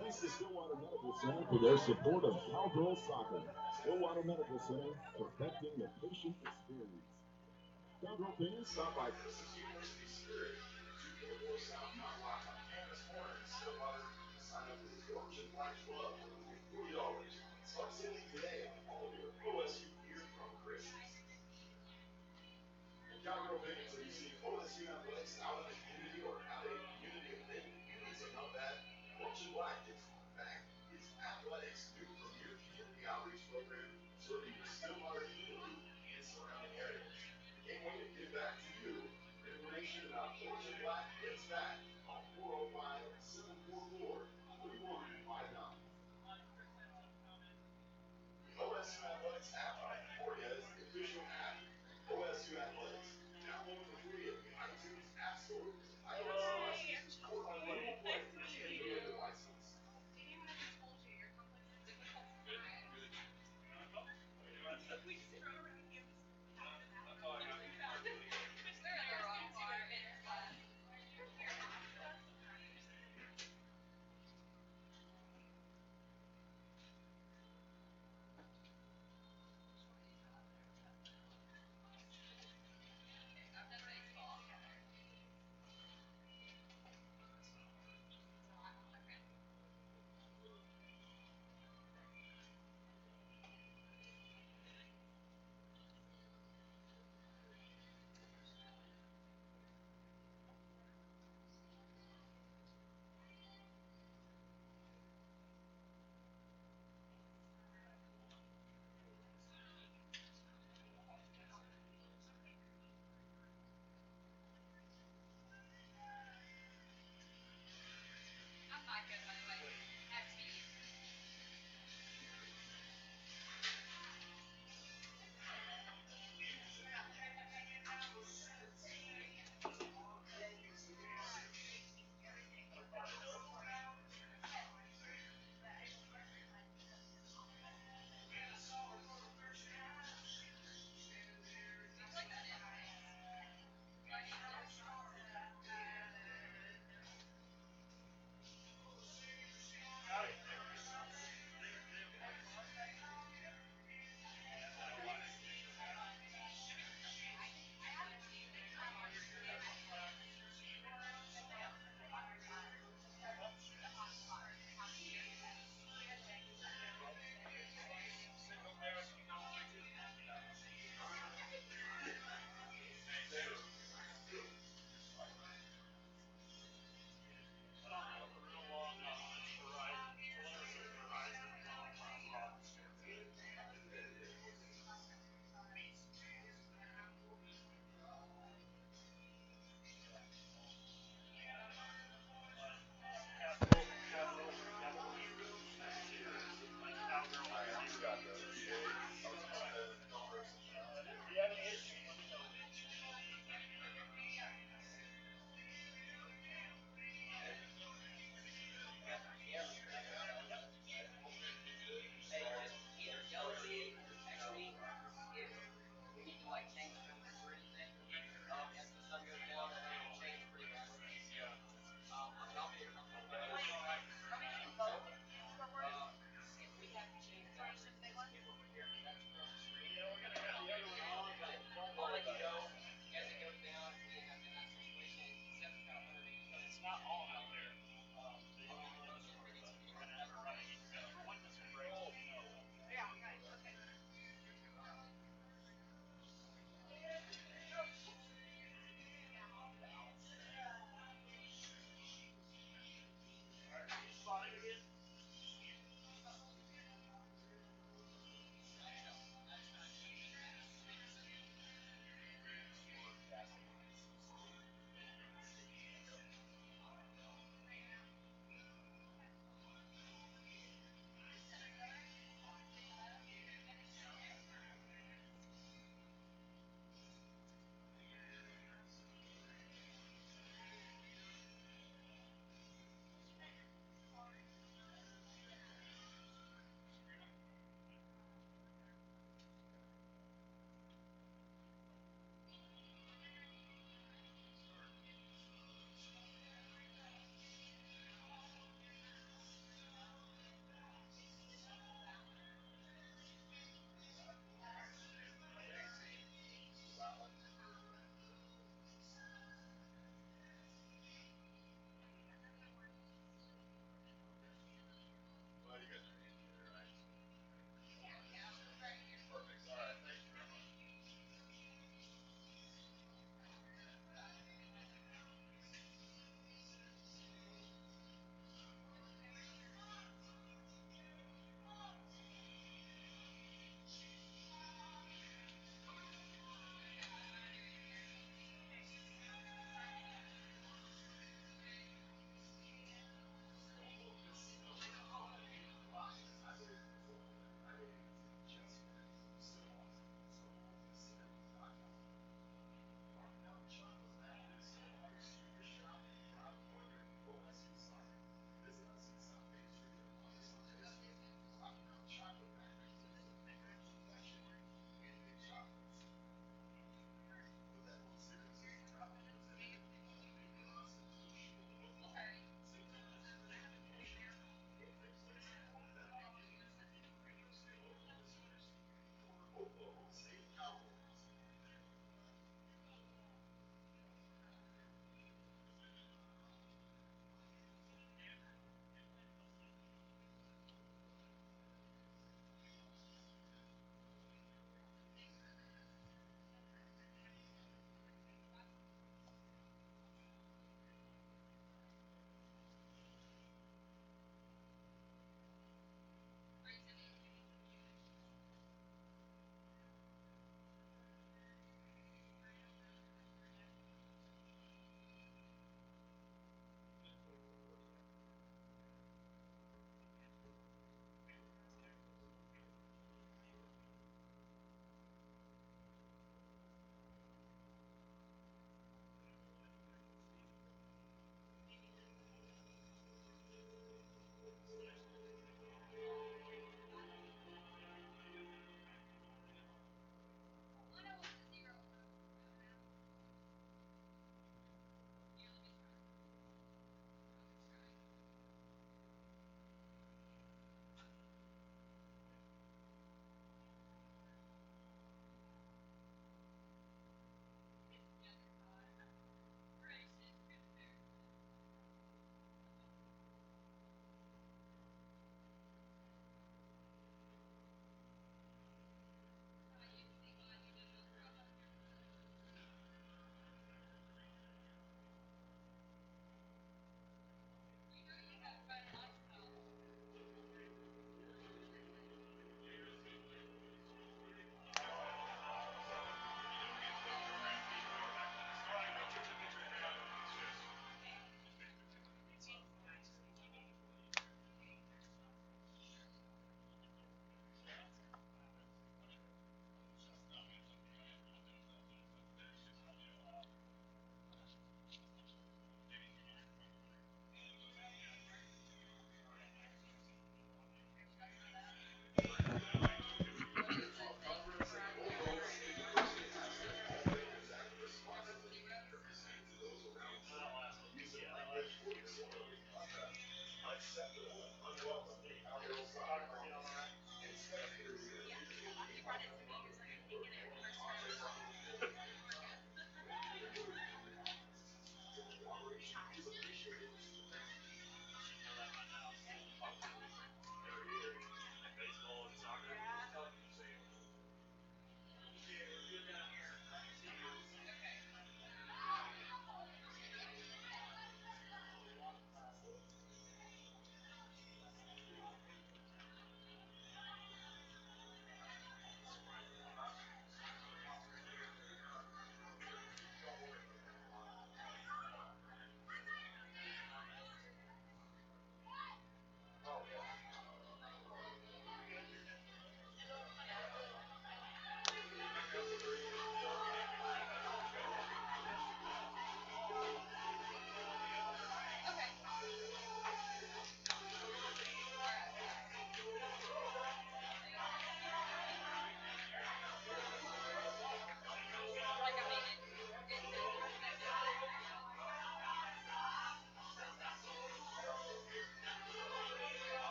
Thanks to Stillwater Medical Center for their support of Cowgirl Soccer. Stillwater Medical Center, perfecting the patient experience. Cowgirl fans, stop by.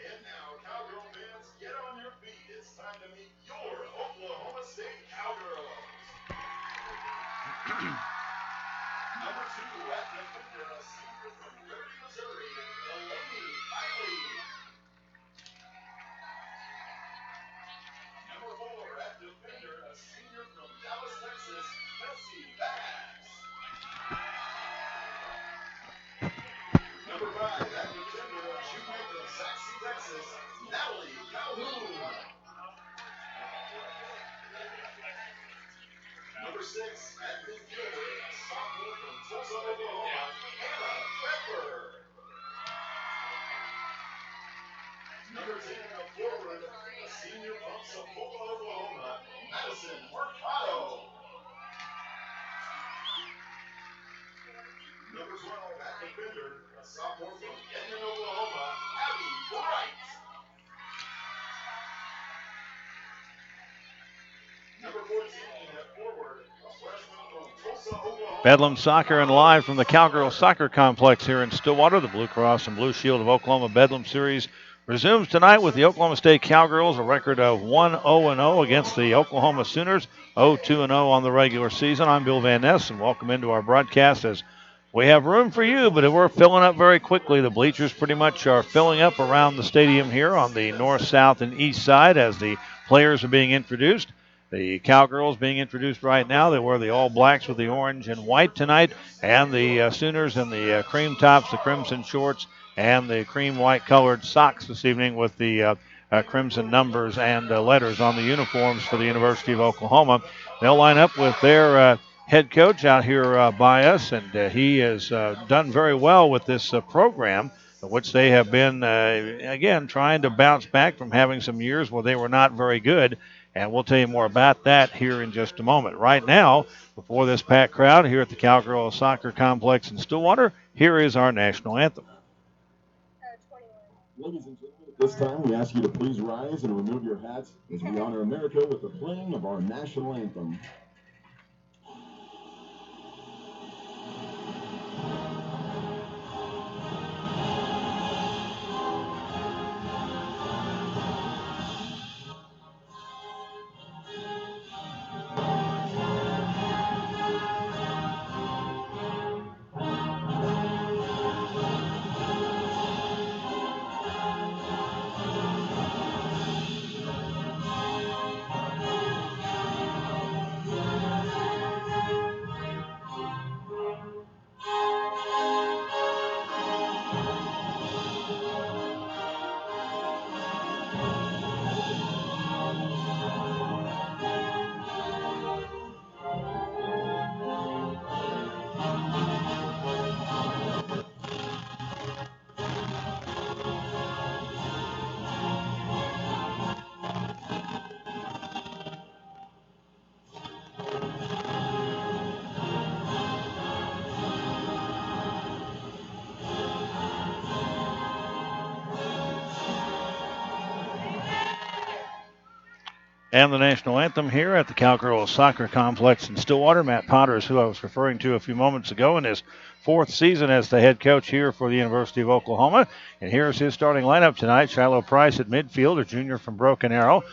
And now, Cowgirl fans, get on your feet. It's time to meet your Oklahoma State Cowgirls. Number 2 at defender, a senior from Liberty, Missouri, Bedlam-rival. Number 4 at defender, a senior from Dallas, Texas, Bass. Number 5 at defender, a junior from Saxon, Texas, Calhoun. Number 6 at midfielder, a sophomore from Tulsa, Oklahoma, Bedlam. Number 10 at forward, a senior from Tulsa, Oklahoma, Mercer. Number 12 at defender, a sophomore from Bedlam, Oklahoma, Bright. Number 14 at forward, a freshman from Tulsa, Oklahoma. Bedlam Soccer and live from the Cowgirl Soccer Complex here in Stillwater. The Blue Cross and Blue Shield of Oklahoma Bedlam Series resumes tonight with the Oklahoma State Cowgirls, a record of 1-0-0 against the Oklahoma Sooners, 0-2-0 on the regular season. I'm Bill Van Ness, and welcome into our broadcast as we have room for you, but we're filling up very quickly. The bleachers pretty much are filling up around the stadium here on the north, south, and east side as the players are being introduced. The Cowgirls being introduced right now. They wear the all blacks with the orange and white tonight, and the Sooners in the cream tops, the crimson shorts, and the cream white colored socks this evening with the crimson numbers and letters on the uniforms for the University of Oklahoma. They'll line up with their head coach out here by us, and he has done very well with this program, which they have been, again, trying to bounce back from having some years where they were not very good. And we'll tell you more about that here in just a moment. Right now, before this packed crowd here at the Cowgirl Soccer Complex in Stillwater, here is our national anthem. Ladies and gentlemen, at this time, we ask you to please rise and remove your hats as we honor America with the playing of our national anthem. and the national anthem here at the Cowgirl Soccer Complex in Stillwater. Matt Potter is who I was referring to a few moments ago in his 4th season as the head coach here for the University of Oklahoma. And here's his starting lineup tonight. Shiloh Price at midfield, a junior from Broken Arrow.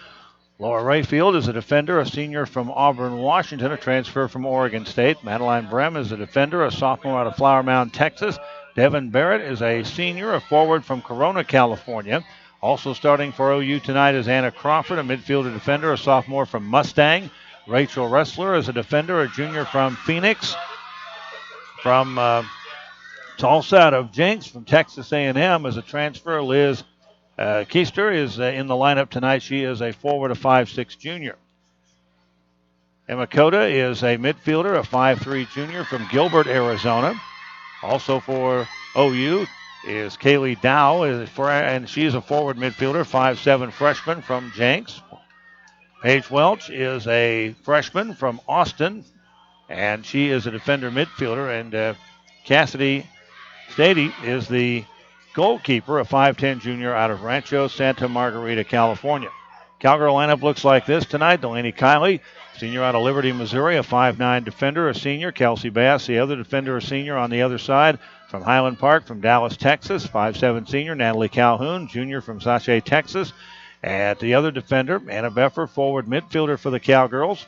Laura Rayfield is a defender, a senior from Auburn, Washington, a transfer from Oregon State. Madeline Brem is a defender, a sophomore out of Flower Mound, Texas. Devin Barrett is a senior, a forward from Corona, California. Also starting for OU tonight is Anna Crawford, a midfielder defender, a sophomore from Mustang. Rachel Ressler is a defender, a junior from Phoenix. From Tulsa out of Jenks, from Texas A&M as a transfer. Liz Keister is in the lineup tonight. She is a forward, a 5'6 junior. Emma Cota is a midfielder, a 5'3 junior from Gilbert, Arizona. Also for OU is Kaylee Dow, and she is a forward midfielder, 5'7 freshman from Jenks. Paige Welch is a freshman from Austin, and she is a defender midfielder. And Cassidy Stady is the goalkeeper, a 5'10 junior out of Rancho Santa Margarita, California. Cowgirl lineup looks like this tonight. Delaney Kiley, senior out of Liberty, Missouri, a 5'9 defender, a senior. Kelsey Bass, the other defender, a senior on the other side. From Highland Park, from Dallas, Texas, 5'7 senior. Natalie Calhoun, junior from Sachet, Texas. And the other defender, Anna Beffer, forward midfielder for the Cowgirls.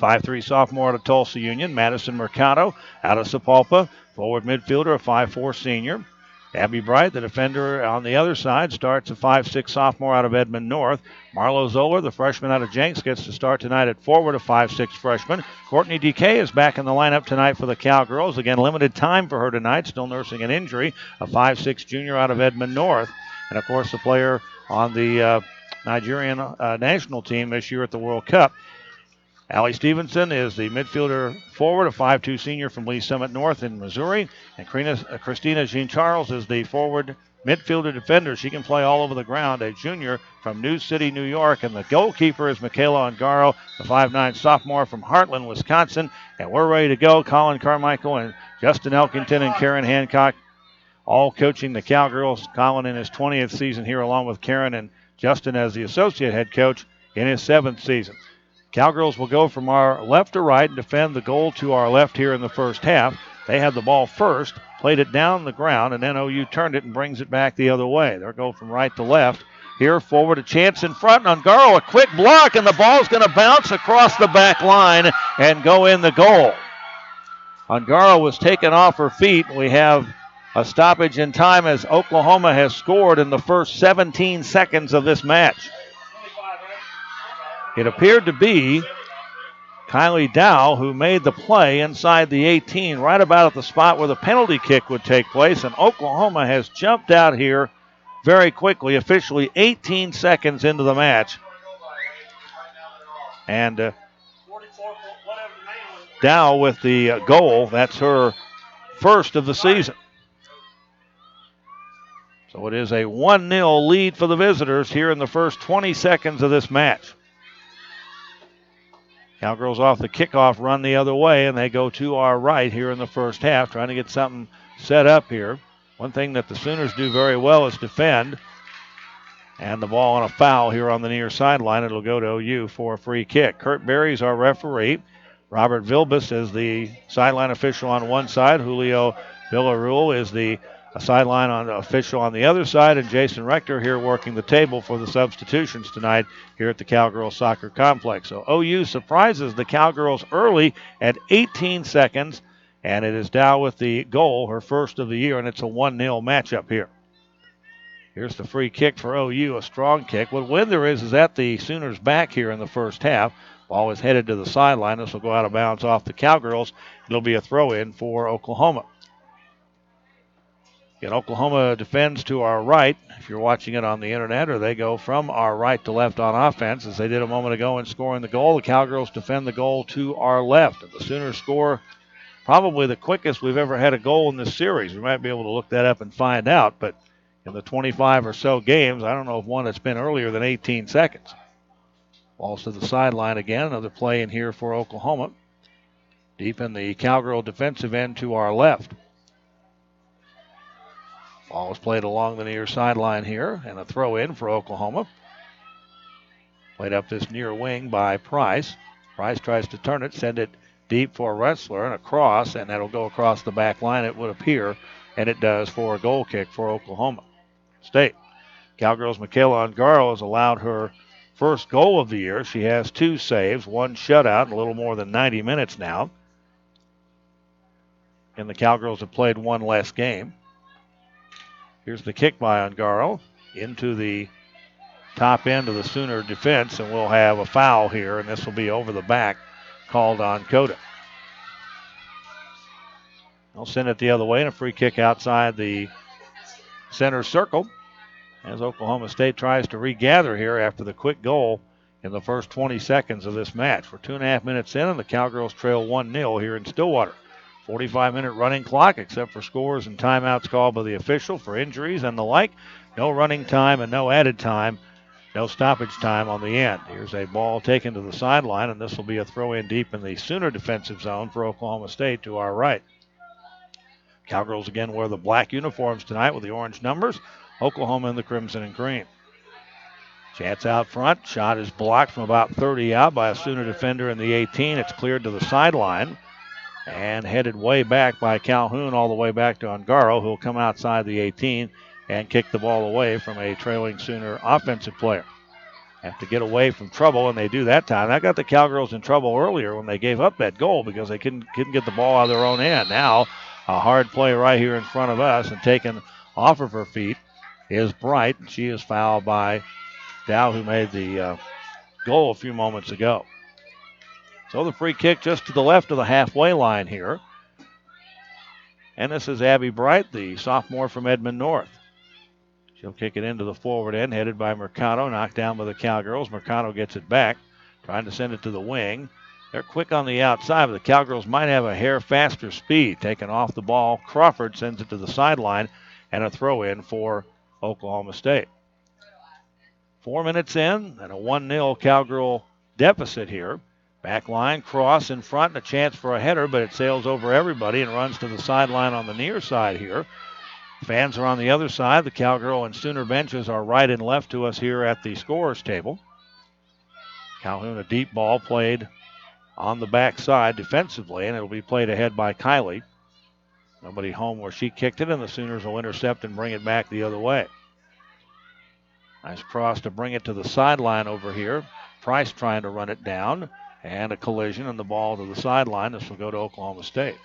5'3 sophomore out of Tulsa Union. Madison Mercado out of Sapulpa, forward midfielder, a 5'4 senior. Abby Bright, the defender on the other side, starts a 5'6 sophomore out of Edmond North. Marlo Zoller, the freshman out of Jenks, gets to start tonight at forward, a 5'6 freshman. Courtney DK is back in the lineup tonight for the Cowgirls. Again, limited time for her tonight, still nursing an injury, a 5'6 junior out of Edmond North. And, of course, the player on the Nigerian national team this year at the World Cup. Allie Stevenson is the midfielder forward, a 5'2 senior from Lee Summit North in Missouri. And Christina Jean-Charles is the forward midfielder defender. She can play all over the ground, a junior from New City, New York. And the goalkeeper is Michaela Ongaro, the 5'9 sophomore from Heartland, Wisconsin. And we're ready to go. Colin Carmichael and Justin Elkington and Karen Hancock all coaching the Cowgirls. Colin in his 20th season here, along with Karen and Justin as the associate head coach in his 7th season. Cowgirls will go from our left to right and defend the goal to our left here in the first half. They had the ball first, played it down the ground, and then OU turned it and brings it back the other way. They'll go from right to left. Here, forward, a chance in front. Ongaro, a quick block, and the ball's going to bounce across the back line and go in the goal. Ongaro was taken off her feet. We have a stoppage in time as Oklahoma has scored in the first 17 seconds of this match. It appeared to be Kylie Dow who made the play inside the 18, right about at the spot where the penalty kick would take place. And Oklahoma has jumped out here very quickly, officially 18 seconds into the match. And Dow with the goal. That's her first of the season. So it is a 1-0 lead for the visitors here in the first 20 seconds of this match. Cowgirls off the kickoff run the other way, and they go to our right here in the first half, trying to get something set up here. One thing that the Sooners do very well is defend. And the ball on a foul here on the near sideline. It'll go to OU for a free kick. Kurt Berry's our referee. Robert Vilbus is the sideline official on one side. Julio Villarreal is the sideline official on the other side, and Jason Rector here working the table for the substitutions tonight here at the Cowgirl Soccer Complex. So OU surprises the Cowgirls early at 18 seconds, and it is Dow with the goal, her first of the year, and it's a 1-0 matchup here. Here's the free kick for OU, a strong kick. What Winder is at the Sooners' back here in the first half. Ball is headed to the sideline. This will go out of bounds off the Cowgirls. It'll be a throw-in for Oklahoma. Again, Oklahoma defends to our right, if you're watching it on the internet, or they go from our right to left on offense, as they did a moment ago in scoring the goal. The Cowgirls defend the goal to our left. And the Sooners score probably the quickest we've ever had a goal in this series. We might be able to look that up and find out, but in the 25 or so games, I don't know of one that's been earlier than 18 seconds. Balls to the sideline again. Another play in here for Oklahoma. Deep in the Cowgirl defensive end to our left. Ball is played along the near sideline here, and a throw in for Oklahoma. Played up this near wing by Price. Price tries to turn it, send it deep for Wrestler and across, and that'll go across the back line, it would appear, and it does for a goal kick for Oklahoma State. Cowgirls' Michaela Ungaro has allowed her first goal of the year. She has 2 saves, 1 shutout in a little more than 90 minutes now. And the Cowgirls have played 1 less game. Here's the kick by Ungaro into the top end of the Sooner defense, and we'll have a foul here, and this will be over the back called on Coda. They'll send it the other way, and a free kick outside the center circle as Oklahoma State tries to regather here after the quick goal in the first 20 seconds of this match. We're 2.5 minutes in, and the Cowgirls trail 1-0 here in Stillwater. 45-minute running clock, except for scores and timeouts called by the official for injuries and the like. No running time and no added time. No stoppage time on the end. Here's a ball taken to the sideline, and this will be a throw in deep in the Sooner defensive zone for Oklahoma State to our right. Cowgirls again wear the black uniforms tonight with the orange numbers. Oklahoma in the crimson and green. Chance out front. Shot is blocked from about 30 out by a Sooner defender in the 18. It's cleared to the sideline and headed way back by Calhoun all the way back to Ungaro, who will come outside the 18 and kick the ball away from a trailing Sooner offensive player. Have to get away from trouble, and they do that time. That got the Cowgirls in trouble earlier when they gave up that goal because they couldn't get the ball out of their own end. Now, a hard play right here in front of us, and taken off of her feet is Bright. She is fouled by Dow, who made the goal a few moments ago. So the free kick just to the left of the halfway line here. And this is Abby Bright, the sophomore from Edmond North. She'll kick it into the forward end, headed by Mercado, knocked down by the Cowgirls. Mercado gets it back, trying to send it to the wing. They're quick on the outside, but the Cowgirls might have a hair faster speed. Taken off the ball, Crawford sends it to the sideline, and a throw in for Oklahoma State. 4 minutes in, and a 1-0 Cowgirl deficit here. Back line, cross in front, and a chance for a header, but it sails over everybody and runs to the sideline on the near side here. Fans are on the other side. The Cowgirl and Sooner benches are right and left to us here at the scorer's table. Calhoun, a deep ball played on the backside defensively, and it'll be played ahead by Kylie. Nobody home where she kicked it, and the Sooners will intercept and bring it back the other way. Nice cross to bring it to the sideline over here. Price trying to run it down, and a collision and the ball to the sideline. This will go to Oklahoma State.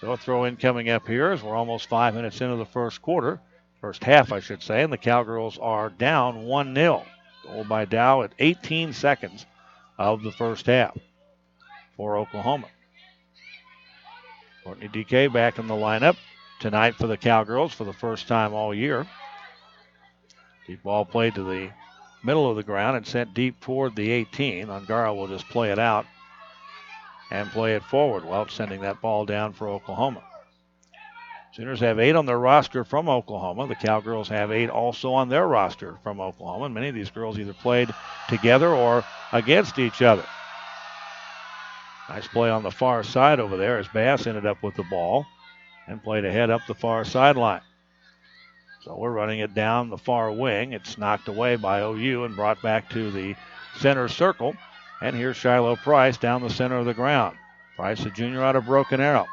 So a throw in coming up here as we're almost 5 minutes into the first quarter. First half, I should say, and the Cowgirls are down 1-0. Goal by Dow at 18 seconds of the first half for Oklahoma. Courtney DK back in the lineup tonight for the Cowgirls for the first time all year. Deep ball played to the middle of the ground and sent deep toward the 18. Ungaro will just play it out and play it forward. Welch sending that ball down for Oklahoma. Sooners have 8 on their roster from Oklahoma. The Cowgirls have 8 also on their roster from Oklahoma. And many of these girls either played together or against each other. Nice play on the far side over there as Bass ended up with the ball and played ahead up the far sideline. So we're running it down the far wing. It's knocked away by OU and brought back to the center circle. And here's Shiloh Price down the center of the ground. Price, a junior out of Broken Arrow.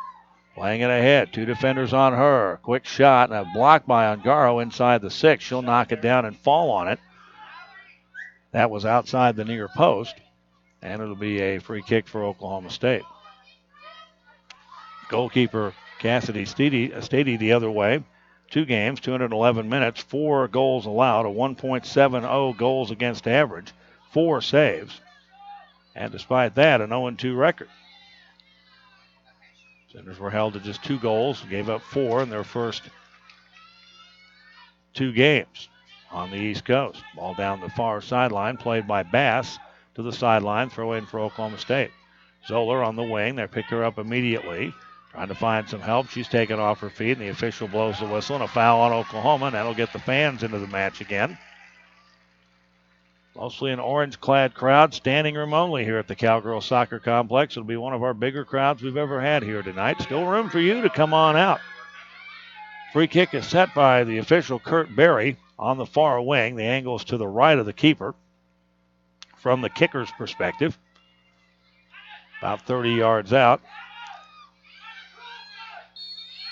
Playing it ahead. 2 defenders on her. Quick shot and a block by Ungaro inside the 6. She'll knock it down and fall on it. That was outside the near post. And it'll be a free kick for Oklahoma State. Goalkeeper Cassidy Stady the other way. 2 games, 211 minutes, 4 goals allowed, a 1.70 goals against average, 4 saves. And despite that, an 0-2 record. Sooners were held to just 2 goals, gave up 4 in their first 2 games on the East Coast. Ball down the far sideline, played by Bass to the sideline, throw in for Oklahoma State. Zoller on the wing, they pick her up immediately. Trying to find some help. She's taken off her feet, and the official blows the whistle, and a foul on Oklahoma, and that'll get the fans into the match again. Mostly an orange-clad crowd, standing room only here at the Cowgirl Soccer Complex. It'll be one of our bigger crowds we've ever had here tonight. Still room for you to come on out. Free kick is set by the official Kurt Berry on the far wing. The angle is to the right of the keeper. from the kicker's perspective. About 30 yards out.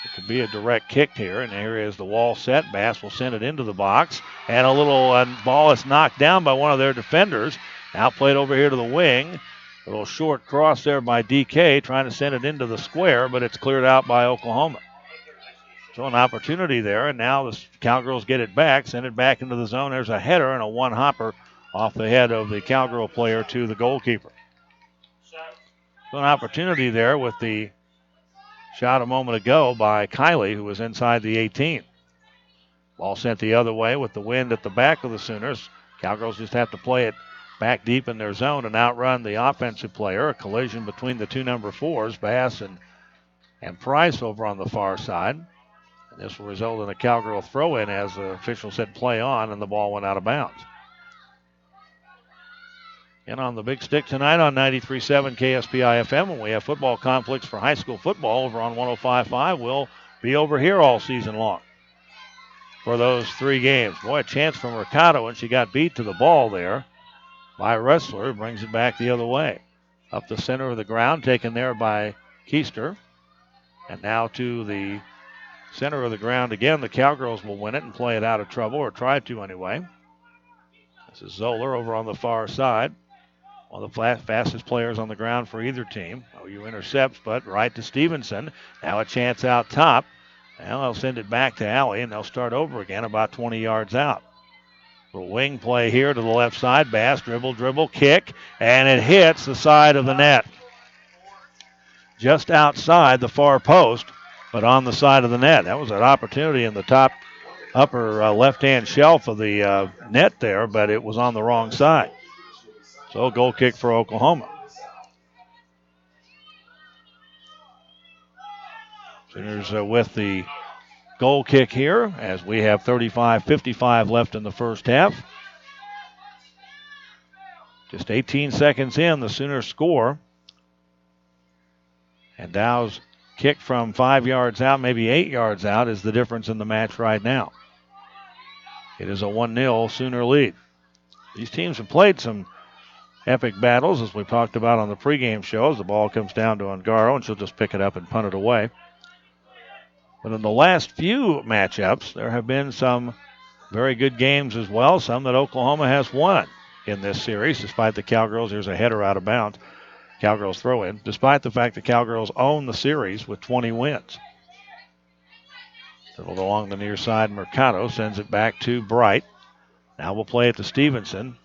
It could be a direct kick here, and here is the wall set. Bass will send it into the box, and a little ball is knocked down by one of their defenders. Now played over here to the wing. A little short cross there by DK, trying to send it into the square, but it's cleared out by Oklahoma. So an opportunity there, and now the Cowgirls get it back, send it back into the zone. There's a header and a one-hopper off the head of the Cowgirl player to the goalkeeper. So an opportunity there with the shot a moment ago by Kylie, who was inside the 18. Ball sent the other way with the wind at the back of the Sooners. Cowgirls just have to play it back deep in their zone and outrun the offensive player. A collision between the two number 4s, Bass and Price over on the far side. And this will result in a Cowgirl throw-in as the official said play on, and the ball went out of bounds. And on the big stick tonight on 93.7 KSPI FM, when we have football conflicts for high school football over on 105.5, we'll be over here all season long for those 3 games. Boy, a chance for Mercado, and she got beat to the ball there by Wrestler. Brings it back the other way. Up the center of the ground, taken there by Keister. And now to the center of the ground again. The Cowgirls will win it and play it out of trouble, or try to anyway. This is Zoller over on the far side. One of the fastest players on the ground for either team. OU intercepts, but right to Stevenson. Now a chance out top. Now they'll send it back to Alley, and they'll start over again about 20 yards out. Little wing play here to the left side. Bass dribble, kick, and it hits the side of the net. Just outside the far post, but on the side of the net. That was an opportunity in the top upper left-hand shelf of the net there, but it was on the wrong side. So a goal kick for Oklahoma. Sooners with the goal kick here as we have 35-55 left in the first half. Just 18 seconds in, the Sooners score. And Dow's kick from 5 yards out, maybe 8 yards out, is the difference in the match right now. It is a 1-0 Sooner lead. These teams have played some epic battles, as we talked about on the pregame show, as the ball comes down to Ungaro, and she'll just pick it up and punt it away. But in the last few matchups, there have been some very good games as well, some that Oklahoma has won in this series, despite the Cowgirls. Here's a header out of bounds. Cowgirls throw in, despite the fact the Cowgirls own the series with 20 wins. Dribbled along the near side, Mercado sends it back to Bright. Now we'll play it to Stevenson.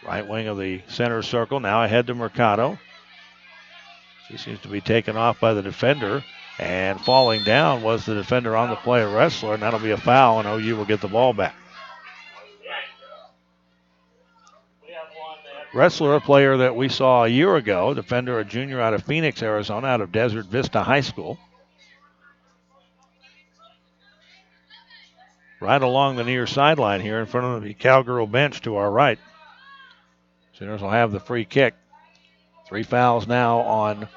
Right wing of the center circle, now ahead to Mercado. She seems to be taken off by the defender, and falling down was the defender on the play, Wrestler, and that'll be a foul, and OU will get the ball back. Wrestler, a player that we saw a year ago, defender, a junior out of Phoenix, Arizona, out of Desert Vista High School. Right along the near sideline here in front of the Cowgirl bench to our right. Sooners will have the free kick. 3 fouls now on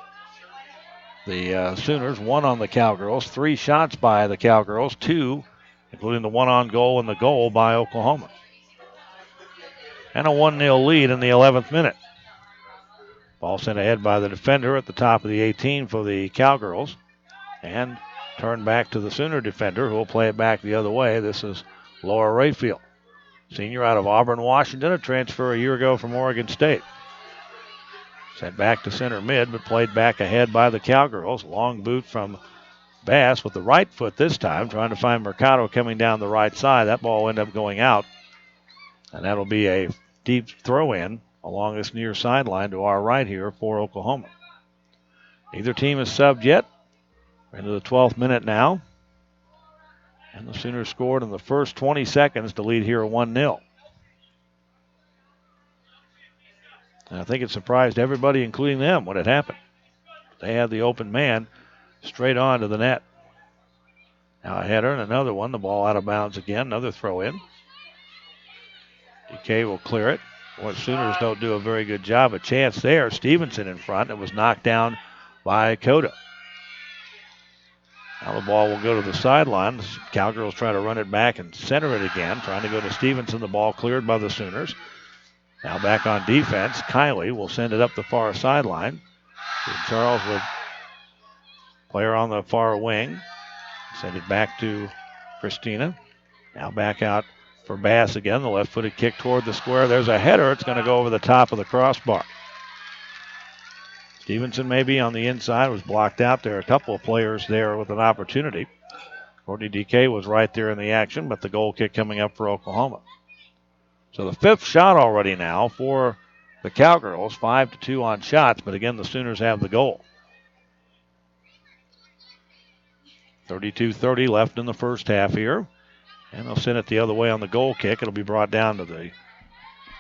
the Sooners, 1 on the Cowgirls. 3 shots by the Cowgirls, 2, including the 1 on goal and the goal by Oklahoma. And a 1-0 lead in the 11th minute. Ball sent ahead by the defender at the top of the 18 for the Cowgirls. And turned back to the Sooner defender, who will play it back the other way. This is Laura Rayfield, senior out of Auburn, Washington, a transfer a year ago from Oregon State. Sent back to center mid, but played back ahead by the Cowgirls. Long boot from Bass with the right foot this time, trying to find Mercado coming down the right side. That ball will end up going out. And that'll be a deep throw-in along this near sideline to our right here for Oklahoma. Neither team is subbed yet. We're into the 12th minute now. And the Sooners scored in the first 20 seconds to lead here 1-0. And I think it surprised everybody, including them, when it happened. They had the open man straight on to the net. Now a header and another one. The ball out of bounds again. Another throw in. DK will clear it. Boy, Sooners don't do a very good job. A chance there. Stevenson in front. It was knocked down by Coda. Now the ball will go to the sideline. The Cowgirls try to run it back and center it again. Trying to go to Stevenson. The ball cleared by the Sooners. Now back on defense, Kylie will send it up the far sideline. Charles with player on the far wing. Send it back to Christina. Now back out for Bass again. The left-footed kick toward the square. There's a header. It's going to go over the top of the crossbar. Stevenson maybe on the inside was blocked out there. A couple of players there with an opportunity. Courtney DK was right there in the action, but the goal kick coming up for Oklahoma. So the fifth shot already now for the Cowgirls. 5-2 on shots, but again, the Sooners have the goal. 32-30 left in the first half here. And they'll send it the other way on the goal kick. It'll be brought down to the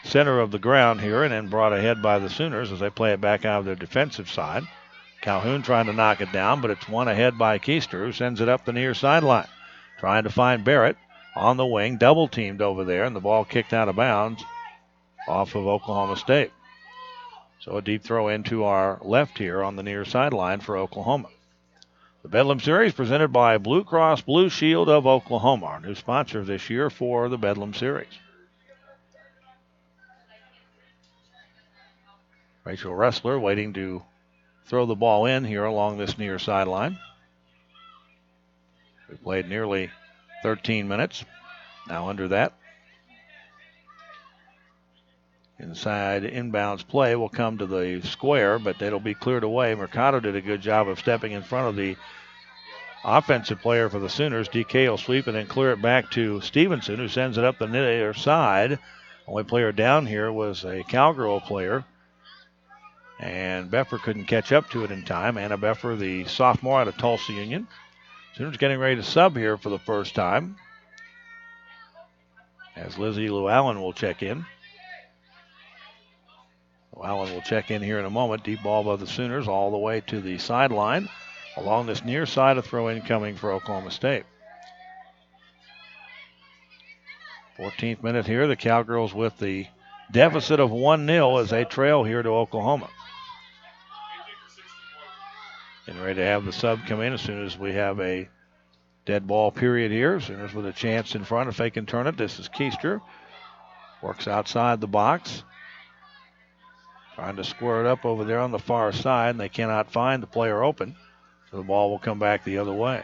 center of the ground here and then brought ahead by the Sooners as they play it back out of their defensive side. Calhoun trying to knock it down, but it's one ahead by Keister, who sends it up the near sideline. Trying to find Barrett on the wing, double teamed over there, and the ball kicked out of bounds off of Oklahoma State. So a deep throw into our left here on the near sideline for Oklahoma. The Bedlam Series presented by Blue Cross Blue Shield of Oklahoma, our new sponsor this year for the Bedlam Series. Rachel Ressler waiting to throw the ball in here along this near sideline. We played nearly 13 minutes. Now under that. Inside inbounds play will come to the square, but it'll be cleared away. Mercado did a good job of stepping in front of the offensive player for the Sooners. DK will sweep and then clear it back to Stevenson, who sends it up the near side. Only player down here was a Cowgirl player, and Beffer couldn't catch up to it in time. Anna Beffer, the sophomore out of Tulsa Union. Sooners getting ready to sub here for the first time, as Lizzie Llewellyn will check in. Llewellyn will check in here in a moment. Deep ball by the Sooners all the way to the sideline. Along this near side, a throw-in coming for Oklahoma State. 14th minute here. The Cowgirls with the deficit of 1-0 as they trail here to Oklahoma. Getting ready to have the sub come in as soon as we have a dead ball period here. Sooners with a chance in front if they can turn it. This is Keister. Works outside the box. Trying to square it up over there on the far side, and they cannot find the player open. So the ball will come back the other way.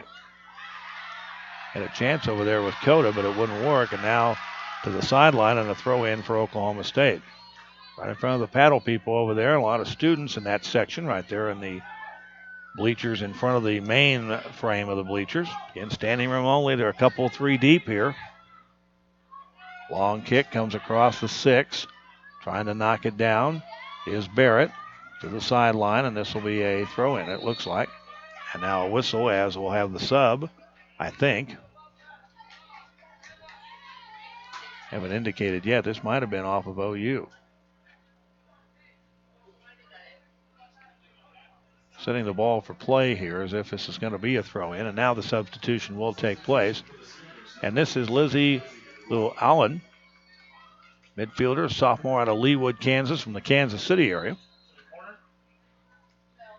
Had a chance over there with Coda, but it wouldn't work. And now to the sideline and a throw in for Oklahoma State. Right in front of the paddle people over there. A lot of students in that section right there in the bleachers in front of the main frame of the bleachers. Again, standing room only. They're a couple, three deep here. Long kick comes across the 6. Trying to knock it down is Barrett to the sideline, and this will be a throw in, it looks like. And now a whistle as we'll have the sub, I think. Haven't indicated yet. This might have been off of OU. Setting the ball for play here as if this is going to be a throw in, and now the substitution will take place. And this is Lizzie Llewellyn, midfielder, sophomore out of Leawood, Kansas, from the Kansas City area.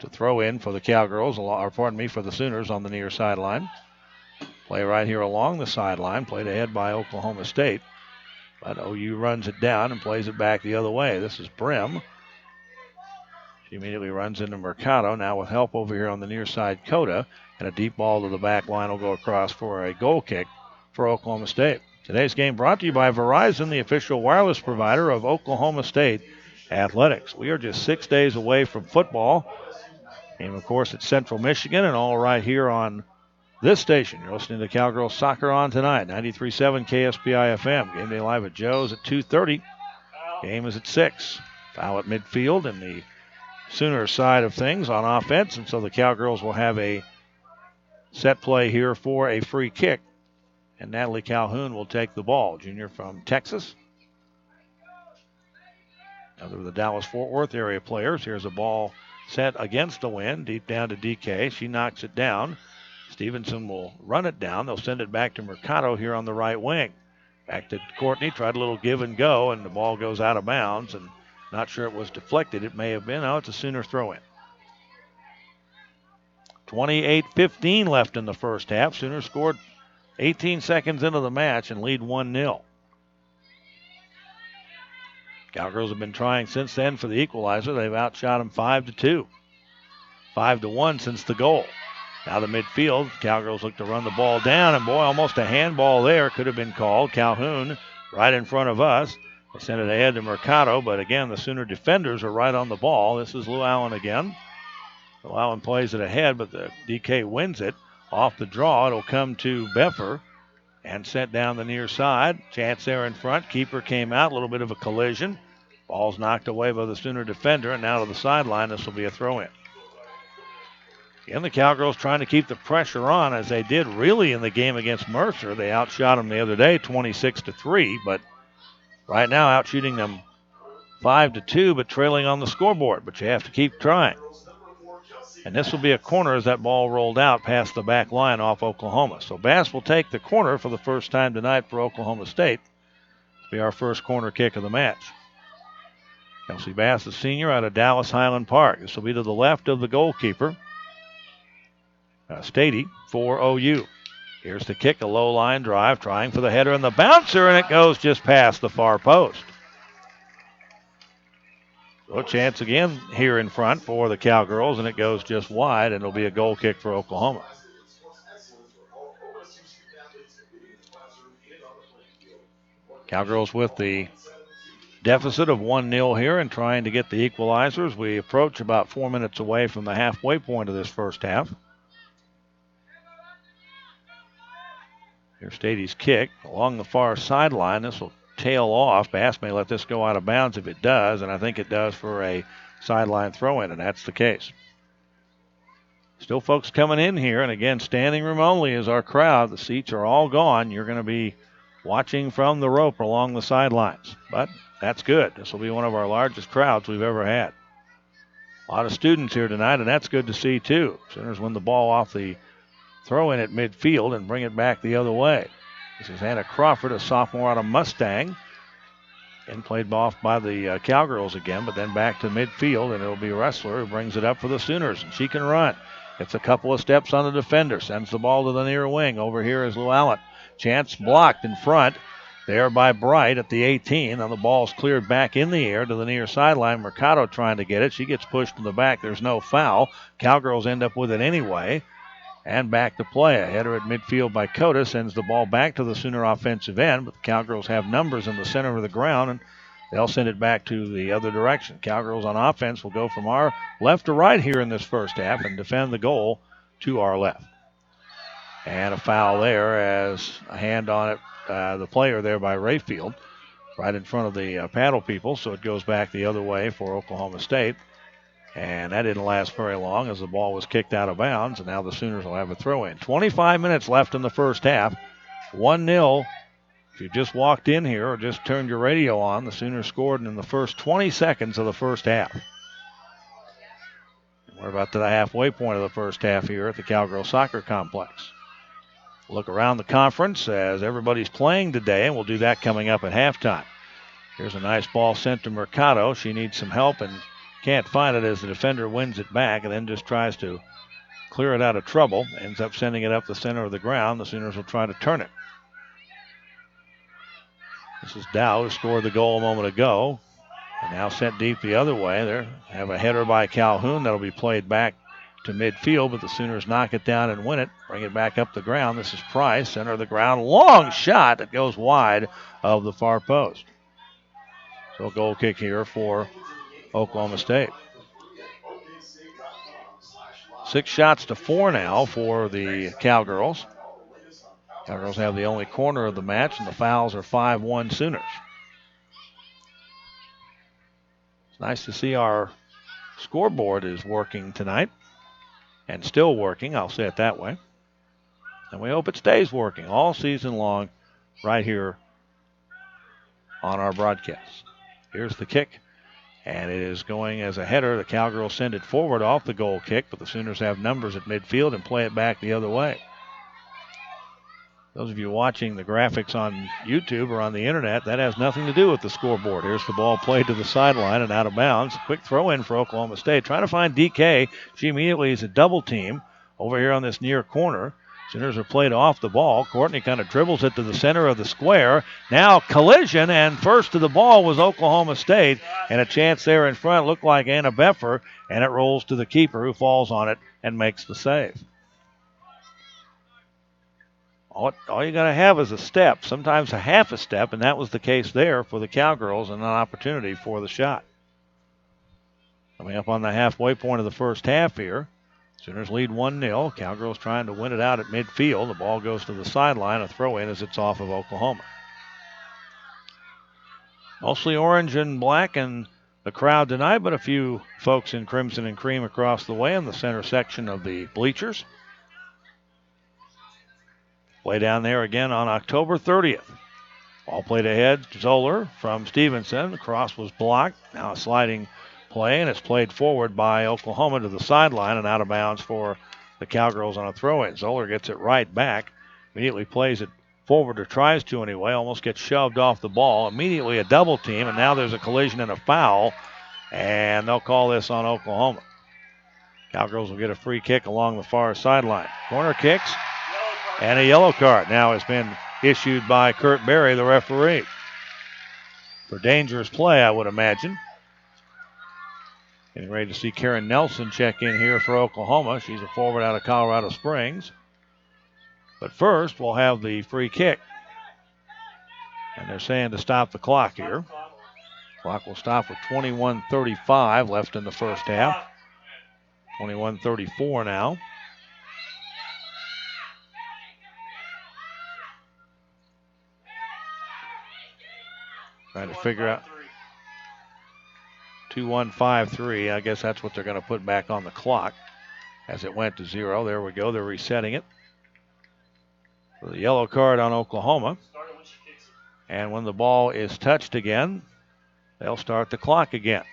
To throw in for the Cowgirls, or pardon me, for the Sooners on the near sideline. Play right here along the sideline, played ahead by Oklahoma State. But OU runs it down and plays it back the other way. This is Brim. She immediately runs into Mercado, now with help over here on the near side, Coda. And a deep ball to the back line will go across for a goal kick for Oklahoma State. Today's game brought to you by Verizon, the official wireless provider of Oklahoma State Athletics. We are just 6 days away from football. And, of course, it's Central Michigan, and all right here on this station. You're listening to Cowgirl Soccer on tonight, 93.7 KSPI FM. Game day live at Joe's at 2:30. Game is at 6. Foul at midfield and the Sooner side of things on offense, and so the Cowgirls will have a set play here for a free kick. And Natalie Calhoun will take the ball, junior from Texas. Another of the Dallas-Fort Worth area players. Here's a ball set against the wind, deep down to DK. She knocks it down. Stevenson will run it down. They'll send it back to Mercado here on the right wing. Back to Courtney, tried a little give and go, and the ball goes out of bounds. And not sure it was deflected. It may have been. Oh, it's a Sooner throw-in. 28-15 left in the first half. Sooners scored 18 seconds into the match and lead 1-0. Cowgirls have been trying since then for the equalizer. They've outshot them 5-2. 5-1 since the goal. Now the midfield, Cowgirls look to run the ball down, and boy, almost a handball there could have been called. Calhoun right in front of us. They sent it ahead to Mercado, but again, the Sooner defenders are right on the ball. This is Lou Allen again. Lou Allen plays it ahead, but the DK wins it. Off the draw, it'll come to Beffer and sent down the near side. Chance there in front. Keeper came out, a little bit of a collision. Ball's knocked away by the Sooner defender, and now to the sideline. This will be a throw-in. Again, the Cowgirls trying to keep the pressure on, as they did really in the game against Mercer. They outshot them the other day 26-3, but right now outshooting them 5-2, but trailing on the scoreboard. But you have to keep trying. And this will be a corner as that ball rolled out past the back line off Oklahoma. So Bass will take the corner for the first time tonight for Oklahoma State. It'll be our first corner kick of the match. Kelsey Bass, the senior out of Dallas Highland Park. This will be to the left of the goalkeeper, Stady for OU. Here's the kick, a low line drive, trying for the header and the bouncer, and it goes just past the far post. So a chance again here in front for the Cowgirls, and it goes just wide, and it'll be a goal kick for Oklahoma. Cowgirls with the deficit of 1-0 here and trying to get the equalizers. We approach about 4 minutes away from the halfway point of this first half. Here's Stady's kick along the far sideline. This will tail off. Bass may let this go out of bounds if it does, and I think it does for a sideline throw-in, and that's the case. Still folks coming in here, and again, standing room only is our crowd. The seats are all gone. You're going to be watching from the rope along the sidelines, but that's good. This will be one of our largest crowds we've ever had. A lot of students here tonight, and that's good to see too. Sooners win the ball off the throw-in at midfield and bring it back the other way. This is Anna Crawford, a sophomore out of Mustang, and played off by the Cowgirls again, but then back to midfield, and it'll be Ressler who brings it up for the Sooners, and she can run. It's a couple of steps on the defender, sends the ball to the near wing. Over here is Lou Allen. Chance blocked in front there by Bright at the 18, and the ball's cleared back in the air to the near sideline. Mercado trying to get it. She gets pushed to the back. There's no foul. Cowgirls end up with it anyway. And back to play. A header at midfield by Cota sends the ball back to the Sooner offensive end, but the Cowgirls have numbers in the center of the ground, and they'll send it back to the other direction. Cowgirls on offense will go from our left to right here in this first half and defend the goal to our left. And a foul there as a hand on it, the player there by Rayfield, right in front of the paddle people, so it goes back the other way for Oklahoma State. And that didn't last very long as the ball was kicked out of bounds, and now the Sooners will have a throw-in. 25 minutes left in the first half. 1-0. If you just walked in here or just turned your radio on, the Sooners scored in the first 20 seconds of the first half. And we're about to the halfway point of the first half here at the Cowgirl Soccer Complex. Look around the conference as everybody's playing today, and we'll do that coming up at halftime. Here's a nice ball sent to Mercado. She needs some help and can't find it as the defender wins it back and then just tries to clear it out of trouble. Ends up sending it up the center of the ground. The Sooners will try to turn it. This is Dow, who scored the goal a moment ago, and now sent deep the other way. There have a header by Calhoun that'll be played back to midfield, but the Sooners knock it down and win it. Bring it back up the ground. This is Price, center of the ground. Long shot that goes wide of the far post. So a goal kick here for Oklahoma State. 6 shots to 4 now for the Cowgirls. Cowgirls have the only corner of the match, and the fouls are 5-1 Sooners. It's nice to see our scoreboard is working tonight, and still working, I'll say it that way. And we hope it stays working all season long right here on our broadcast. Here's the kick. And it is going as a header. The Cowgirls send it forward off the goal kick, but the Sooners have numbers at midfield and play it back the other way. Those of you watching the graphics on YouTube or on the internet, that has nothing to do with the scoreboard. Here's the ball played to the sideline and out of bounds. Quick throw in for Oklahoma State. Trying to find DK. She immediately is a double team over here on this near corner. Sooners are played off the ball. Courtney kind of dribbles it to the center of the square. Now collision, and first to the ball was Oklahoma State. And a chance there in front looked like Anna Beffer, and it rolls to the keeper who falls on it and makes the save. All you got to have is a step, sometimes a half a step, and that was the case there for the Cowgirls and an opportunity for the shot. Coming up on the halfway point of the first half here. Sooners lead 1-0. Cowgirls trying to win it out at midfield. The ball goes to the sideline. A throw-in as it's off of Oklahoma. Mostly orange and black in the crowd tonight, but a few folks in crimson and cream across the way in the center section of the bleachers. Play down there again on October 30th. Ball played ahead. Zoller from Stevenson. The cross was blocked. Now a sliding play, and it's played forward by Oklahoma to the sideline and out of bounds for the Cowgirls on a throw-in. Zoller gets it right back, immediately plays it forward, or tries to anyway, almost gets shoved off the ball. Immediately a double team, and now there's a collision and a foul, and they'll call this on Oklahoma. Cowgirls will get a free kick along the far sideline. Corner kicks, and a yellow card now has been issued by Kurt Berry, the referee, for dangerous play, I would imagine. Getting ready to see Karen Nelson check in here for Oklahoma. She's a forward out of Colorado Springs. But first, we'll have the free kick. And they're saying to stop the clock here. Clock will stop with 21:35 left in the first half. 21:34 now. Trying to figure out. 2-1-5-3. I guess that's what they're going to put back on the clock as it went to 0. There we go. They're resetting it. For the yellow card on Oklahoma. And when the ball is touched again, they'll start the clock again.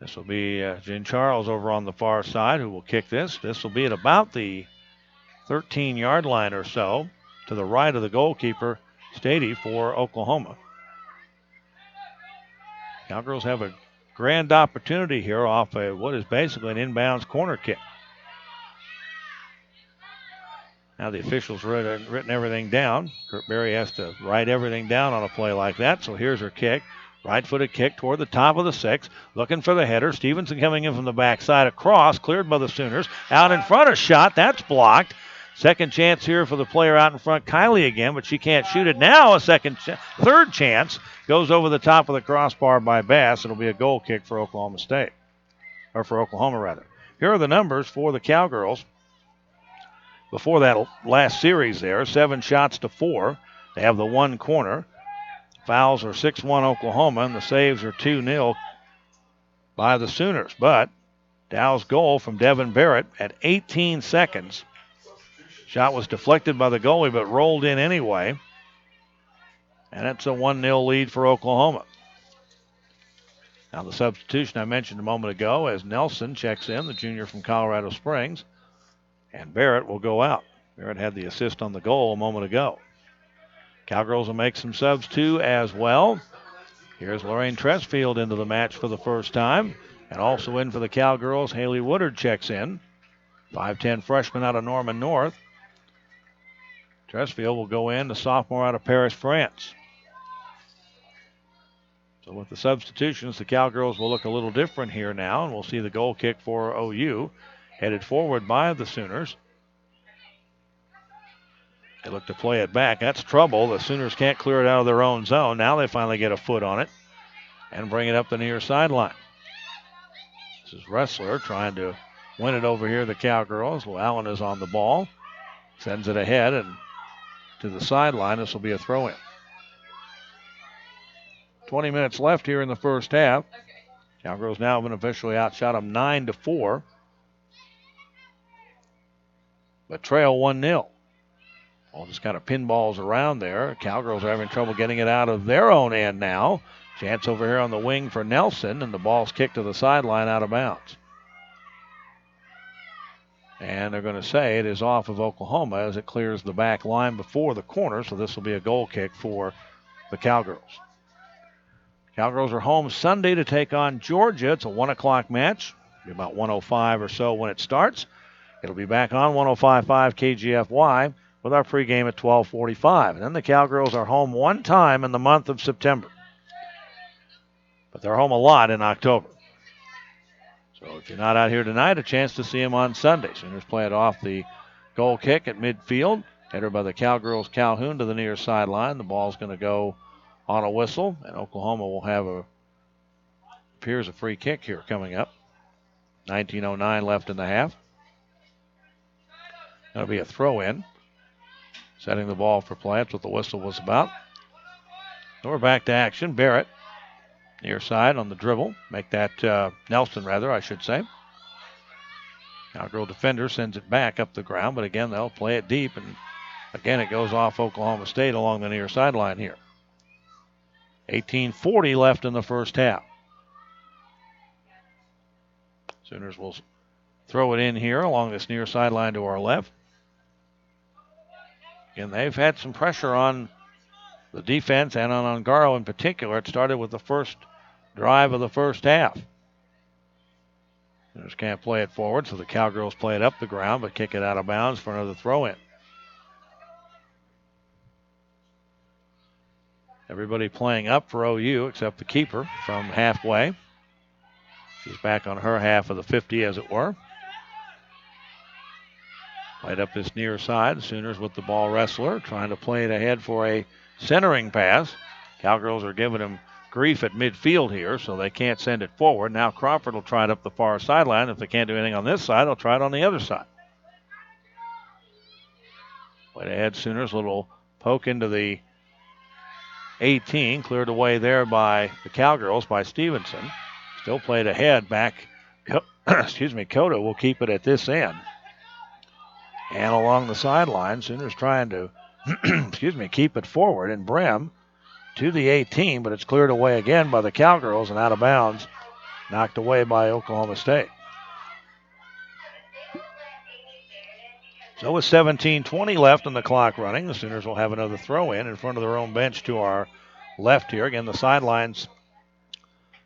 This will be Jen Charles over on the far side who will kick this. This will be at about the 13-yard line or so to the right of the goalkeeper, Stady, for Oklahoma. Cowgirls have a grand opportunity here off what is basically an inbounds corner kick. Now the officials written everything down. Kurt Berry has to write everything down on a play like that. So here's her kick. Right-footed kick toward the top of the 6. Looking for the header. Stevenson coming in from the backside. Across. Cleared by the Sooners. Out in front. A shot. That's blocked. Second chance here for the player out in front, Kylie again, but she can't shoot it. Now a third chance goes over the top of the crossbar by Bass. It'll be a goal kick for Oklahoma State, or for Oklahoma rather. Here are the numbers for the Cowgirls. Before that last series there, 7 shots to 4. They have the 1 corner. Fouls are 6-1 Oklahoma, and the saves are 2-0 by the Sooners. But Dow's goal from Devin Barrett at 18 seconds. Shot was deflected by the goalie, but rolled in anyway. And it's a 1-0 lead for Oklahoma. Now the substitution I mentioned a moment ago as Nelson checks in, the junior from Colorado Springs. And Barrett will go out. Barrett had the assist on the goal a moment ago. Cowgirls will make some subs too as well. Here's Lorraine Tresfield into the match for the first time. And also in for the Cowgirls, Haley Woodard checks in. 5'10 freshman out of Norman North. Tresfield will go in, the sophomore out of Paris, France. So with the substitutions, the Cowgirls will look a little different here now, and we'll see the goal kick for OU, headed forward by the Sooners. They look to play it back. That's trouble. The Sooners can't clear it out of their own zone. Now they finally get a foot on it and bring it up the near sideline. This is Ressler trying to win it over here, the Cowgirls. Well, Allen is on the ball. Sends it ahead and to the sideline. This will be a throw-in. 20 minutes left here in the first half. Cowgirls now have been officially outshot them 9-4. But trail 1-0. All just kind of pinballs around there. Cowgirls are having trouble getting it out of their own end now. Chance over here on the wing for Nelson, and the ball's kicked to the sideline out of bounds. And they're going to say it is off of Oklahoma as it clears the back line before the corner, so this will be a goal kick for the Cowgirls. Cowgirls are home Sunday to take on Georgia. It's a 1 o'clock match. Be about 105 or so when it starts. It'll be back on 105.5 KGFY with our pregame at 12:45. And then the Cowgirls are home one time in the month of September. But they're home a lot in October. So if you're not out here tonight, a chance to see them on Sunday. Sooners play it off the goal kick at midfield. Header by the Cowgirls, Calhoun to the near sideline. The ball's going to go on a whistle, and Oklahoma will have appears a free kick here coming up. 19:09 left in the half. That'll be a throw-in. Setting the ball for play. That's what the whistle was about. So we're back to action. Barrett, near side on the dribble. Make that Nelson, I should say. Cowgirl defender sends it back up the ground, but again, they'll play it deep, and again, it goes off Oklahoma State along the near sideline here. 18:40 left in the first half. Sooners will throw it in here along this near sideline to our left. And they've had some pressure on the defense and on Ongaro in particular. It started with the first drive of the first half. Sooners can't play it forward, so the Cowgirls play it up the ground, but kick it out of bounds for another throw-in. Everybody playing up for OU except the keeper from halfway. She's back on her half of the 50, as it were. Played up this near side. Sooners with the ball wrestler, trying to play it ahead for a centering pass. Cowgirls are giving him grief at midfield here, so they can't send it forward. Now Crawford will try it up the far sideline. If they can't do anything on this side, they'll try it on the other side. Played ahead, Sooners. Little poke into the 18. Cleared away there by the Cowgirls, by Stevenson. Still played ahead back. Cota will keep it at this end. And along the sideline, Sooners trying to, keep it forward. And Brem to the 18, but it's cleared away again by the Cowgirls and out of bounds. Knocked away by Oklahoma State. So with 17:20 left on the clock running, the Sooners will have another throw in front of their own bench to our left here. Again, the sidelines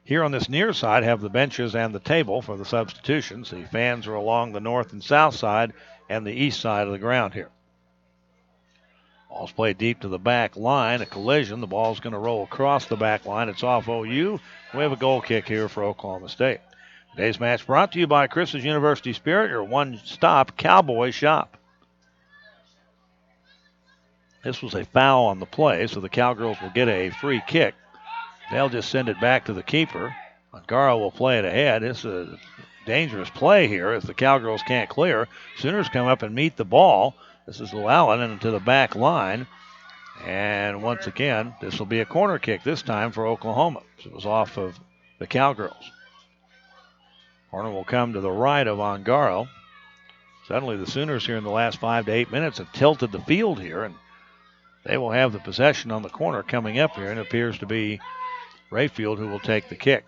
here on this near side have the benches and the table for the substitutions. The fans are along the north and south side and the east side of the ground here. Ball's played deep to the back line. A collision. The ball's going to roll across the back line. It's off OU. We have a goal kick here for Oklahoma State. Today's match brought to you by Chris's University Spirit, your one-stop cowboy shop. This was a foul on the play, so the Cowgirls will get a free kick. They'll just send it back to the keeper. Ongaro will play it ahead. It's a dangerous play here as the Cowgirls can't clear. Sooners come up and meet the ball. This is Llewellyn into the back line. And once again, this will be a corner kick this time for Oklahoma. So it was off of the Cowgirls. Corner will come to the right of Ongaro. Suddenly the Sooners here in the last 5 to 8 minutes have tilted the field here, and they will have the possession on the corner coming up here, and it appears to be Rayfield who will take the kick.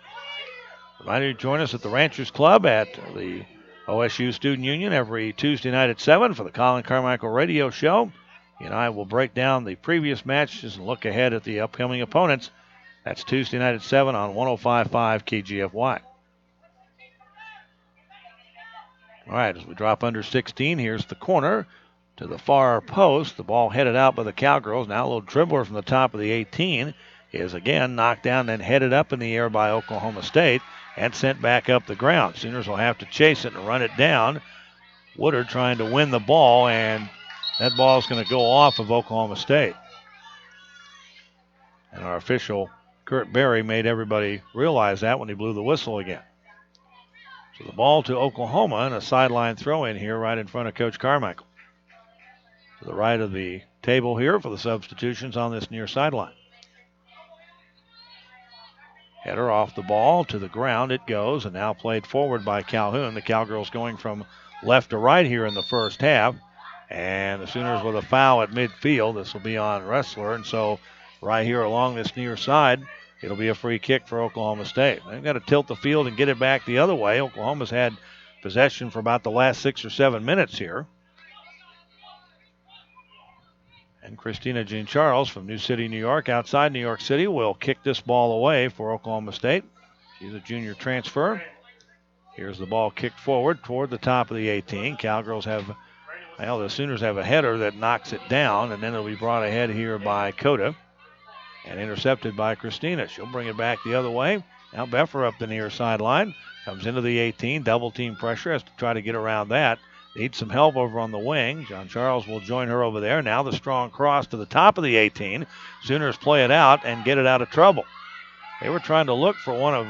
Reminder you join us at the Ranchers Club at the OSU Student Union every Tuesday night at 7 for the Colin Carmichael Radio Show. He and I will break down the previous matches and look ahead at the upcoming opponents. That's Tuesday night at 7 on 105.5 KGFY. All right, as we drop under 16, here's the corner to the far post. The ball headed out by the Cowgirls. Now a little dribbler from the top of the 18 is again knocked down and headed up in the air by Oklahoma State and sent back up the ground. Sooners will have to chase it and run it down. Woodard trying to win the ball, and that ball is going to go off of Oklahoma State. And our official, Kurt Berry, made everybody realize that when he blew the whistle again. So the ball to Oklahoma and a sideline throw in here right in front of Coach Carmichael. To the right of the table here for the substitutions on this near sideline. Header off the ball to the ground it goes, and now played forward by Calhoun. The Cowgirls going from left to right here in the first half. And the Sooners with a foul at midfield. This will be on Wrestler, and so right here along this near side, it'll be a free kick for Oklahoma State. They've got to tilt the field and get it back the other way. Oklahoma's had possession for about the last 6 or 7 minutes here. And Christina Jean Charles from New City, New York, outside New York City, will kick this ball away for Oklahoma State. She's a junior transfer Here's the ball kicked forward toward the top of the 18. Cowgirls the Sooners have a header that knocks it down, and then it'll be brought ahead here by Coda and intercepted by Christina. She'll bring it back the other way. Now Beffer up the near sideline. Comes into the 18. Double team pressure. Has to try to get around that. Needs some help over on the wing. John Charles will join her over there. Now the strong cross to the top of the 18. Sooners play it out and get it out of trouble. They were trying to look for one of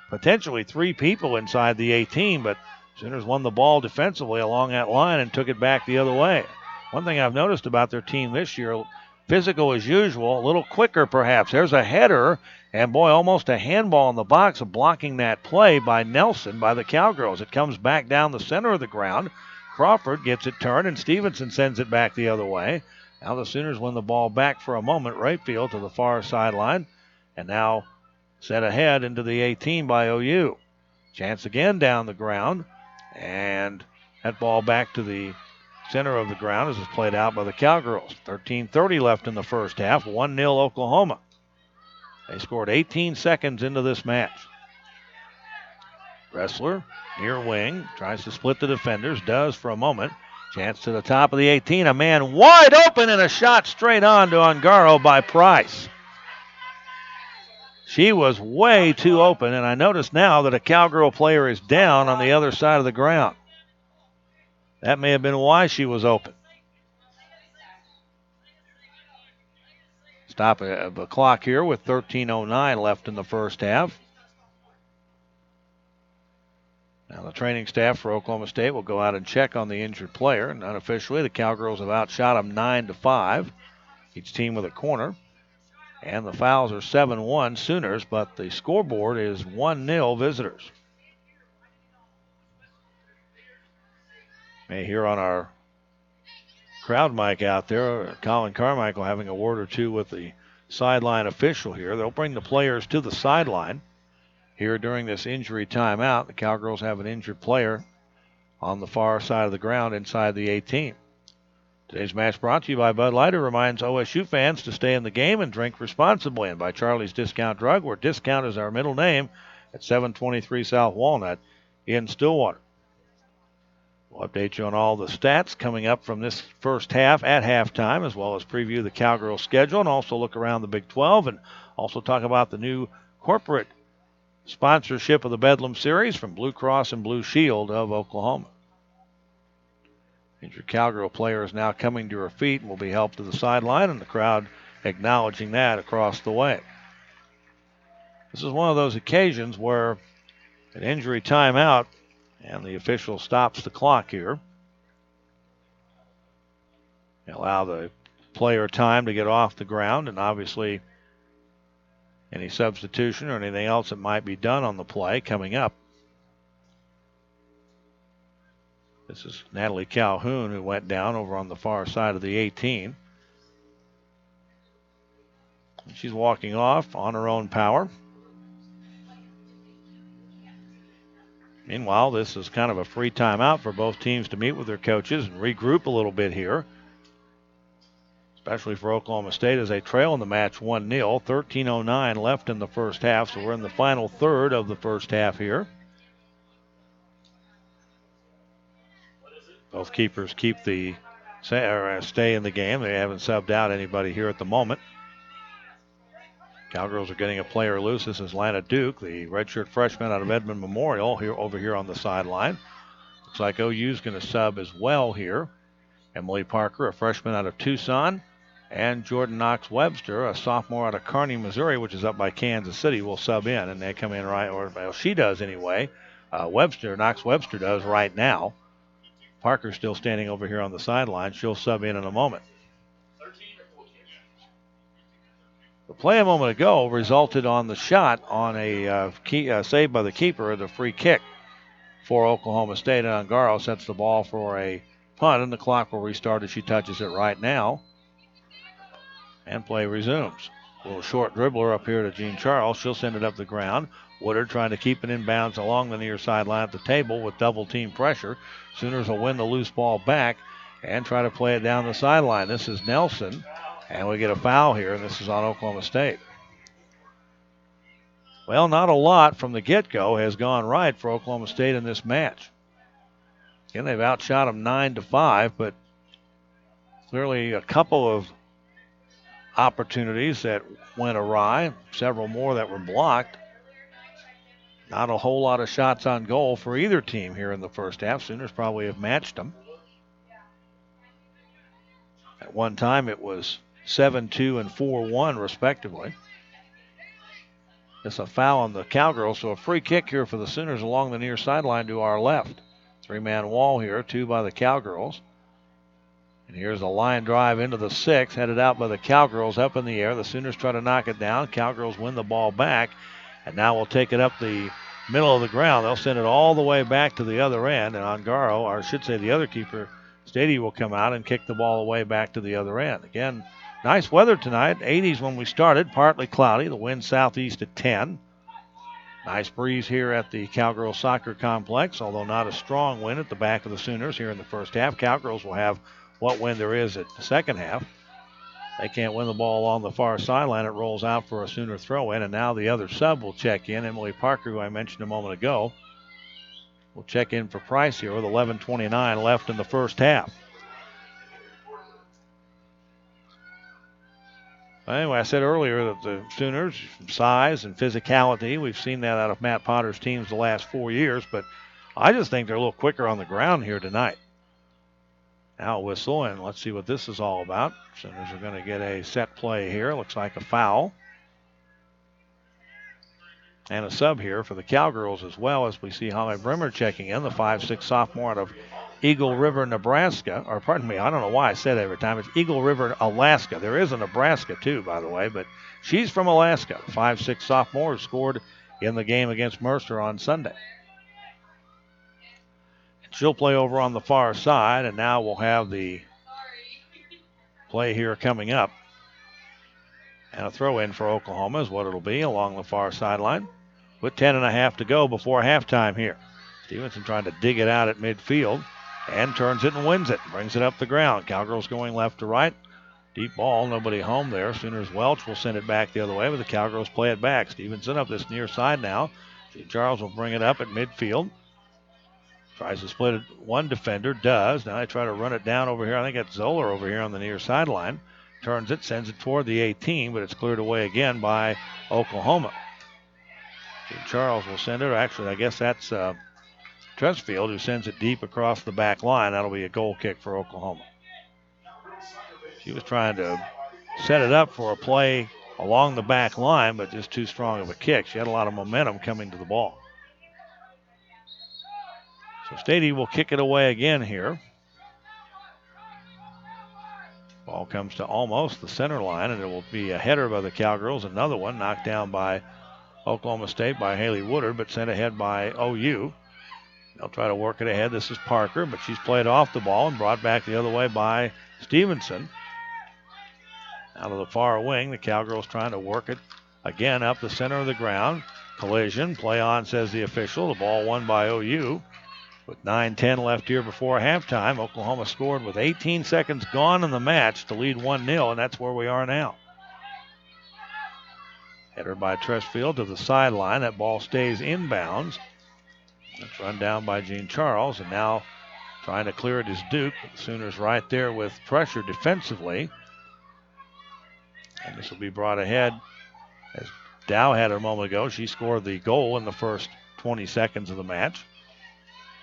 potentially three people inside the 18, but Sooners won the ball defensively along that line and took it back the other way. One thing I've noticed about their team this year, physical as usual, a little quicker perhaps. There's a header, and boy, almost a handball in the box of blocking that play by Nelson by the Cowgirls. It comes back down the center of the ground. Crawford gets it turned, and Stevenson sends it back the other way. Now the Sooners win the ball back for a moment, right field to the far sideline, and now set ahead into the 18 by OU. Chance again down the ground, and that ball back to the center of the ground as it's played out by the Cowgirls. 13:30 left in the first half, 1-0 Oklahoma. They scored 18 seconds into this match. Wrestler, near wing, tries to split the defenders, does for a moment. Chance to the top of the 18, a man wide open and a shot straight on to Ongaro by Price. She was way too open, and I notice now that a Cowgirl player is down on the other side of the ground. That may have been why she was open. Stop the clock here with 13:09 left in the first half. Now the training staff for Oklahoma State will go out and check on the injured player. And unofficially, the Cowgirls have outshot them 9-5. Each team with a corner. And the fouls are 7-1 Sooners, but the scoreboard is 1-0 visitors. May hear on our crowd mic out there, Colin Carmichael having a word or two with the sideline official here. They'll bring the players to the sideline. Here during this injury timeout, the Cowgirls have an injured player on the far side of the ground inside the 18. Today's match brought to you by Bud Light, who reminds OSU fans to stay in the game and drink responsibly, and by Charlie's Discount Drug, where discount is our middle name, at 723 South Walnut in Stillwater. We'll update you on all the stats coming up from this first half at halftime, as well as preview the Cowgirls schedule and also look around the Big 12 and also talk about the new corporate sponsorship of the Bedlam series from Blue Cross and Blue Shield of Oklahoma. Injured Cowgirl player is now coming to her feet and will be helped to the sideline, and the crowd acknowledging that across the way. This is one of those occasions where an injury timeout and the official stops the clock here. They allow the player time to get off the ground, and obviously any substitution or anything else that might be done on the play coming up. This is Natalie Calhoun, who went down over on the far side of the 18. She's walking off on her own power. Meanwhile, this is kind of a free timeout for both teams to meet with their coaches and regroup a little bit here, especially for Oklahoma State as they trail in the match 1-0. 13:09 left in the first half, so we're in the final third of the first half here. Both keepers stay in the game. They haven't subbed out anybody here at the moment. Cowgirls are getting a player loose. This is Lana Duke, the redshirt freshman out of Edmond Memorial, over here on the sideline. Looks like OU's going to sub as well here. Emily Parker, a freshman out of Tucson, and Jordan Knox-Webster, a sophomore out of Kearney, Missouri, which is up by Kansas City, will sub in, and they come in right, or well, she does anyway. Knox-Webster does right now. Parker's still standing over here on the sideline. She'll sub in a moment. The play a moment ago resulted on the shot on a save by the keeper of the free kick for Oklahoma State. And Ongaro sets the ball for a punt, and the clock will restart as she touches it right now. And play resumes. A little short dribbler up here to Jean Charles. She'll send it up the ground. Woodard trying to keep it in bounds along the near sideline at the table with double team pressure. Sooners will win the loose ball back and try to play it down the sideline. This is Nelson, and we get a foul here, and this is on Oklahoma State. Well, not a lot from the get-go has gone right for Oklahoma State in this match. Again, they've outshot them 9-5, but clearly a couple of opportunities that went awry, several more that were blocked. Not a whole lot of shots on goal for either team here in the first half. Sooners probably have matched them. At one time it was 7-2 and 4-1 respectively. It's a foul on the Cowgirls, so a free kick here for the Sooners along the near sideline to our left. Three-man wall here, two by the Cowgirls. And here's a line drive into the six, headed out by the Cowgirls up in the air. The Sooners try to knock it down. Cowgirls win the ball back, and now we'll take it up the middle of the ground. They'll send it all the way back to the other end, and Ongaro, or I should say the other keeper, Stady, will come out and kick the ball away back to the other end. Again, nice weather tonight. 80s when we started, partly cloudy. The wind southeast at 10. Nice breeze here at the Cowgirl Soccer Complex, although not a strong wind at the back of the Sooners here in the first half. Cowgirls will have what wind there is at the second half. They can't win the ball along the far sideline. It rolls out for a Sooner throw-in, and now the other sub will check in. Emily Parker, who I mentioned a moment ago, will check in for Price here with 11:29 left in the first half. Anyway, I said earlier that the Sooners, size and physicality, we've seen that out of Matt Potter's teams the last 4 years, but I just think they're a little quicker on the ground here tonight. Now whistle, and let's see what this is all about. Sooners are going to get a set play here. Looks like a foul. And a sub here for the Cowgirls as well, as we see Holly Bremer checking in, the 5'6" sophomore out of Eagle River, Nebraska. Or pardon me, I don't know why I say that every time. It's Eagle River, Alaska. There is a Nebraska too, by the way, but she's from Alaska. 5'6" sophomore who scored in the game against Mercer on Sunday. She'll play over on the far side, and now we'll have the play here coming up. And a throw in for Oklahoma is what it'll be along the far sideline. With 10.5 to go before halftime here. Stevenson trying to dig it out at midfield and turns it and wins it. Brings it up the ground. Cowgirls going left to right. Deep ball, nobody home there. Sooners Welch will send it back the other way, but the Cowgirls play it back. Stevenson up this near side now. Charles will bring it up at midfield. Tries to split it. One defender does. Now they try to run it down over here. I think it's Zoller over here on the near sideline. Turns it, sends it toward the 18, but it's cleared away again by Oklahoma. Charles will send it. Actually, I guess that's Tresfield who sends it deep across the back line. That'll be a goal kick for Oklahoma. She was trying to set it up for a play along the back line, but just too strong of a kick. She had a lot of momentum coming to the ball. So Stady will kick it away again here. Ball comes to almost the center line, and it will be a header by the Cowgirls. Another one knocked down by Oklahoma State by Haley Woodard, but sent ahead by OU. They'll try to work it ahead. This is Parker, but she's played off the ball and brought back the other way by Stevenson. Out of the far wing, the Cowgirls trying to work it again up the center of the ground. Collision, play on, says the official. The ball won by OU. With 9:10 left here before halftime, Oklahoma scored with 18 seconds gone in the match to lead 1-0, and that's where we are now. Header by Tresfield to the sideline. That ball stays inbounds. It's run down by Jean Charles, and now trying to clear it is Duke. The Sooners right there with pressure defensively. And this will be brought ahead as Dow had a moment ago. She scored the goal in the first 20 seconds of the match.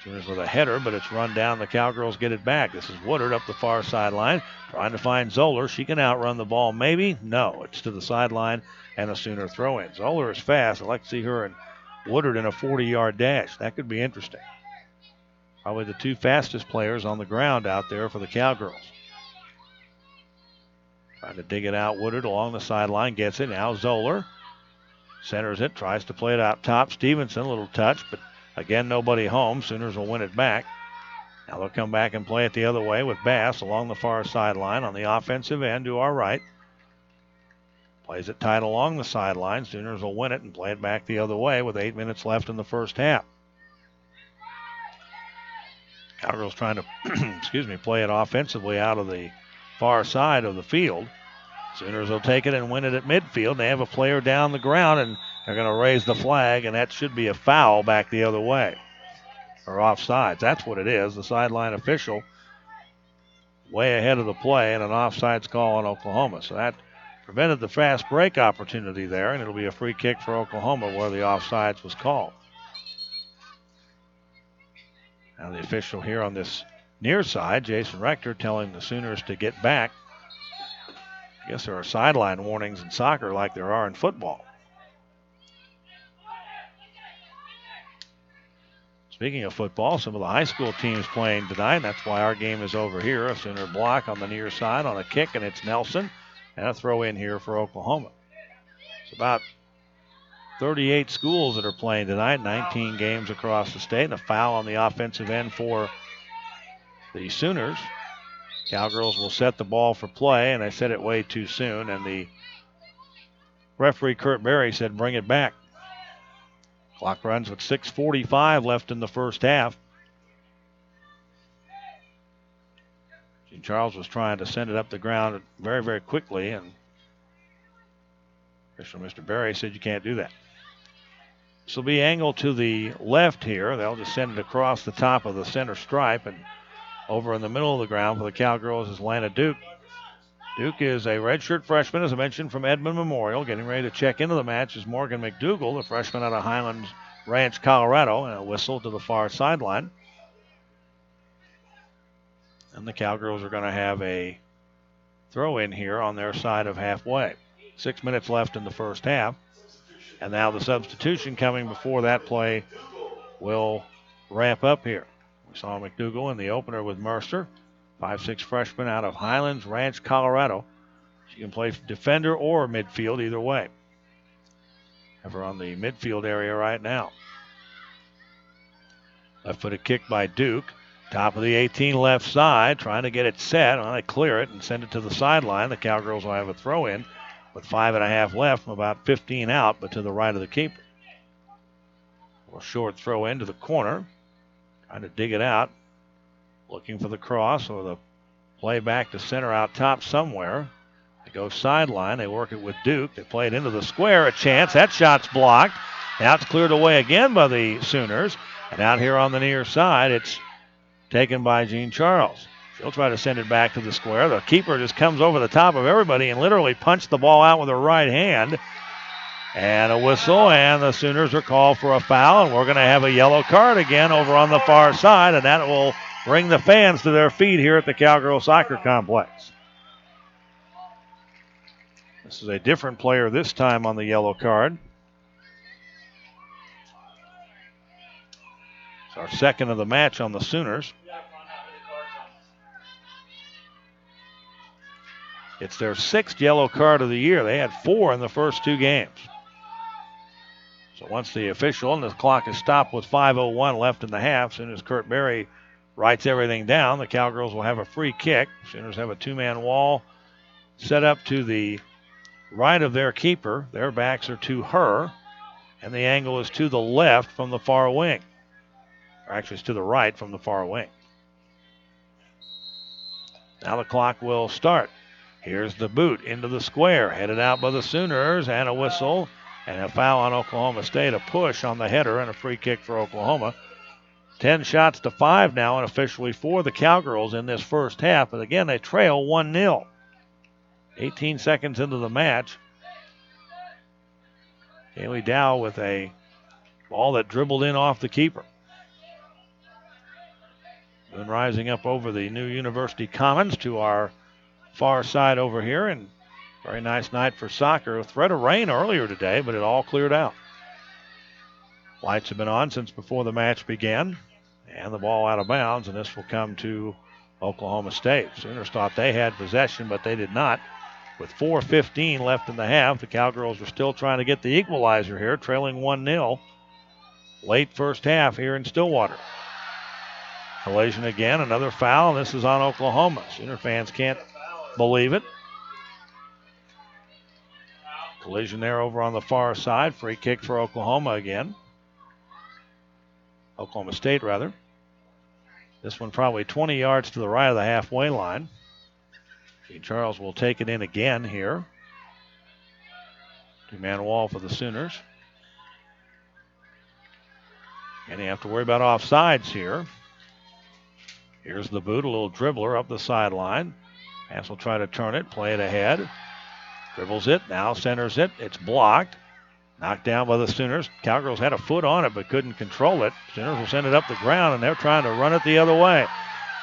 Sooners with a header, but it's run down. The Cowgirls get it back. This is Woodard up the far sideline, trying to find Zoller. She can outrun the ball, maybe? No, it's to the sideline and a Sooner throw-in. Zoller is fast. I'd like to see her and Woodard in a 40-yard dash. That could be interesting. Probably the two fastest players on the ground out there for the Cowgirls. Trying to dig it out. Woodard along the sideline gets it. Now Zoller centers it, tries to play it out top. Stevenson, a little touch, but again, nobody home. Sooners will win it back. Now they'll come back and play it the other way with Bass along the far sideline on the offensive end to our right. Plays it tight along the sideline. Sooners will win it and play it back the other way with 8 minutes left in the first half. Cowgirls trying to play it offensively out of the far side of the field. Sooners will take it and win it at midfield. They have a player down the ground, and They're going to raise the flag, and that should be a foul back the other way. Or offsides. That's what it is. The sideline official way ahead of the play, and an offsides call on Oklahoma. So that prevented the fast break opportunity there, and it'll be a free kick for Oklahoma where the offsides was called. Now the official here on this near side, Jason Rector, telling the Sooners to get back. I guess there are sideline warnings in soccer like there are in football. Speaking of football, some of the high school teams playing tonight. That's why our game is over here. A Sooner block on the near side on a kick, and it's Nelson. And a throw in here for Oklahoma. It's about 38 schools that are playing tonight, 19 games across the state, and a foul on the offensive end for the Sooners. Cowgirls will set the ball for play, and they set it way too soon, and the referee, Kurt Berry, said bring it back. Clock runs with 6:45 left in the first half. Gene Charles was trying to send it up the ground very, very quickly, and official Mr. Berry said you can't do that. This will be angled to the left here. They'll just send it across the top of the center stripe, and over in the middle of the ground for the Cowgirls is Lana Duke. Duke is a redshirt freshman, as I mentioned, from Edmond Memorial. Getting ready to check into the match is Morgan McDougal, the freshman out of Highlands Ranch, Colorado, and a whistle to the far sideline. And the Cowgirls are going to have a throw in here on their side of halfway. 6 minutes left in the first half. And now the substitution coming before that play will ramp up here. We saw McDougal in the opener with Mercer. 5'6" freshman out of Highlands Ranch, Colorado. She can play defender or midfield, either way. Have her on the midfield area right now. Left-footed kick by Duke. Top of the 18 left side, trying to get it set. Well, they clear it and send it to the sideline. The Cowgirls will have a throw in with 5.5 left from about 15 out, but to the right of the keeper. A short throw into the corner. Trying to dig it out. Looking for the cross or the play back to center out top somewhere. They go sideline. They work it with Duke. They play it into the square. A chance. That shot's blocked. Now it's cleared away again by the Sooners. And out here on the near side, it's taken by Gene Charles. She'll try to send it back to the square. The keeper just comes over the top of everybody and literally punched the ball out with her right hand. And a whistle, and the Sooners are called for a foul, and we're going to have a yellow card again over on the far side, and that will bring the fans to their feet here at the Cowgirl Soccer Complex. This is a different player this time on the yellow card. It's our second of the match on the Sooners. It's their 6th yellow card of the year. They had 4 in the first 2 games. So once the official, and the clock is stopped with 5:01 left in the half, as soon as Kurt Berry writes everything down, the Cowgirls will have a free kick. Sooners have a 2-man wall set up to the right of their keeper. Their backs are to her, and the angle is to the left from the far wing. Or actually, it's to the right from the far wing. Now the clock will start. Here's the boot into the square, headed out by the Sooners, and a whistle. And a foul on Oklahoma State, a push on the header, and a free kick for Oklahoma. 10 shots to 5 now, and officially for the Cowgirls in this first half. But again, they trail 1-0. 18 seconds into the match. Kaylee Dow with a ball that dribbled in off the keeper. Then rising up over the new University Commons to our far side over here, and very nice night for soccer. A threat of rain earlier today, but it all cleared out. Lights have been on since before the match began. And the ball out of bounds, and this will come to Oklahoma State. Sooners thought they had possession, but they did not. With 4:15 left in the half, the Cowgirls are still trying to get the equalizer here, trailing 1-0. Late first half here in Stillwater. Collision again, another foul, and this is on Oklahoma. Sooner fans can't believe it. Collision there over on the far side. Free kick for Oklahoma again. Oklahoma State, rather. This one probably 20 yards to the right of the halfway line. Gene Charles will take it in again here. 2-man wall for the Sooners. And you have to worry about offsides here. Here's the boot, a little dribbler up the sideline. Pass will try to turn it, play it ahead. Dribbles it, now centers it. It's blocked. Knocked down by the Sooners. Cowgirls had a foot on it but couldn't control it. Sooners will send it up the ground, and they're trying to run it the other way.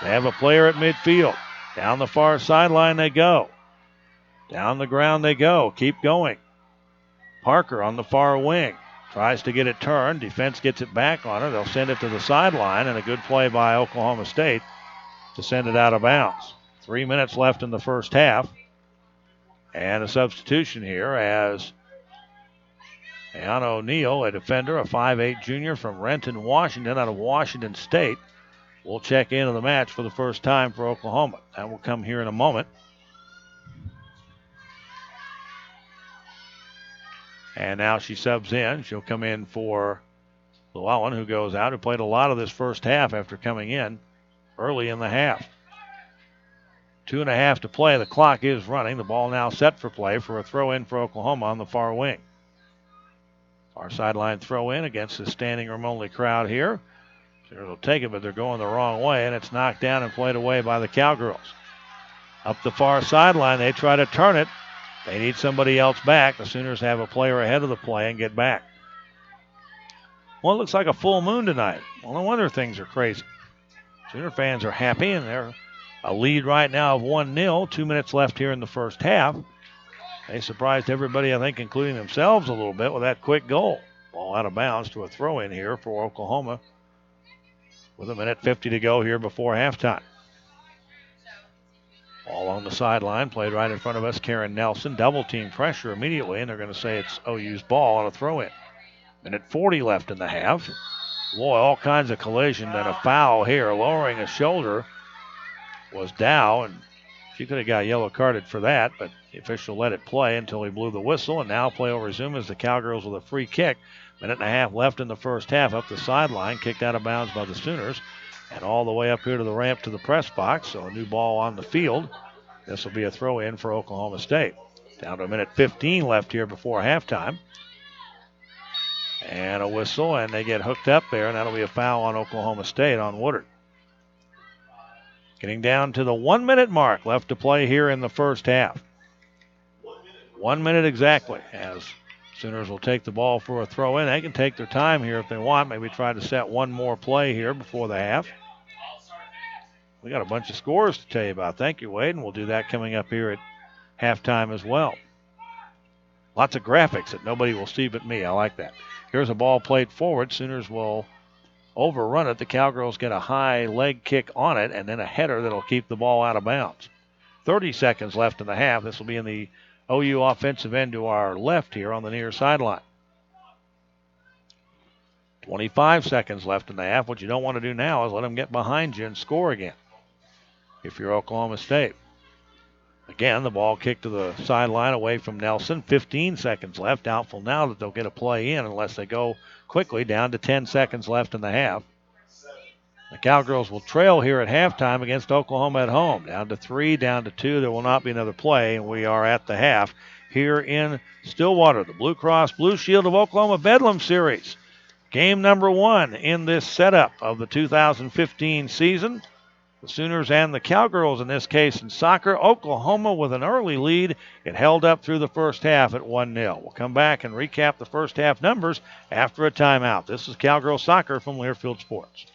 They have a player at midfield. Down the far sideline they go. Down the ground they go. Keep going. Parker on the far wing. Tries to get it turned. Defense gets it back on her. They'll send it to the sideline, and a good play by Oklahoma State to send it out of bounds. 3 minutes left in the first half. And a substitution here as Ann O'Neill, a defender, a 5'8 junior from Renton, Washington, out of Washington State, will check into the match for the first time for Oklahoma. That will come here in a moment. And now she subs in. She'll come in for Llewellyn, who goes out, who played a lot of this first half after coming in early in the half. 2.5 to play. The clock is running. The ball now set for play for a throw in for Oklahoma on the far wing. Far sideline throw in against the standing room only crowd here. Sooners will take it, but they're going the wrong way, and it's knocked down and played away by the Cowgirls. Up the far sideline, they try to turn it. They need somebody else back. The Sooners have a player ahead of the play and get back. Well, it looks like a full moon tonight. Well, no wonder things are crazy. Sooner fans are happy, and they're a lead right now of 1-0. 2 minutes left here in the first half. They surprised everybody, I think, including themselves a little bit with that quick goal. Ball out of bounds to a throw-in here for Oklahoma with 1:50 to go here before halftime. Ball on the sideline, played right in front of us. Karen Nelson, double team pressure immediately, and they're going to say it's OU's ball on a throw-in. 1:40 left in the half. Boy, all kinds of collision and a foul here. Lowering a shoulder was Dow, and she could have got yellow carded for that, but the official let it play until he blew the whistle, and now play will resume as the Cowgirls with a free kick. 1.5 left in the first half, up the sideline, kicked out of bounds by the Sooners, and all the way up here to the ramp to the press box, so a new ball on the field. This will be a throw-in for Oklahoma State. Down to 1:15 left here before halftime. And a whistle, and they get hooked up there, and that'll be a foul on Oklahoma State on Woodard. Getting down to the 1 minute mark left to play here in the first half. 1 minute exactly, as Sooners will take the ball for a throw in. They can take their time here if they want. Maybe try to set one more play here before the half. We got a bunch of scores to tell you about. Thank you, Wade, and we'll do that coming up here at halftime as well. Lots of graphics that nobody will see but me. I like that. Here's a ball played forward. Sooners will overrun it. The Cowgirls get a high leg kick on it and then a header that'll keep the ball out of bounds. 30 seconds left in the half. This will be in the OU offensive end to our left here on the near sideline. 25 seconds left in the half. What you don't want to do now is let them get behind you and score again if you're Oklahoma State. Again, the ball kicked to the sideline away from Nelson. 15 seconds left. Doubtful now that they'll get a play in unless they go quickly. Down to 10 seconds left in the half. The Cowgirls will trail here at halftime against Oklahoma at home. Down to 3, down to 2. There will not be another play, and we are at the half here in Stillwater. The Blue Cross Blue Shield of Oklahoma Bedlam Series. Game number 1 in this setup of the 2015 season. The Sooners and the Cowgirls in this case in soccer. Oklahoma with an early lead. It held up through the first half at 1-0. We'll come back and recap the first half numbers after a timeout. This is Cowgirl Soccer from Learfield Sports.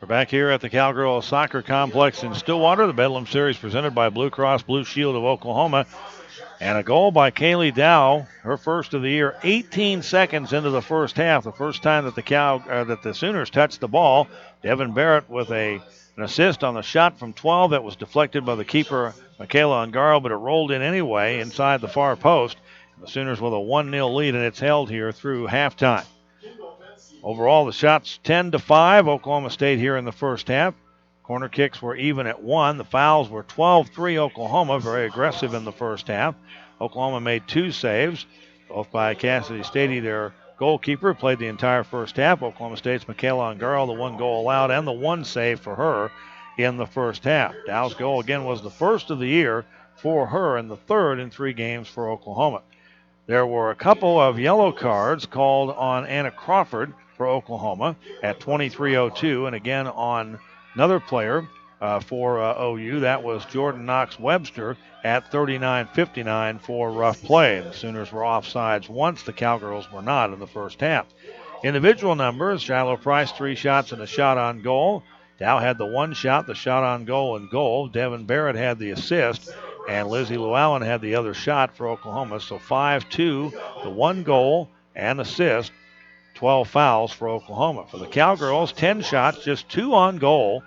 We're back here at the Cowgirl Soccer Complex in Stillwater. The Bedlam Series presented by Blue Cross Blue Shield of Oklahoma. And a goal by Kaylee Dow, her first of the year, 18 seconds into the first half. The first time that the Sooners touched the ball. Devin Barrett with an assist on the shot from 12 that was deflected by the keeper, Michaela Ungaro, but it rolled in anyway inside the far post. The Sooners with a 1-0 lead, and it's held here through halftime. Overall, the shots 10-5. Oklahoma State here in the first half. Corner kicks were even at 1. The fouls were 12-3 Oklahoma, very aggressive in the first half. Oklahoma made 2 saves, both by Cassidy Stady, their goalkeeper, played the entire first half. Oklahoma State's Michaela Ungaro, the 1 goal allowed, and the 1 save for her in the first half. Dow's goal again was the first of the year for her and the third in 3 games for Oklahoma. There were a couple of yellow cards called on Anna Crawford for Oklahoma at 23:02, and again on another player for OU. That was Jordan Knox-Webster at 39:59 for rough play. The Sooners were offsides once. The Cowgirls were not in the first half. Individual numbers, Shiloh Price 3 shots and a shot on goal. Dow had the 1 shot, the shot on goal and goal. Devin Barrett had the assist, and Lizzie Llewellyn had the other shot for Oklahoma. So 5-2, the 1 goal and assist, 12 fouls for Oklahoma. For the Cowgirls, 10 shots, just 2 on goal.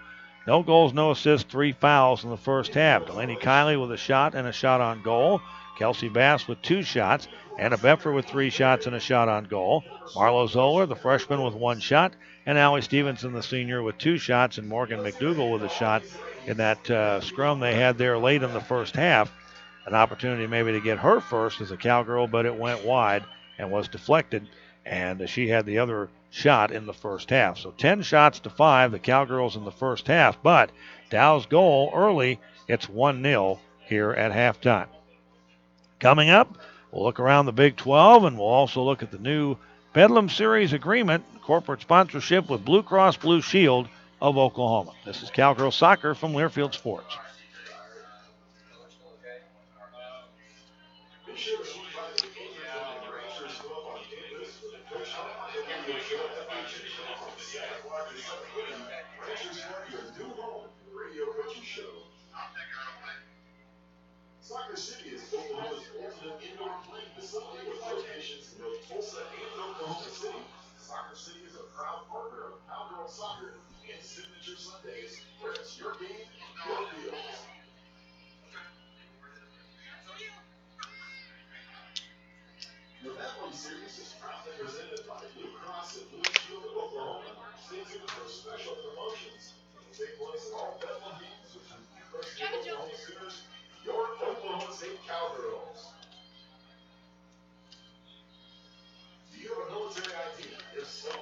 No goals, no assists, 3 fouls in the first half. Delaney Kiley with a shot and a shot on goal. Kelsey Bass with 2 shots. Anna Beffer with 3 shots and a shot on goal. Marlo Zoller, the freshman, with 1 shot. And Allie Stevenson, the senior, with 2 shots. And Morgan McDougal with a shot in that scrum they had there late in the first half. An opportunity maybe to get her first as a Cowgirl, but it went wide and was deflected. And she had the other shot in the first half. So 10 shots to 5, the Cowgirls in the first half. But Dow's goal early, it's 1-0 here at halftime. Coming up, we'll look around the Big 12, and we'll also look at the new Bedlam Series agreement, corporate sponsorship with Blue Cross Blue Shield of Oklahoma. This is Cowgirl Soccer from Learfield Sports. Soccer City is Oklahoma's ultimate indoor playing facility with locations in both Tulsa and Oklahoma City. Soccer City is a proud partner of Cowgirl Soccer and Signature Sundays, where it's your game, your deals. The Bedlam Series is proudly presented by Blue Cross and Blue Shield of Oklahoma. Stay tuned for special promotions. It will take place at all Bedlam games with the University of Oklahoma Sooners, your Oklahoma State Cowgirls. Do you have a military ID? If so,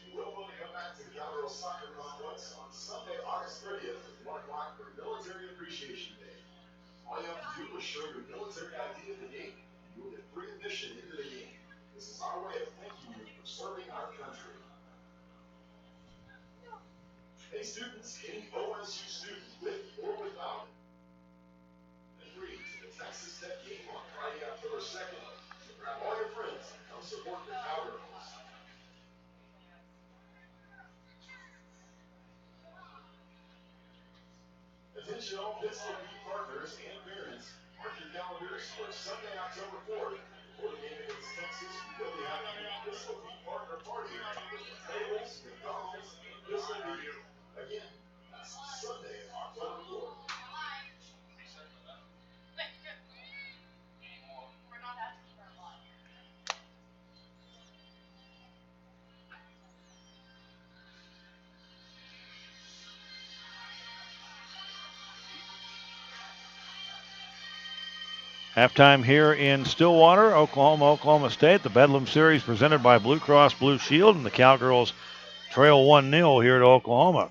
you will want to come back to the Cowgirl Soccer Complex on Sunday, August 30th at 1 o'clock for Military Appreciation Day. All you have to do is show your military ID at the gate, and you will get free admission into the game. This is our way of thanking you for serving our country. Hey students, any OSU student with or without free to the Texas Tech game on Friday, October 2nd. So grab all your friends and come support the Cowgirls. Attention all Pistol Beat partners and parents. Mark your calendars for Sunday, October 4th. Before the game against Texas, we will be having a Pistol Beat partner party with tables, McDonald's, and Pistol Beat. Again, that's Sunday, October 4th. Halftime here in Stillwater, Oklahoma State. The Bedlam Series presented by Blue Cross Blue Shield, and the Cowgirls trail 1-0 here to Oklahoma.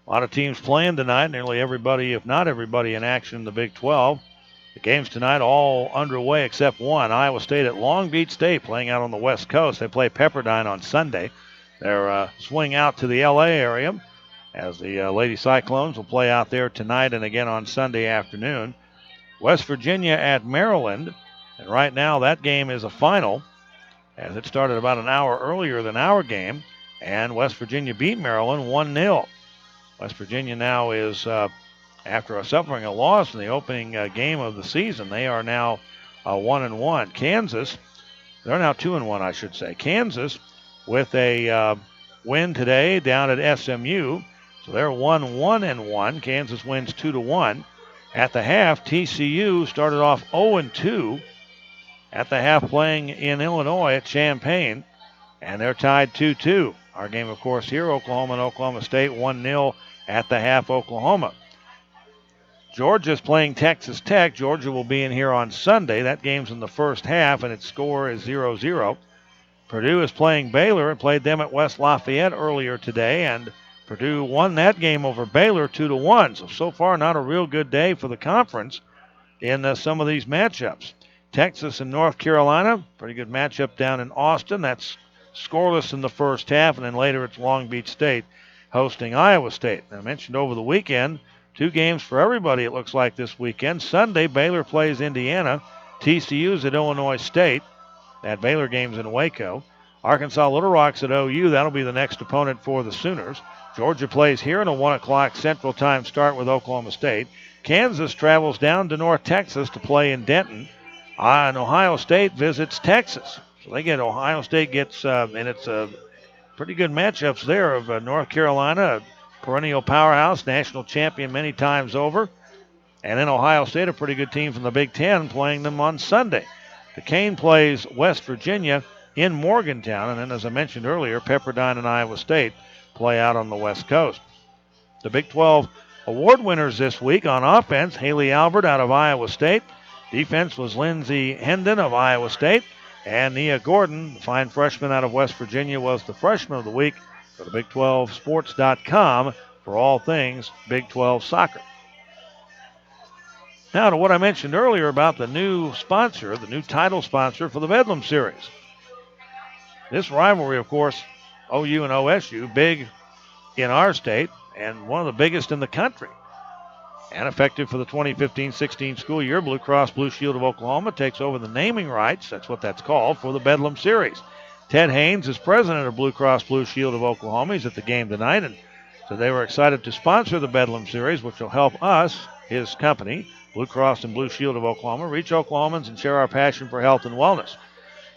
A lot of teams playing tonight, nearly everybody, if not everybody, in action in the Big 12. The games tonight all underway except one. Iowa State at Long Beach State playing out on the West Coast. They play Pepperdine on Sunday. They're swing out to the LA area as the Lady Cyclones will play out there tonight and again on Sunday afternoon. West Virginia at Maryland. And right now that game is a final as it started about an hour earlier than our game. And West Virginia beat Maryland 1-0. West Virginia now is, after suffering a loss in the opening game of the season, they are now 1-1. Kansas, they're now 2-1, I should say. Kansas with a win today down at SMU. So they're 1-1. Kansas wins 2-1. At the half, TCU started off 0-2 at the half playing in Illinois at Champaign, and they're tied 2-2. Our game, of course, here, Oklahoma and Oklahoma State, 1-0 at the half, Oklahoma. Georgia's playing Texas Tech. Georgia will be in here on Sunday. That game's in the first half, and its score is 0-0. Purdue is playing Baylor and played them at West Lafayette earlier today, and Purdue won that game over Baylor 2-1. So far, not a real good day for the conference in some of these matchups. Texas and North Carolina, pretty good matchup down in Austin. That's scoreless in the first half, and then later it's Long Beach State hosting Iowa State. I mentioned over the weekend, 2 games for everybody it looks like this weekend. Sunday, Baylor plays Indiana. TCU's at Illinois State. That Baylor game's in Waco. Arkansas Little Rock's at OU. That'll be the next opponent for the Sooners. Georgia plays here in a 1 o'clock Central Time start with Oklahoma State. Kansas travels down to North Texas to play in Denton. And Ohio State visits Texas. So Ohio State gets, and it's pretty good matchups there of North Carolina, a perennial powerhouse, national champion many times over. And then Ohio State, a pretty good team from the Big Ten, playing them on Sunday. Duquesne plays West Virginia in Morgantown. And then, as I mentioned earlier, Pepperdine and Iowa State play out on the West Coast. The Big 12 award winners this week on offense, Haley Albert out of Iowa State. Defense was Lindsey Hendon of Iowa State. And Nia Gordon, the fine freshman out of West Virginia, was the freshman of the week. Go to Big12Sports.com for all things Big 12 soccer. Now to what I mentioned earlier about the new sponsor, the new title sponsor for the Bedlam Series. This rivalry, of course, OU and OSU, big in our state and one of the biggest in the country. And effective for the 2015-16 school year, Blue Cross Blue Shield of Oklahoma takes over the naming rights, that's what that's called, for the Bedlam Series. Ted Haynes is president of Blue Cross Blue Shield of Oklahoma. He's at the game tonight, and so they were excited to sponsor the Bedlam Series, which will help us, his company, Blue Cross and Blue Shield of Oklahoma, reach Oklahomans and share our passion for health and wellness.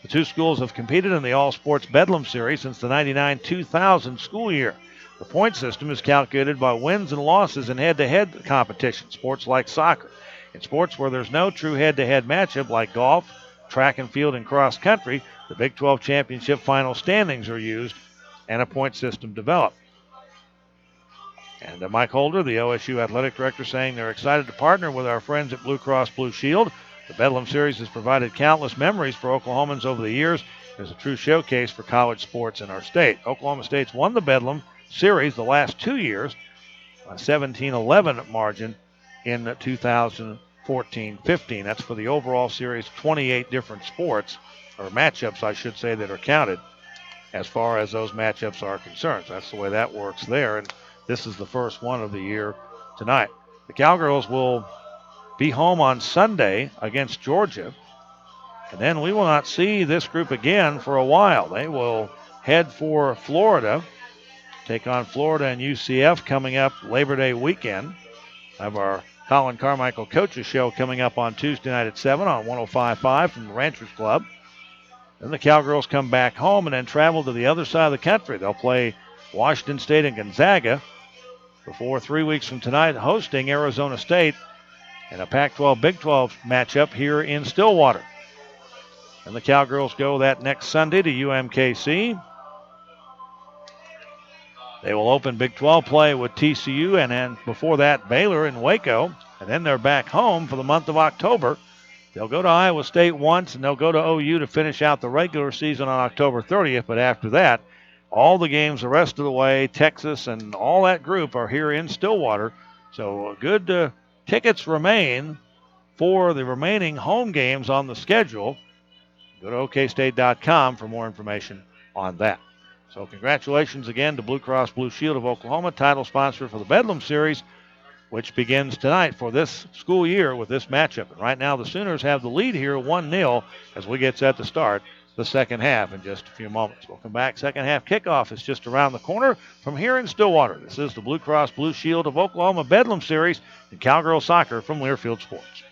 The 2 schools have competed in the All-Sports Bedlam Series since the 99-2000 school year. The point system is calculated by wins and losses in head-to-head competition, sports like soccer. In sports where there's no true head-to-head matchup like golf, track and field, and cross country, the Big 12 championship final standings are used and a point system developed. And Mike Holder, the OSU athletic director, saying they're excited to partner with our friends at Blue Cross Blue Shield. The Bedlam Series has provided countless memories for Oklahomans over the years. It's a true showcase for college sports in our state. Oklahoma State's won the Bedlam Series the last 2 years, a 17-11 margin in 2014-15. That's for the overall series, 28 different sports, or matchups, I should say, that are counted as far as those matchups are concerned. So that's the way that works there, and this is the first one of the year tonight. The Cowgirls will be home on Sunday against Georgia, and then we will not see this group again for a while. They will head for Florida, take on Florida and UCF coming up Labor Day weekend. I have our Colin Carmichael Coaches Show coming up on Tuesday night at 7 on 105.5 from the Ranchers Club. Then the Cowgirls come back home and then travel to the other side of the country. They'll play Washington State and Gonzaga before 3 weeks from tonight hosting Arizona State in a Pac-12 Big 12 matchup here in Stillwater. And the Cowgirls go that next Sunday to UMKC. They will open Big 12 play with TCU, and then before that, Baylor in Waco. And then they're back home for the month of October. They'll go to Iowa State once, and they'll go to OU to finish out the regular season on October 30th. But after that, all the games the rest of the way, Texas and all that group are here in Stillwater. So good tickets remain for the remaining home games on the schedule. Go to okstate.com for more information on that. So congratulations again to Blue Cross Blue Shield of Oklahoma, title sponsor for the Bedlam Series, which begins tonight for this school year with this matchup. And right now the Sooners have the lead here 1-0 as we get set to start the second half in just a few moments. We'll come back. Second half kickoff is just around the corner from here in Stillwater. This is the Blue Cross Blue Shield of Oklahoma Bedlam Series and Cowgirl Soccer from Learfield Sports.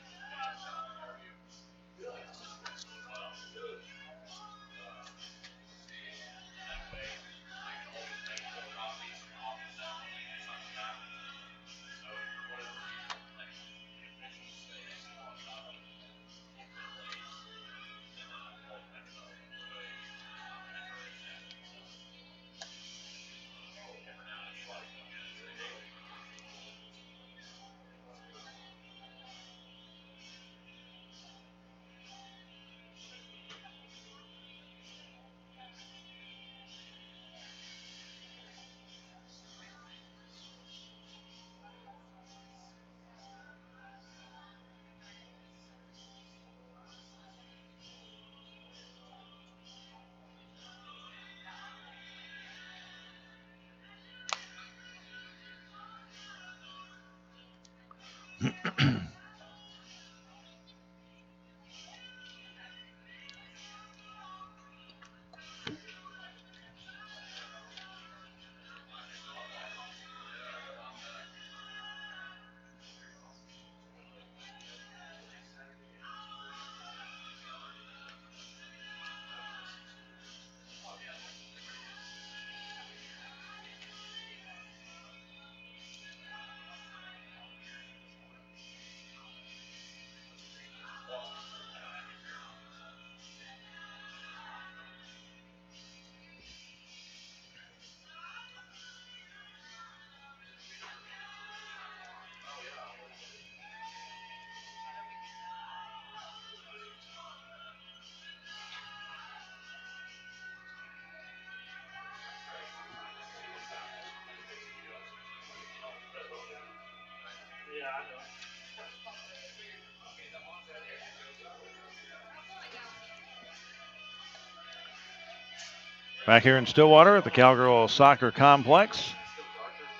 Back here in Stillwater at the Cowgirl Soccer Complex.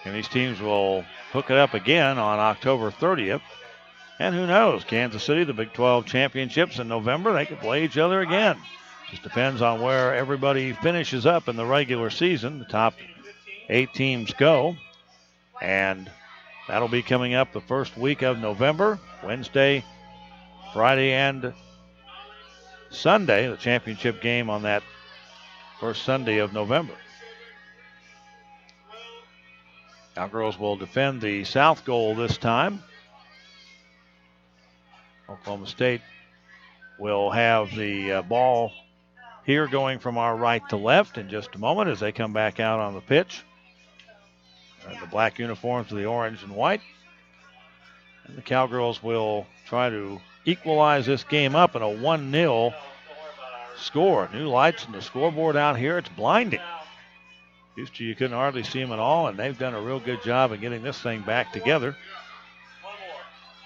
And these teams will hook it up again on October 30th. And who knows, Kansas City, the Big 12 championships in November, they could play each other again. Just depends on where everybody finishes up in the regular season. The top 8 teams go. And that'll be coming up the first week of November, Wednesday, Friday, and Sunday, the championship game on that first Sunday of November. Cowgirls will defend the south goal this time. Oklahoma State will have the ball here going from our right to left in just a moment as they come back out on the pitch. The black uniforms to the orange and white. And the Cowgirls will try to equalize this game up in a 1-0 score. New lights on the scoreboard out here. It's blinding. Used to you couldn't hardly see them at all, and they've done a real good job of getting this thing back together.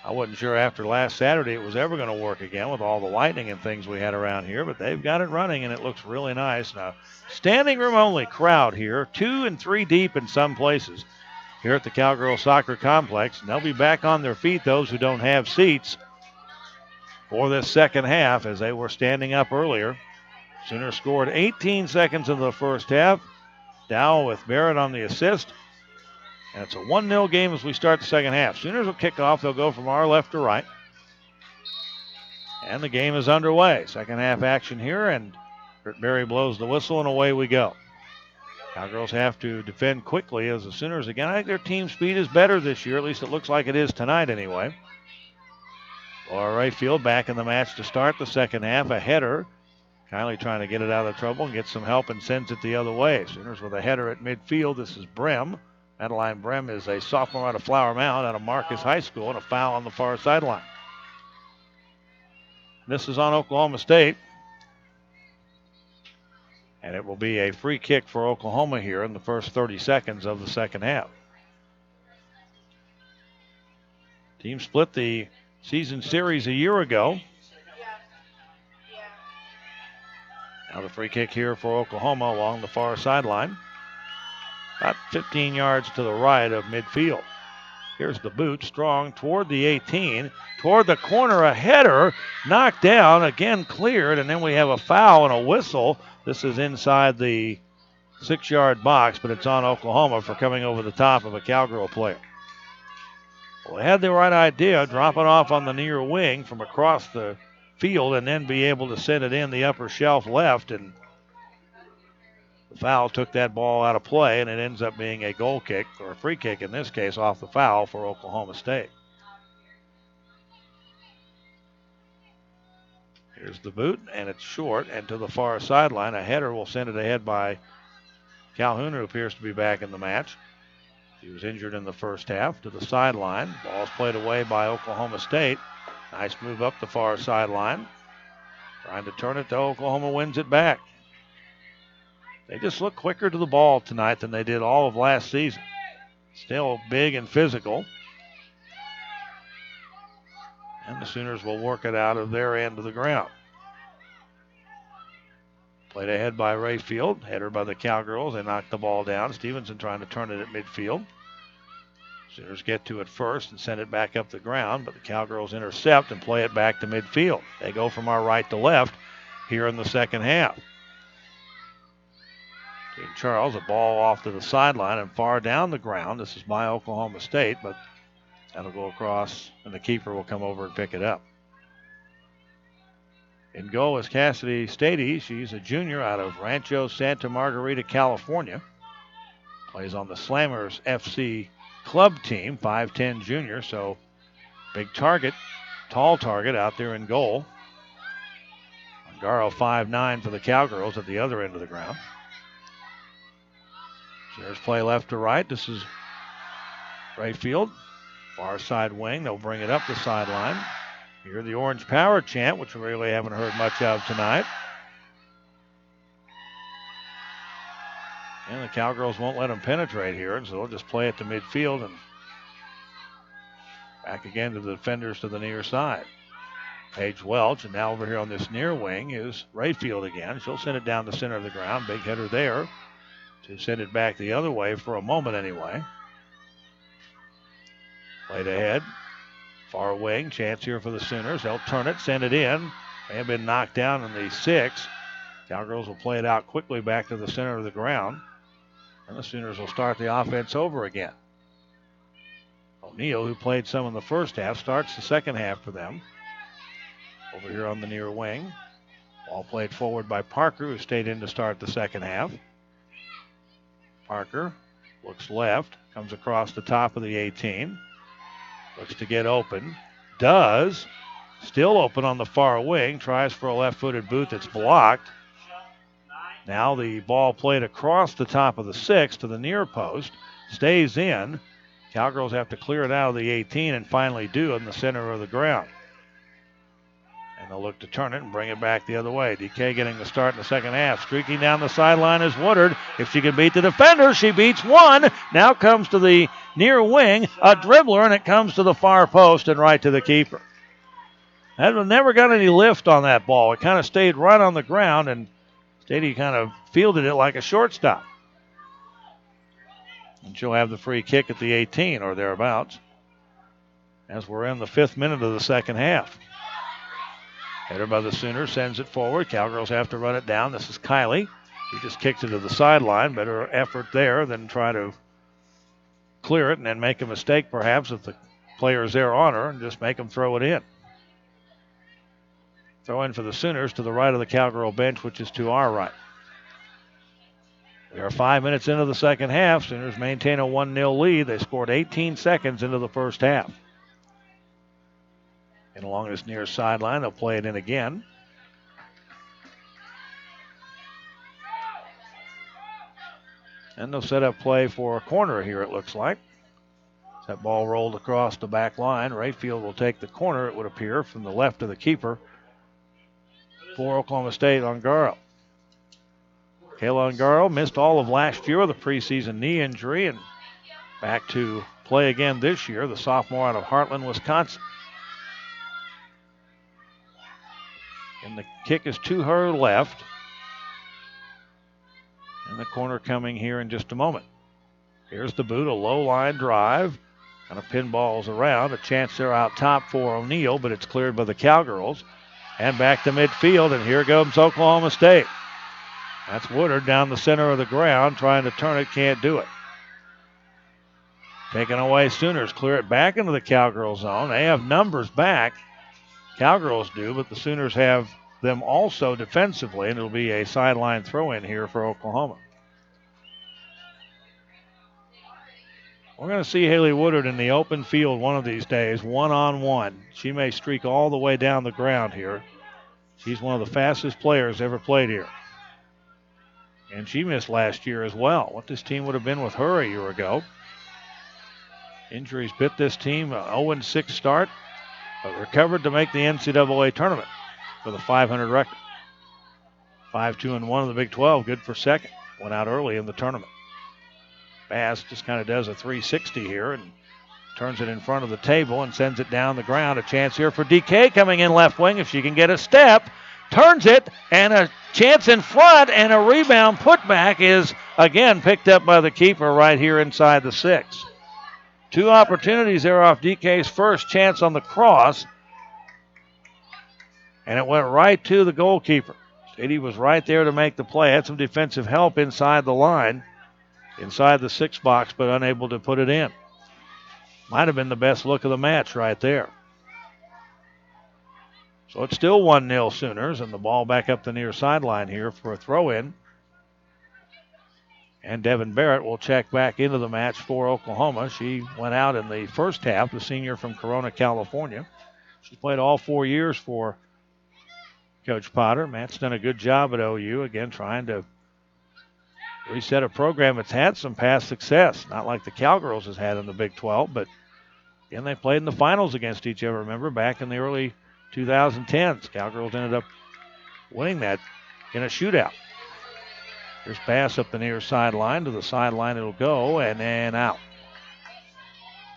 I wasn't sure after last Saturday it was ever going to work again with all the lightning and things we had around here, but they've got it running, and it looks really nice. Now, standing room only crowd here, 2 and 3 deep in some places here at the Cowgirl Soccer Complex. And they'll be back on their feet, those who don't have seats, for this second half as they were standing up earlier. Sooners scored 18 seconds into the first half. Dow with Barrett on the assist. And it's a 1-0 game as we start the second half. Sooners will kick off. They'll go from our left to right. And the game is underway. Second half action here, and Kurt Berry blows the whistle, and away we go. Cowgirls have to defend quickly as the Sooners, again, I think their team speed is better this year. At least it looks like it is tonight anyway. Laura Rayfield back in the match to start the second half. A header. Kylie trying to get it out of trouble and get some help and sends it the other way. Sooners with a header at midfield. This is Brem. Madeline Brem is a sophomore out of Flower Mound out of Marcus High School, and a foul on the far sideline. This is on Oklahoma State. And it will be a free kick for Oklahoma here in the first 30 seconds of the second half. Team split the season series a year ago. Now the free kick here for Oklahoma along the far sideline. About 15 yards to the right of midfield. Here's the boot, strong toward the 18, toward the corner, a header, knocked down, again cleared, and then we have a foul and a whistle. This is inside the 6-yard box, but it's on Oklahoma for coming over the top of a Cowgirl player. Well, they had the right idea, drop it off on the near wing from across the field and then be able to send it in the upper shelf left, and the foul took that ball out of play, and it ends up being a goal kick, or a free kick in this case, off the foul for Oklahoma State. Here's the boot, and it's short and to the far sideline. A header will send it ahead by Calhoun, who appears to be back in the match. He was injured in the first half. To the sideline. Ball's played away by Oklahoma State. Nice move up the far sideline. Trying to turn it to Oklahoma, wins it back. They just look quicker to the ball tonight than they did all of last season. Still big and physical. And the Sooners will work it out of their end of the ground. Played ahead by Rayfield. Header by the Cowgirls. They knock the ball down. Stevenson trying to turn it at midfield. Sooners get to it first and send it back up the ground, but the Cowgirls intercept and play it back to midfield. They go from our right to left here in the second half. King Charles, a ball off to the sideline and far down the ground. This is by Oklahoma State, but that'll go across, and the keeper will come over and pick it up. In goal is Cassidy Stady. She's a junior out of Rancho Santa Margarita, California. Plays on the Slammers FC club team, 5'10 junior, so big target, tall target out there in goal. Ongaro 5'9 for the Cowgirls at the other end of the ground. Sooners play left to right. This is Rayfield, far side wing. They'll bring it up the sideline. Hear the Orange Power chant, which we really haven't heard much of tonight. And the Cowgirls won't let them penetrate here, and so they'll just play it to midfield and back again to the defenders to the near side. Paige Welch, and now over here on this near wing is Rayfield again. She'll send it down the center of the ground. Big header there to send it back the other way for a moment anyway. Played ahead. Far wing, chance here for the Sooners. They'll turn it, send it in. May have been knocked down in the 6. Cowgirls will play it out quickly back to the center of the ground. And the Sooners will start the offense over again. O'Neal, who played some in the first half, starts the second half for them. Over here on the near wing. Ball played forward by Parker, who stayed in to start the second half. Parker looks left, comes across the top of the 18. Looks to get open. Does. Still open on the far wing. Tries for a left-footed boot that's blocked. Now the ball played across the top of the 6 to the near post. Stays in. Cowgirls have to clear it out of the 18 and finally do in the center of the ground. And they'll look to turn it and bring it back the other way. DK getting the start in the second half. Streaking down the sideline is Woodard. If she can beat the defender, she beats one. Now comes to the near wing, a dribbler, and it comes to the far post and right to the keeper. That never got any lift on that ball. It kind of stayed right on the ground, and Stady kind of fielded it like a shortstop. And she'll have the free kick at the 18 or thereabouts as we're in the 5th minute of the second half. Header by the Sooners, sends it forward. Cowgirls have to run it down. This is Kylie. She just kicks it to the sideline. Better effort there than try to clear it and then make a mistake perhaps if the player's there on her and just make them throw it in. Throw in for the Sooners to the right of the Cowgirl bench, which is to our right. We are 5 minutes into the second half. Sooners maintain a 1-0 lead. They scored 18 seconds into the first half. And along this near sideline, they'll play it in again. And they'll set up play for a corner here, it looks like. That ball rolled across the back line. Rayfield will take the corner, it would appear, from the left of the keeper for Oklahoma State. Ongaro. Kayla Ongaro missed all of last year with a preseason knee injury and back to play again this year. The sophomore out of Heartland, Wisconsin. And the kick is to her left. And the corner coming here in just a moment. Here's the boot, a low line drive. Kind of pinballs around. A chance there out top for O'Neill, but it's cleared by the Cowgirls. And back to midfield, and here comes Oklahoma State. That's Woodard down the center of the ground, trying to turn it, can't do it. Taken away Sooners, clear it back into the Cowgirl zone. They have numbers back. Cowgirls do, but the Sooners have them also defensively, and it'll be a sideline throw-in here for Oklahoma. We're going to see Haley Woodard in the open field one of these days, one-on-one. She may streak all the way down the ground here. She's one of the fastest players ever played here. And she missed last year as well. What this team would have been with her a year ago. Injuries bit this team, 0-6 start, but recovered to make the NCAA tournament with a 500 record. 5-2-1 in the Big 12, good for second. Went out early in the tournament. Bass just kind of does a 360 here and turns it in front of the table and sends it down the ground. A chance here for DK coming in left wing if she can get a step. Turns it, and a chance in front, and a rebound putback is again picked up by the keeper right here inside the 6. 2 opportunities there off DK's first chance on the cross, and it went right to the goalkeeper. Stady was right there to make the play. Had some defensive help inside the line, inside the 6 box, but unable to put it in. Might have been the best look of the match right there. So it's still 1-0 Sooners, and the ball back up the near sideline here for a throw-in. And Devin Barrett will check back into the match for Oklahoma. She went out in the first half, the senior from Corona, California. She played all 4 years for Coach Potter. Matt's done a good job at OU, again, trying to reset a program that's had some past success. Not like the Cowgirls has had in the Big 12, but again, they played in the finals against each other, remember, back in the early 2010s. Cowgirls ended up winning that in a shootout. Here's pass up the near sideline. To the sideline it'll go, and then out.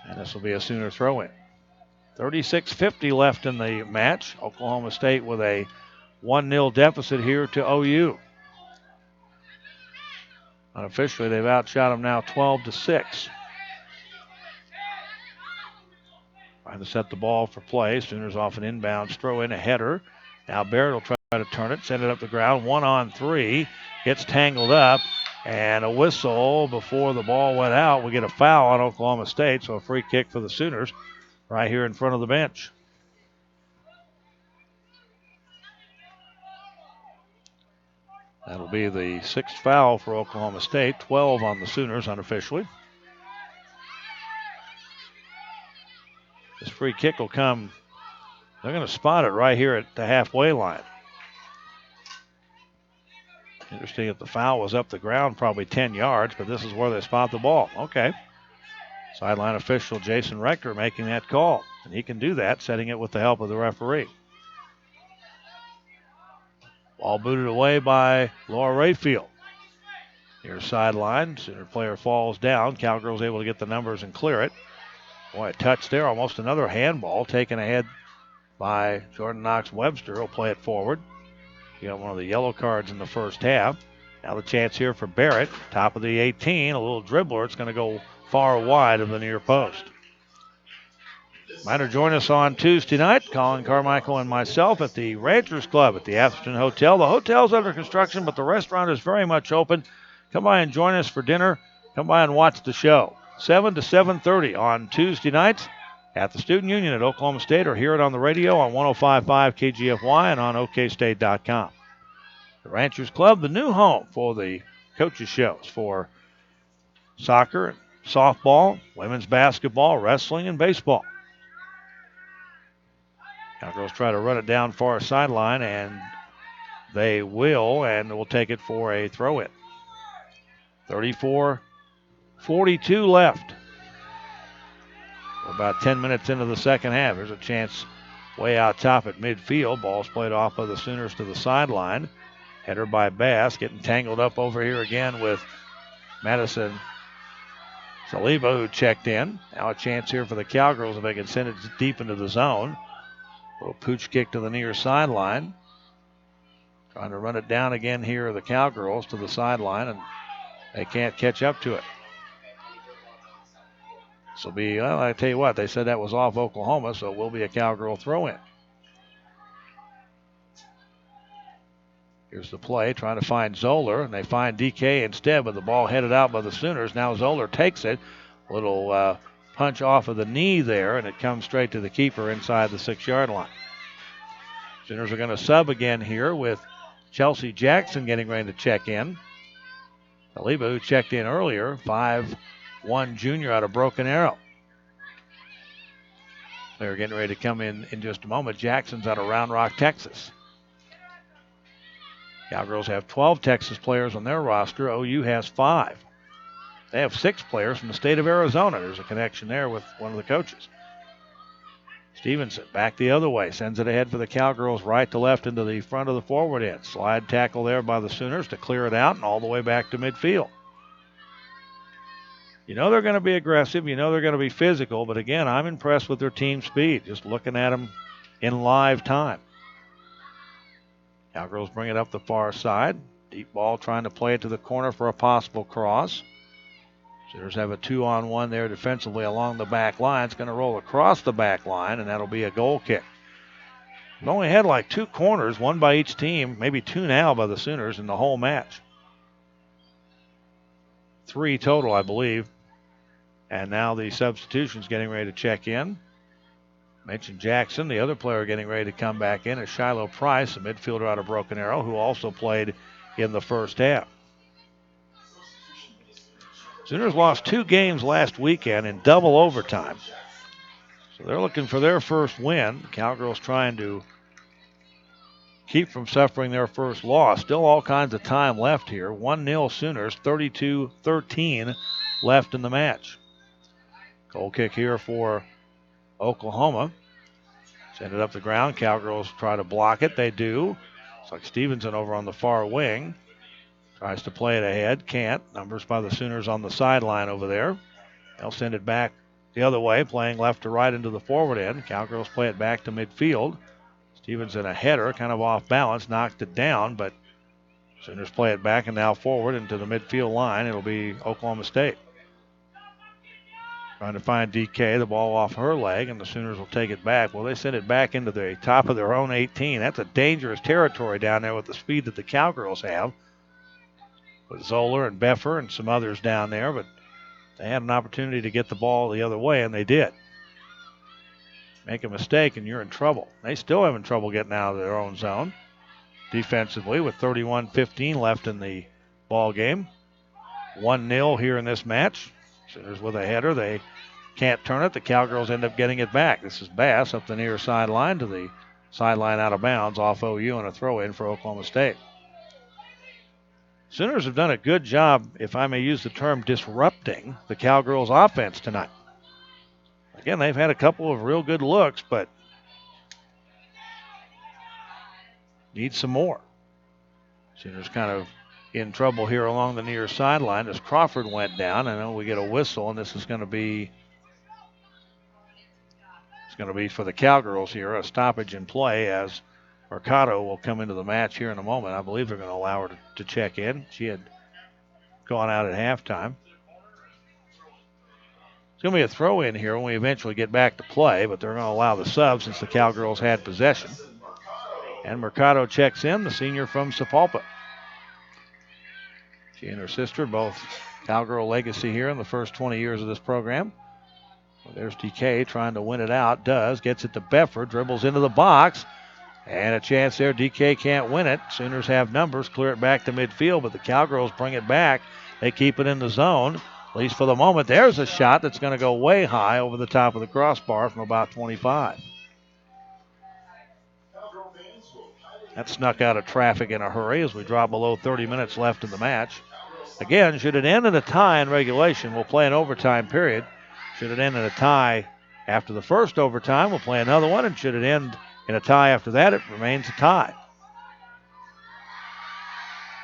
And this will be a Sooner throw-in. 36:50 left in the match. Oklahoma State with a 1-0 deficit here to OU. Unofficially, they've outshot them now 12-6. Trying to set the ball for play. Sooners off an inbound throw-in, a header. Now Barrett will try to turn it, send it up the ground. 1-on-3. Gets tangled up, and a whistle before the ball went out. We get a foul on Oklahoma State, so a free kick for the Sooners right here in front of the bench. That'll be the 6th foul for Oklahoma State, 12 on the Sooners unofficially. This free kick will come, they're going to spot it right here at the halfway line. Interesting if the foul was up the ground, probably 10 yards, but this is where they spot the ball. Okay. Sideline official Jason Rector making that call, and he can do that, setting it with the help of the referee. Ball booted away by Laura Rayfield. Here's sideline. Sooner player falls down. Cowgirls able to get the numbers and clear it. Boy, a touch there. Almost another handball taken ahead by Jordan Knox-Webster. He'll play it forward. He got one of the yellow cards in the first half. Now the chance here for Barrett. Top of the 18. A little dribbler. It's going to go far wide of the near post. Might join us on Tuesday night, Colin Carmichael and myself at the Ranchers Club at the Atherton Hotel. The hotel's under construction, but the restaurant is very much open. Come by and join us for dinner. Come by and watch the show. 7 to 7:30 on Tuesday nights at the Student Union at Oklahoma State, or hear it on the radio on 105.5 KGFY and on OKState.com. The Ranchers Club, the new home for the coaches' shows for soccer, softball, women's basketball, wrestling, and baseball. Cowgirls try to run it down far sideline, and they will, and will take it for a throw-in. 34-42 left. We're about 10 minutes into the second half. There's a chance way out top at midfield. Ball's played off by the Sooners to the sideline. Header by Bass, getting tangled up over here again with Madison Saliba, who checked in. Now a chance here for the Cowgirls if they can send it deep into the zone. Little pooch kick to the near sideline. Trying to run it down again here, the Cowgirls to the sideline, and they can't catch up to it. This will be, well, I tell you what, they said that was off Oklahoma, so it will be a Cowgirl throw-in. Here's the play, trying to find Zoller, and they find DK instead, but the ball headed out by the Sooners. Now Zoller takes it. Little punch off of the knee there, and it comes straight to the keeper inside the 6-yard line. Sooners are going to sub again here with Chelsea Jackson getting ready to check in. Aliba, who checked in earlier, 5'1" junior out of Broken Arrow. They're getting ready to come in just a moment. Jackson's out of Round Rock, Texas. Cowgirls have 12 Texas players on their roster. OU has 5. They have 6 players from the state of Arizona. There's a connection there with one of the coaches. Stevenson back the other way. Sends it ahead for the Cowgirls right to left into the front of the forward end. Slide tackle there by the Sooners to clear it out and all the way back to midfield. You know they're going to be aggressive. You know they're going to be physical. But again, I'm impressed with their team speed. Just looking at them in live time. Cowgirls bring it up the far side. Deep ball trying to play it to the corner for a possible cross. Sooners have a 2-on-1 there defensively along the back line. It's going to roll across the back line, and that'll be a goal kick. We've only had like 2 corners, one by each team, maybe 2 now by the Sooners in the whole match. 3 total, I believe. And now the substitution's getting ready to check in. Mentioned Jackson, the other player getting ready to come back in is Shiloh Price, a midfielder out of Broken Arrow, who also played in the first half. Sooners lost 2 games last weekend in double overtime. So they're looking for their first win. Cowgirls trying to keep from suffering their first loss. Still all kinds of time left here. 1-0 Sooners, 32-13 left in the match. Goal kick here for Oklahoma. Send it up the ground. Cowgirls try to block it. They do. It's like Stevenson over on the far wing. Tries to play it ahead. Can't. Numbers by the Sooners on the sideline over there. They'll send it back the other way, playing left to right into the forward end. Cowgirls play it back to midfield. Stevenson a header, kind of off balance, knocked it down, but Sooners play it back and now forward into the midfield line. It'll be Oklahoma State. Trying to find DK, the ball off her leg, and the Sooners will take it back. Well, they send it back into the top of their own 18. That's a dangerous territory down there with the speed that the Cowgirls have. With Zoller and Beffer and some others down there, but they had an opportunity to get the ball the other way, and they did. Make a mistake, and you're in trouble. They still having trouble getting out of their own zone defensively with 31-15 left in the ball game. 1-0 here in this match. Sooners with a header. They can't turn it. The Cowgirls end up getting it back. This is Bass up the near sideline to the sideline out of bounds off OU and a throw-in for Oklahoma State. Sooners have done a good job, if I may use the term, disrupting the Cowgirls' offense tonight. Again, they've had a couple of real good looks, but need some more. Sooners kind of in trouble here along the near sideline as Crawford went down. I know we get a whistle, and this is going to be for the Cowgirls here, a stoppage in play as Mercado will come into the match here in a moment. I believe they're going to allow her to check in. She had gone out at halftime. It's going to be a throw-in here when we eventually get back to play, but they're going to allow the sub since the Cowgirls had possession. And Mercado checks in, the senior from Sapulpa. She and her sister, both Cowgirl legacy here in the first 20 years of this program. Well, there's DK trying to win it out. Gets it to Beffer, dribbles into the box. And a chance there. DK can't win it. Sooners have numbers, clear it back to midfield, but the Cowgirls bring it back. They keep it in the zone, at least for the moment. There's a shot that's going to go way high over the top of the crossbar from about 25. That snuck out of traffic in a hurry as we drop below 30 minutes left in the match. Again, should it end in a tie in regulation, we'll play an overtime period. Should it end in a tie after the first overtime, we'll play another one. And should it end in a tie after that, it remains a tie.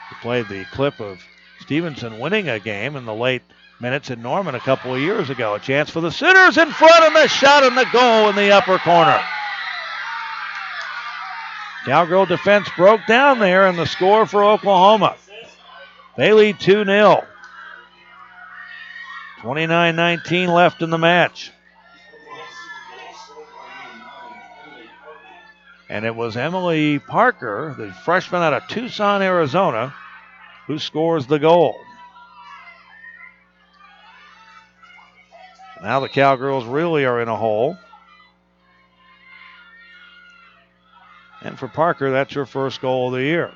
We played the clip of Stevenson winning a game in the late minutes in Norman a couple of years ago. A chance for the Sooners in front, and the shot and the goal in the upper corner. Cowgirl defense broke down there, and the score for Oklahoma. They lead 2-0. 29-19 left in the match. And it was Emily Parker, the freshman out of Tucson, Arizona, who scores the goal. Now the Cowgirls really are in a hole. And for Parker, that's her first goal of the year.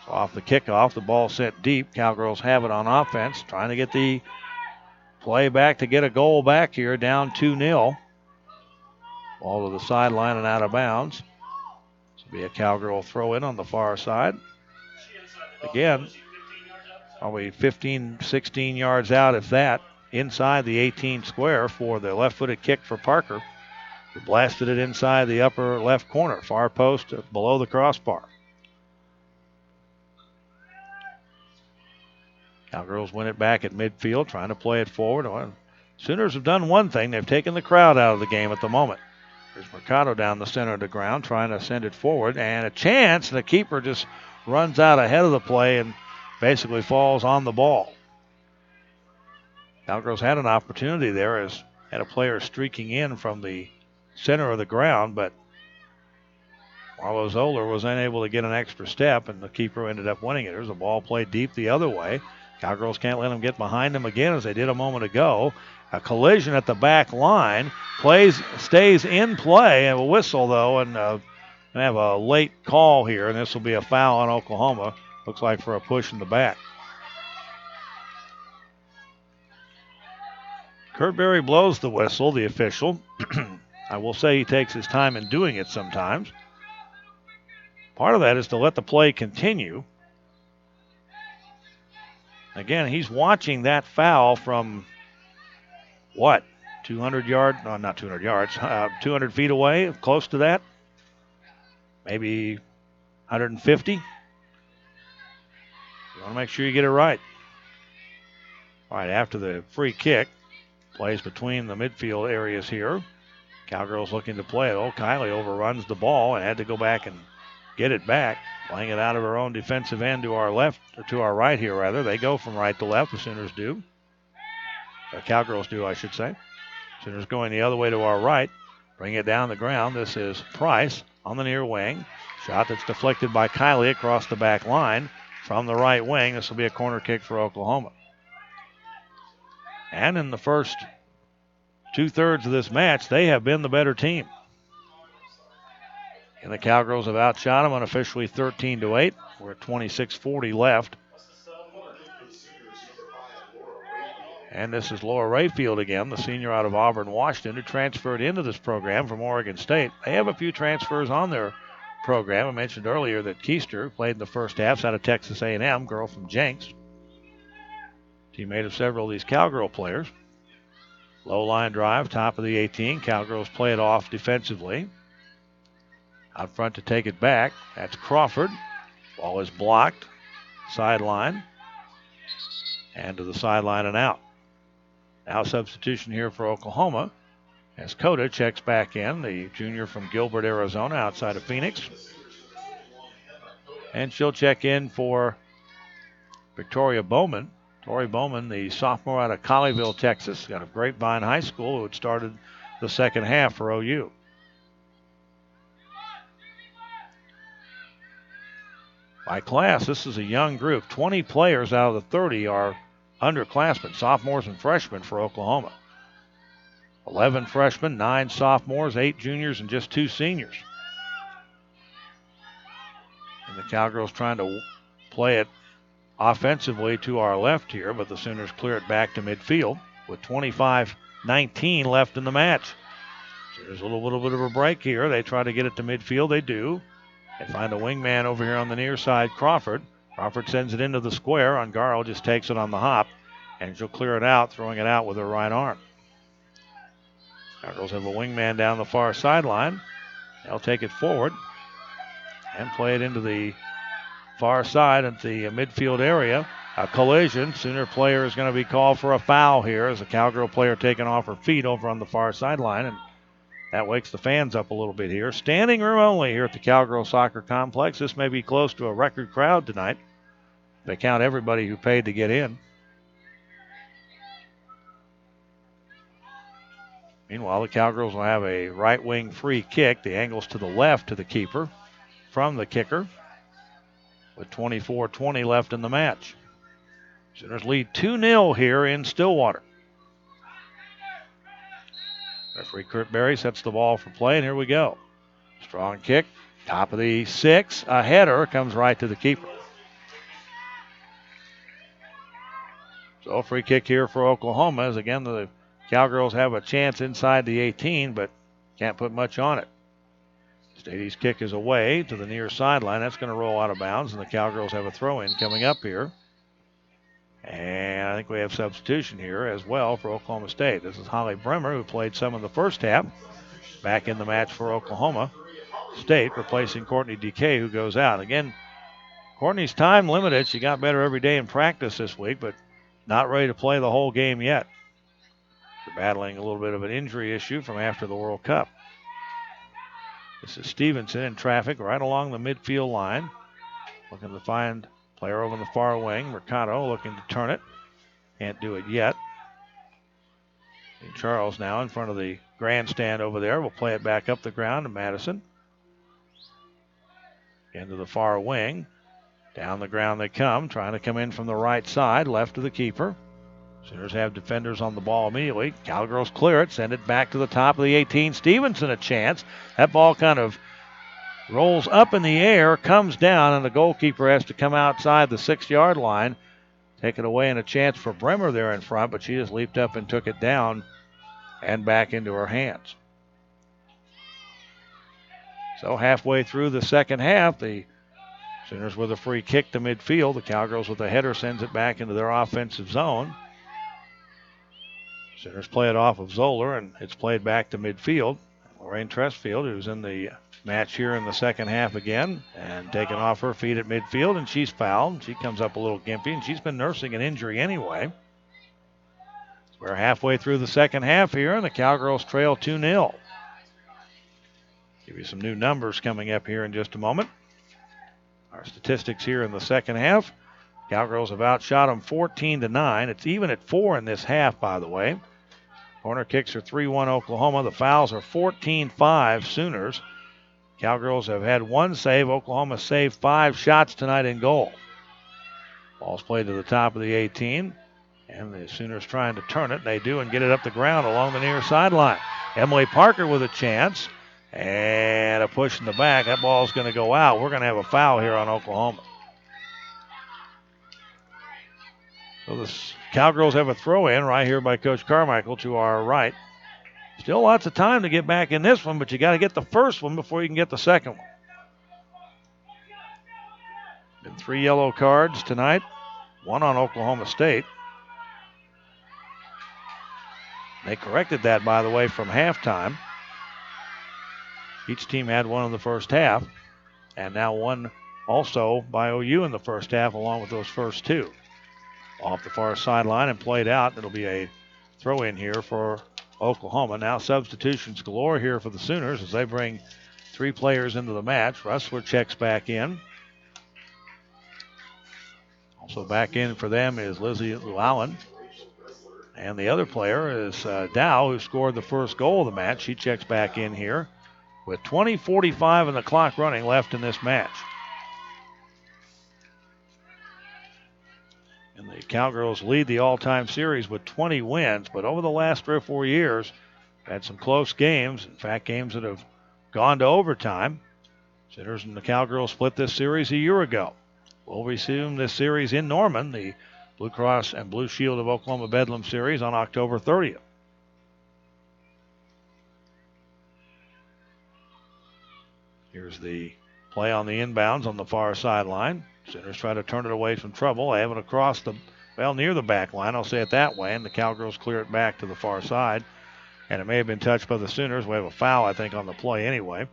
So off the kickoff, the ball sent deep. Cowgirls have it on offense, trying to get the play back to get a goal back here, down 2-0. Ball to the sideline and out of bounds. This will be a Cowgirl throw in on the far side. Again, probably 15, 16 yards out, if that, inside the 18 square for the left-footed kick for Parker, who blasted it inside the upper left corner, far post below the crossbar. Cowgirls win it back at midfield, trying to play it forward. Well, Sooners have done one thing. They've taken the crowd out of the game at the moment. There's Mercado down the center of the ground trying to send it forward, and a chance, and the keeper just runs out ahead of the play and basically falls on the ball. Cowgirls had an opportunity there, as had a player streaking in from the center of the ground, but Marlo Zoller was unable to get an extra step, and the keeper ended up winning it. There's a ball played deep the other way. Cowgirls can't let them get behind them again as they did a moment ago. A collision at the back line. Stays in play, and a whistle, though, and we have a late call here, and this will be a foul on Oklahoma. Looks like for a push in the back. Kurt Berry blows the whistle, the official. I will say he takes his time in doing it sometimes. Part of that is to let the play continue. Again, he's watching that foul from, 200 yards? No, not 200 yards. 200 feet away, close to that. Maybe 150. You want to make sure you get it right. All right, after the free kick, plays between the midfield areas here. Cowgirls looking to play it. Oh, Kylie overruns the ball and had to go back and get it back. Playing it out of her own defensive end to our left, or to our right here, rather. They go from right to left, the Sooners do. Cowgirls do, I should say. Sooners going the other way to our right. Bring it down the ground. This is Price on the near wing. Shot that's deflected by Kylie across the back line from the right wing. This will be a corner kick for Oklahoma. And in the first two-thirds of this match, they have been the better team. And the Cowgirls have outshot them unofficially 13-8. We're at 26:40 left. And this is Laura Rayfield again, the senior out of Auburn, Washington, who transferred into this program from Oregon State. They have a few transfers on their program. I mentioned earlier that Keister played in the first half out of Texas A&M, girl from Jenks. Teammate of several of these Cowgirl players. Low line drive, top of the 18. Cowgirls play it off defensively. Out front to take it back. That's Crawford. Ball is blocked. Sideline. And to the sideline and out. Now substitution here for Oklahoma as Coda checks back in, the junior from Gilbert, Arizona, outside of Phoenix. And she'll check in for Victoria Bowman. Tori Bowman, the sophomore out of Colleyville, Texas, got a Grapevine High School, who had started the second half for OU. By class, this is a young group. 20 players out of the 30 are underclassmen, sophomores and freshmen for Oklahoma. 11 freshmen, 9 sophomores, 8 juniors, and just 2 seniors. And the Cowgirls trying to play it offensively to our left here, but the Sooners clear it back to midfield with 25-19 left in the match. So there's a little bit of a break here. They try to get it to midfield. They do. They find a wingman over here on the near side, Crawford. Crawford sends it into the square. Ungaro just takes it on the hop, and she'll clear it out, throwing it out with her right arm. Cowgirls have a wingman down the far sideline. They'll take it forward and play it into the far side at the midfield area. A collision. Sooner player is going to be called for a foul here as a Cowgirl player taken off her feet over on the far sideline, and That wakes the fans up a little bit here. Standing room only here at the Cowgirl Soccer Complex. This may be close to a record crowd tonight. They count everybody who paid to get in. Meanwhile, the Cowgirls will have a right wing free kick. The angle's to the left to the keeper from the kicker with 24:20 left in the match. Sooners lead 2-0 here in Stillwater. Referee Kurt Berry sets the ball for play, and here we go. Strong kick, top of the 6. A header comes right to the keeper. So a free kick here for Oklahoma as, again, the Cowgirls have a chance inside the 18, but can't put much on it. Stady's kick is away to the near sideline. That's going to roll out of bounds, and the Cowgirls have a throw-in coming up here. And I think we have substitution here as well for Oklahoma State. This is Holly Bremer, who played some in the first half, back in the match for Oklahoma State, replacing Courtney DeKay, who goes out. Again, Courtney's time limited. She got better every day in practice this week, but not ready to play the whole game yet. They're battling a little bit of an injury issue from after the World Cup. This is Stevenson in traffic right along the midfield line, looking to find player over in the far wing. Mercado looking to turn it. Can't do it yet. And Charles now in front of the grandstand over there. We'll play it back up the ground to Madison. Into the far wing. Down the ground they come, trying to come in from the right side, left to the keeper. Sooners have defenders on the ball immediately. Cowgirls clear it, send it back to the top of the 18. Stevenson a chance. That ball kind of rolls up in the air, comes down, and the goalkeeper has to come outside the 6-yard line. Take it away, and a chance for Bremer there in front, but she just leaped up and took it down and back into her hands. So halfway through the second half, the Sooners with a free kick to midfield. The Cowgirls with a header sends it back into their offensive zone. Sooners play it off of Zoller, and it's played back to midfield. Lorraine Tressfield, who's in the match here in the second half again, and taken off her feet at midfield, and she's fouled. She comes up a little gimpy, and she's been nursing an injury anyway. We're halfway through the second half here, and the Cowgirls trail 2-0. Give you some new numbers coming up here in just a moment. Our statistics here in the second half. Cowgirls have outshot them 14-9. It's even at 4 in this half, by the way. Corner kicks are 3-1 Oklahoma. The fouls are 14-5 Sooners. Cowgirls have had 1 save. Oklahoma saved 5 shots tonight in goal. Ball's played to the top of the 18. And the Sooners trying to turn it. They do and get it up the ground along the near sideline. Emily Parker with a chance. And a push in the back. That ball's going to go out. We're going to have a foul here on Oklahoma. So the Cowgirls have a throw-in right here by Coach Carmichael to our right. Still lots of time to get back in this one, but you got to get the first one before you can get the second one. Been 3 yellow cards tonight, 1 on Oklahoma State. They corrected that, by the way, from halftime. Each team had 1 in the first half, and now 1 also by OU in the first half, along with those first 2. Off the far sideline and played out. It'll be a throw-in here for Oklahoma. Now substitutions galore here for the Sooners as they bring 3 players into the match. Russler checks back in. Also back in for them is Lizzie Llewellyn. And the other player is Dow, who scored the first goal of the match. She checks back in here with 20:45 and the clock running left in this match. And the Cowgirls lead the all-time series with 20 wins, but over the last 3 or 4 years, had some close games. In fact, games that have gone to overtime. Sooners and the Cowgirls split this series a year ago. We'll resume this series in Norman, the Blue Cross and Blue Shield of Oklahoma Bedlam series, on October 30th. Here's the play on the inbounds on the far sideline. Sooners try to turn it away from trouble. They have it across near the back line, I'll say it that way, and the Cowgirls clear it back to the far side. And it may have been touched by the Sooners. We have a foul, I think, on the play anyway.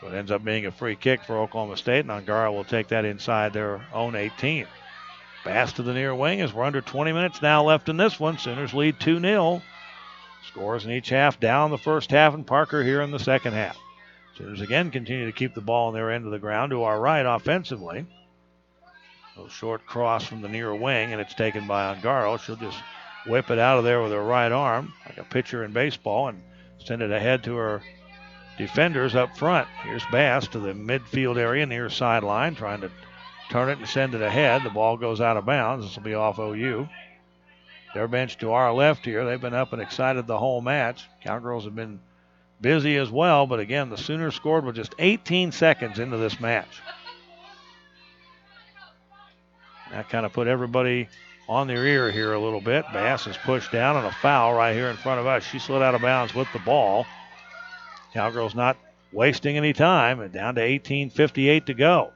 So it ends up being a free kick for Oklahoma State, and Angara will take that inside their own 18. Pass to the near wing as we're under 20 minutes now left in this one. Sooners lead 2-0. Scores in each half down the first half, and Parker here in the second half. Sooners again continue to keep the ball on their end of the ground to our right offensively. A short cross from the near wing, and it's taken by Ongaro. She'll just whip it out of there with her right arm, like a pitcher in baseball, and send it ahead to her defenders up front. Here's Bass to the midfield area near sideline, trying to turn it and send it ahead. The ball goes out of bounds. This will be off OU. Their bench to our left here. They've been up and excited the whole match. Cowgirls have been busy as well, but again, the Sooners scored with just 18 seconds into this match. That kind of put everybody on their ear here a little bit. Bass is pushed down on a foul right here in front of us. She slid out of bounds with the ball. Cowgirls not wasting any time, and down to 18:58 to go.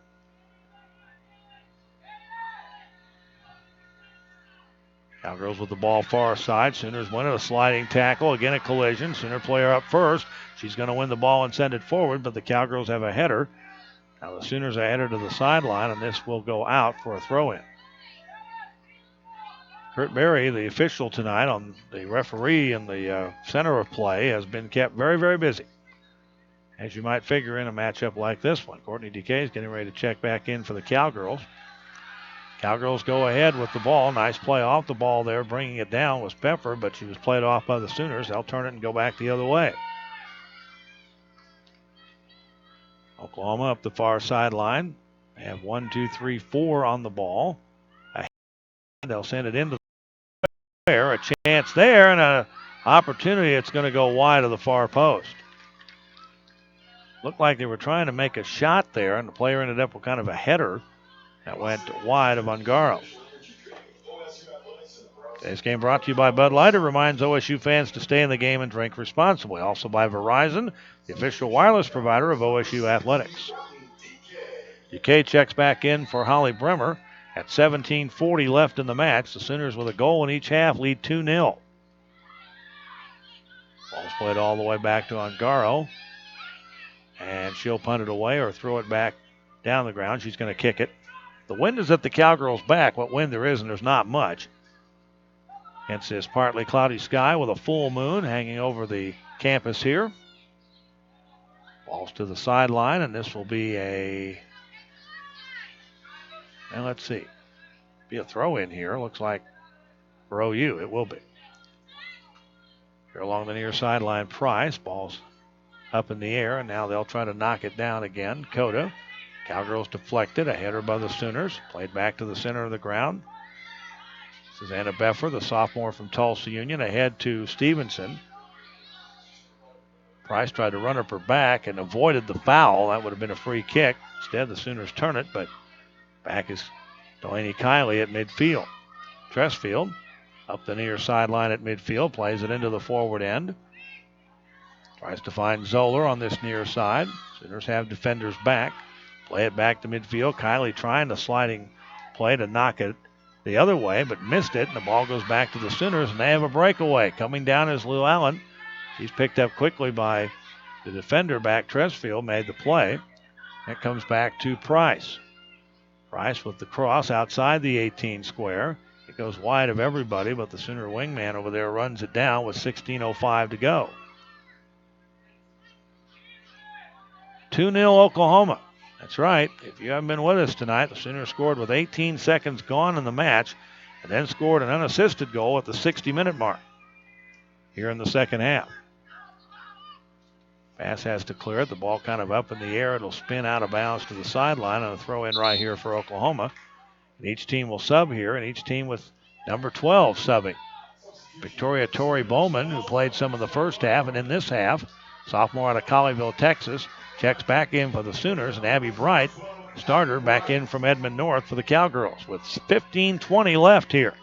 Cowgirls with the ball far side. Sooners win it, a sliding tackle. Again, a collision. Sooner player up first. She's going to win the ball and send it forward, but the Cowgirls have a header. Now the Sooners are headed to the sideline, and this will go out for a throw-in. Kurt Berry, the official tonight, on the referee in the center of play, has been kept very, very busy, as you might figure in a matchup like this one. Courtney DeKay is getting ready to check back in for the Cowgirls. Cowgirls go ahead with the ball. Nice play off the ball there. Bringing it down was Pepper, but she was played off by the Sooners. They'll turn it and go back the other way. Oklahoma up the far sideline. They have 1, 2, 3, 4 on the ball. They'll send it into the square. A chance there and an opportunity. It's going to go wide of the far post. Looked like they were trying to make a shot there, and the player ended up with kind of a header that went wide of Ongaro. Today's game brought to you by Bud Light. It reminds OSU fans to stay in the game and drink responsibly. Also by Verizon, the official wireless provider of OSU athletics. DK checks back in for Holly Bremer at 17:40 left in the match. The Sooners with a goal in each half lead 2-0. Ball's played all the way back to Ongaro. And she'll punt it away or throw it back down the ground. She's going to kick it. The wind is at the Cowgirls' back. What wind there is, and there's not much. Against this partly cloudy sky with a full moon hanging over the campus here. Ball's to the sideline, and this will be a, and let's see, be a throw in here. Looks like for OU, it will be. Here along the near sideline, Price. Ball's up in the air, and now they'll try to knock it down again. Coda. Cowgirls deflected. A header by the Sooners. Played back to the center of the ground. This is Anna Beffer, the sophomore from Tulsa Union, ahead to Stevenson. Price tried to run up her back and avoided the foul. That would have been a free kick. Instead, the Sooners turn it, but back is Delaney Kiley at midfield. Tressfield up the near sideline at midfield, plays it into the forward end. Tries to find Zoller on this near side. Sooners have defenders back. Play it back to midfield. Kiley trying the sliding play to knock it the other way, but missed it, and the ball goes back to the Sooners, and they have a breakaway. Coming down is Lou Allen. He's picked up quickly by the defender back. Tressfield made the play. That comes back to Price. Price with the cross outside the 18 square. It goes wide of everybody, but the Sooner wingman over there runs it down with 16:05 to go. 2-0 Oklahoma. That's right. If you haven't been with us tonight, the Sooners scored with 18 seconds gone in the match and then scored an unassisted goal at the 60-minute mark here in the second half. Bass has to clear it. The ball kind of up in the air. It'll spin out of bounds to the sideline and a throw in right here for Oklahoma. And each team will sub here, and each team with number 12 subbing. Victoria Torrey Bowman, who played some of the first half and in this half, sophomore out of Colleyville, Texas, checks back in for the Sooners, and Abby Bright, starter, back in from Edmond North for the Cowgirls with 15:20 left here.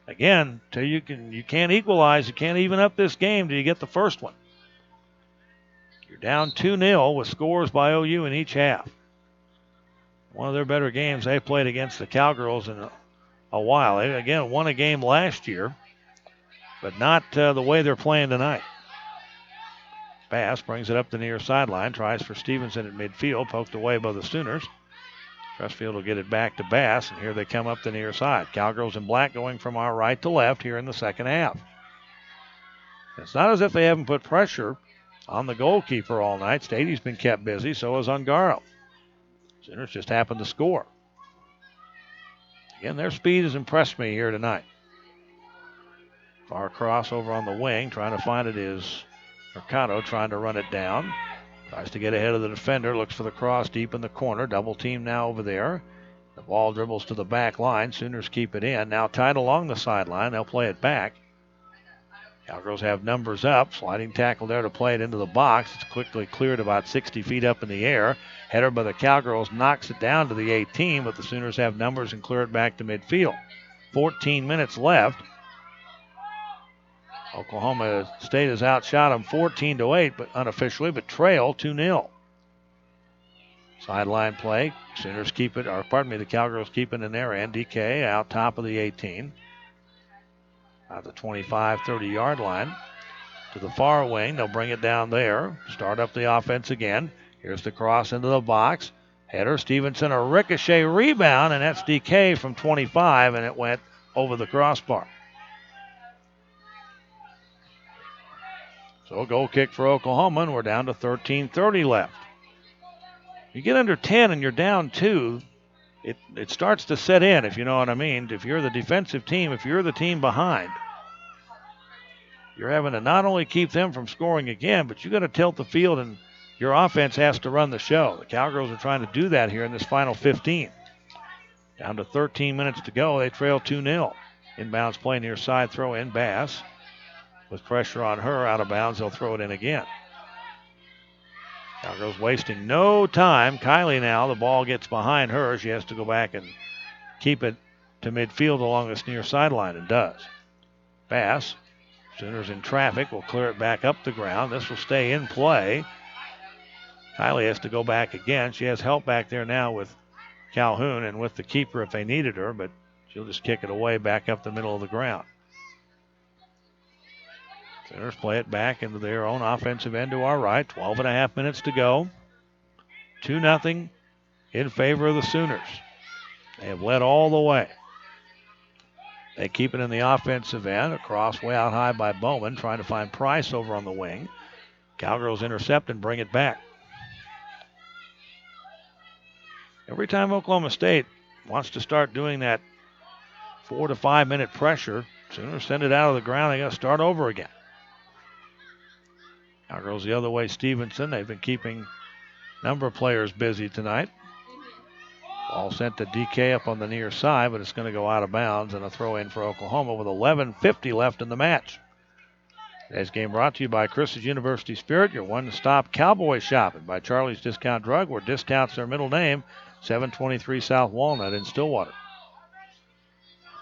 Again, till you can't equalize, you can't even up this game till you get the first one. You're down 2-0 with scores by OU in each half. One of their better games they played against the Cowgirls in a while. They, again, won a game last year, but not the way they're playing tonight. Bass brings it up the near sideline, tries for Stevenson at midfield, poked away by the Sooners. Tressfield will get it back to Bass, and here they come up the near side. Cowgirls in black going from our right to left here in the second half. It's not as if they haven't put pressure on the goalkeeper all night. Stady's been kept busy, so has Ungaro. Sooners just happened to score. Again, their speed has impressed me here tonight. Far cross over on the wing, trying to find it is Mercado, trying to run it down. Tries to get ahead of the defender, looks for the cross deep in the corner. Double team now over there. The ball dribbles to the back line. Sooners keep it in. Now tied along the sideline. They'll play it back. Cowgirls have numbers up. Sliding tackle there to play it into the box. It's quickly cleared about 60 feet up in the air. Header by the Cowgirls knocks it down to the 18, but the Sooners have numbers and clear it back to midfield. 14 minutes left. Oklahoma State has outshot them 14-8, but unofficially, but trail 2-0. Sideline play. Sooners keep it, or pardon me, the Cowgirls keep it in their end. DK out top of the 18. Out the 25, 30-yard line. To the far wing. They'll bring it down there. Start up the offense again. Here's the cross into the box. Header, Stevenson, a ricochet rebound, and that's DK from 25, and it went over the crossbar. So a goal kick for Oklahoma, and we're down to 13:30 left. You get under 10 and you're down 2, it starts to set in, if you know what I mean. If you're the defensive team, if you're the team behind, you're having to not only keep them from scoring again, but you got to tilt the field and your offense has to run the show. The Cowgirls are trying to do that here in this final 15. Down to 13 minutes to go. They trail 2-0. Inbounds play near side, throw in. Bass with pressure on her, out of bounds. They'll throw it in again. Cowgirls wasting no time. Kylie now, the ball gets behind her. She has to go back and keep it to midfield along this near sideline, and does. Bass, Sooners in traffic, will clear it back up the ground. This will stay in play. Kylie has to go back again. She has help back there now with Calhoun and with the keeper if they needed her, but she'll just kick it away back up the middle of the ground. Sooners play it back into their own offensive end to our right. 12.5 minutes to go. 2-0 in favor of the Sooners. They have led all the way. They keep it in the offensive end. A cross way out high by Bowman, trying to find Price over on the wing. Cowgirls intercept and bring it back. Every time Oklahoma State wants to start doing that 4 to 5 minute pressure, Sooners send it out of the ground. They got to start over again. Cowgirls the other way, Stevenson. They've been keeping a number of players busy tonight. Ball sent to DK up on the near side, but it's going to go out of bounds, and a throw in for Oklahoma with 11:50 left in the match. Today's game brought to you by Chris's University Spirit, your one-stop cowboy shop, and by Charlie's Discount Drug, where discount's their middle name, 723 South Walnut in Stillwater.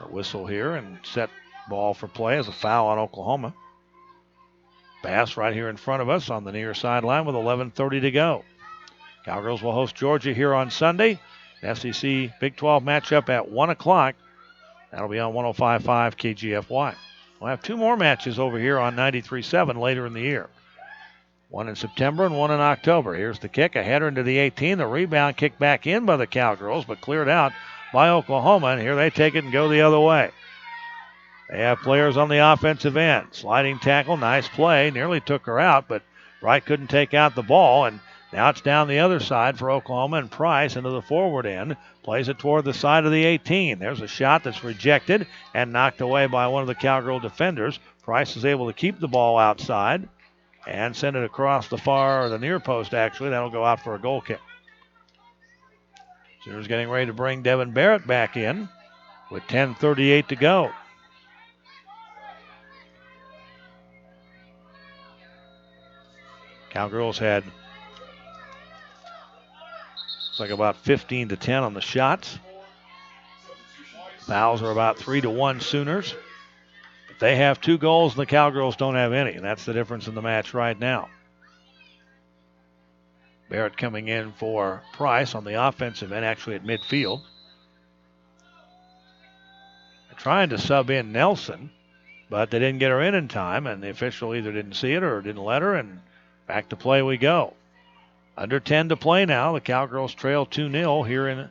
A whistle here and set ball for play as a foul on Oklahoma. Bass right here in front of us on the near sideline with 11:30 to go. Cowgirls will host Georgia here on Sunday. An SEC Big 12 matchup at 1 o'clock. That'll be on 105.5 KGFY. We'll have 2 more matches over here on 93.7 later in the year. One in September and one in October. Here's the kick, a header into the 18. The rebound kicked back in by the Cowgirls, but cleared out by Oklahoma, and here they take it and go the other way. They have players on the offensive end. Sliding tackle, nice play. Nearly took her out, but Wright couldn't take out the ball. And now it's down the other side for Oklahoma, and Price into the forward end. Plays it toward the side of the 18. There's a shot that's rejected and knocked away by one of the Cowgirl defenders. Price is able to keep the ball outside and send it across the far, or the near post actually. That'll go out for a goal kick. Sooners getting ready to bring Devin Barrett back in with 10:38 to go. Cowgirls had, looks like about 15-10 on the shots. Fouls are about 3-1 Sooners. But they have 2 goals and the Cowgirls don't have any. And that's the difference in the match right now. Barrett coming in for Price on the offensive end, actually at midfield. They're trying to sub in Nelson, but they didn't get her in time, and the official either didn't see it or didn't let her, and back to play we go. Under 10 to play now. The Cowgirls trail 2-0 here in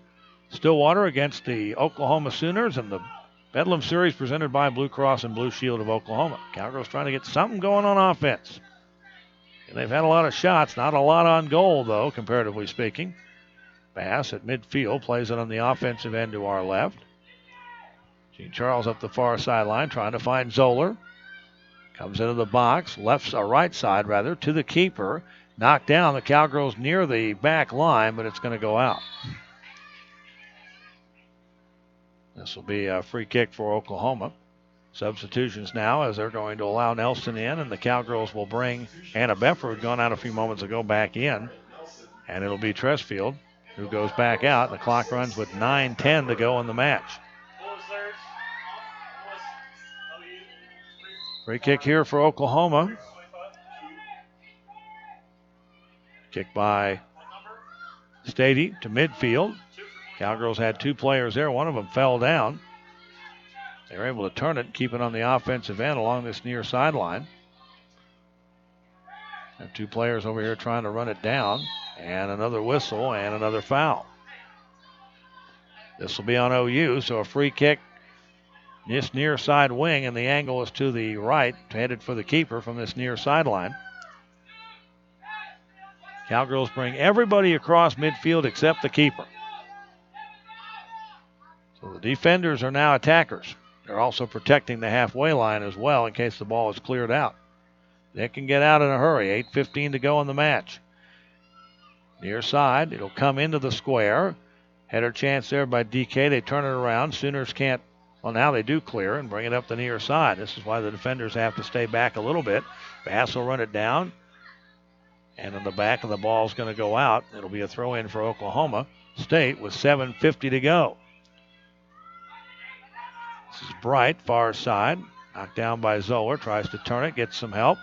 Stillwater against the Oklahoma Sooners, and the Bedlam series presented by Blue Cross and Blue Shield of Oklahoma. Cowgirls trying to get something going on offense. And they've had a lot of shots, not a lot on goal, though, comparatively speaking. Bass at midfield plays it on the offensive end to our left. Gene Charles up the far sideline trying to find Zoller. Comes into the box, right side rather, to the keeper. Knocked down. The Cowgirls near the back line, but it's going to go out. This will be a free kick for Oklahoma. Substitutions now as they're going to allow Nelson in, and the Cowgirls will bring Anna Beffer, who had gone out a few moments ago, back in. And it'll be Tresfield who goes back out. The clock runs with 9:10 to go in the match. Free kick here for Oklahoma. Kick by Stady to midfield. Cowgirls had two players there. One of them fell down. They were able to turn it and keep it on the offensive end along this near sideline. Have two players over here trying to run it down. And another whistle and another foul. This will be on OU, so a free kick this near side wing, and the angle is to the right, headed for the keeper from this near sideline. Cowgirls bring everybody across midfield except the keeper. So the defenders are now attackers. They're also protecting the halfway line as well in case the ball is cleared out. They can get out in a hurry. 8:15 to go in the match. Near side, it'll come into the square. Header chance there by DK. They turn it around. Sooners can't. Well, now they do clear and bring it up the near side. This is why the defenders have to stay back a little bit. Bass will run it down. And in the back of the ball is going to go out. It'll be a throw in for Oklahoma State with 7:50 to go. This is Bright, far side. Knocked down by Zoller. Tries to turn it, gets some help.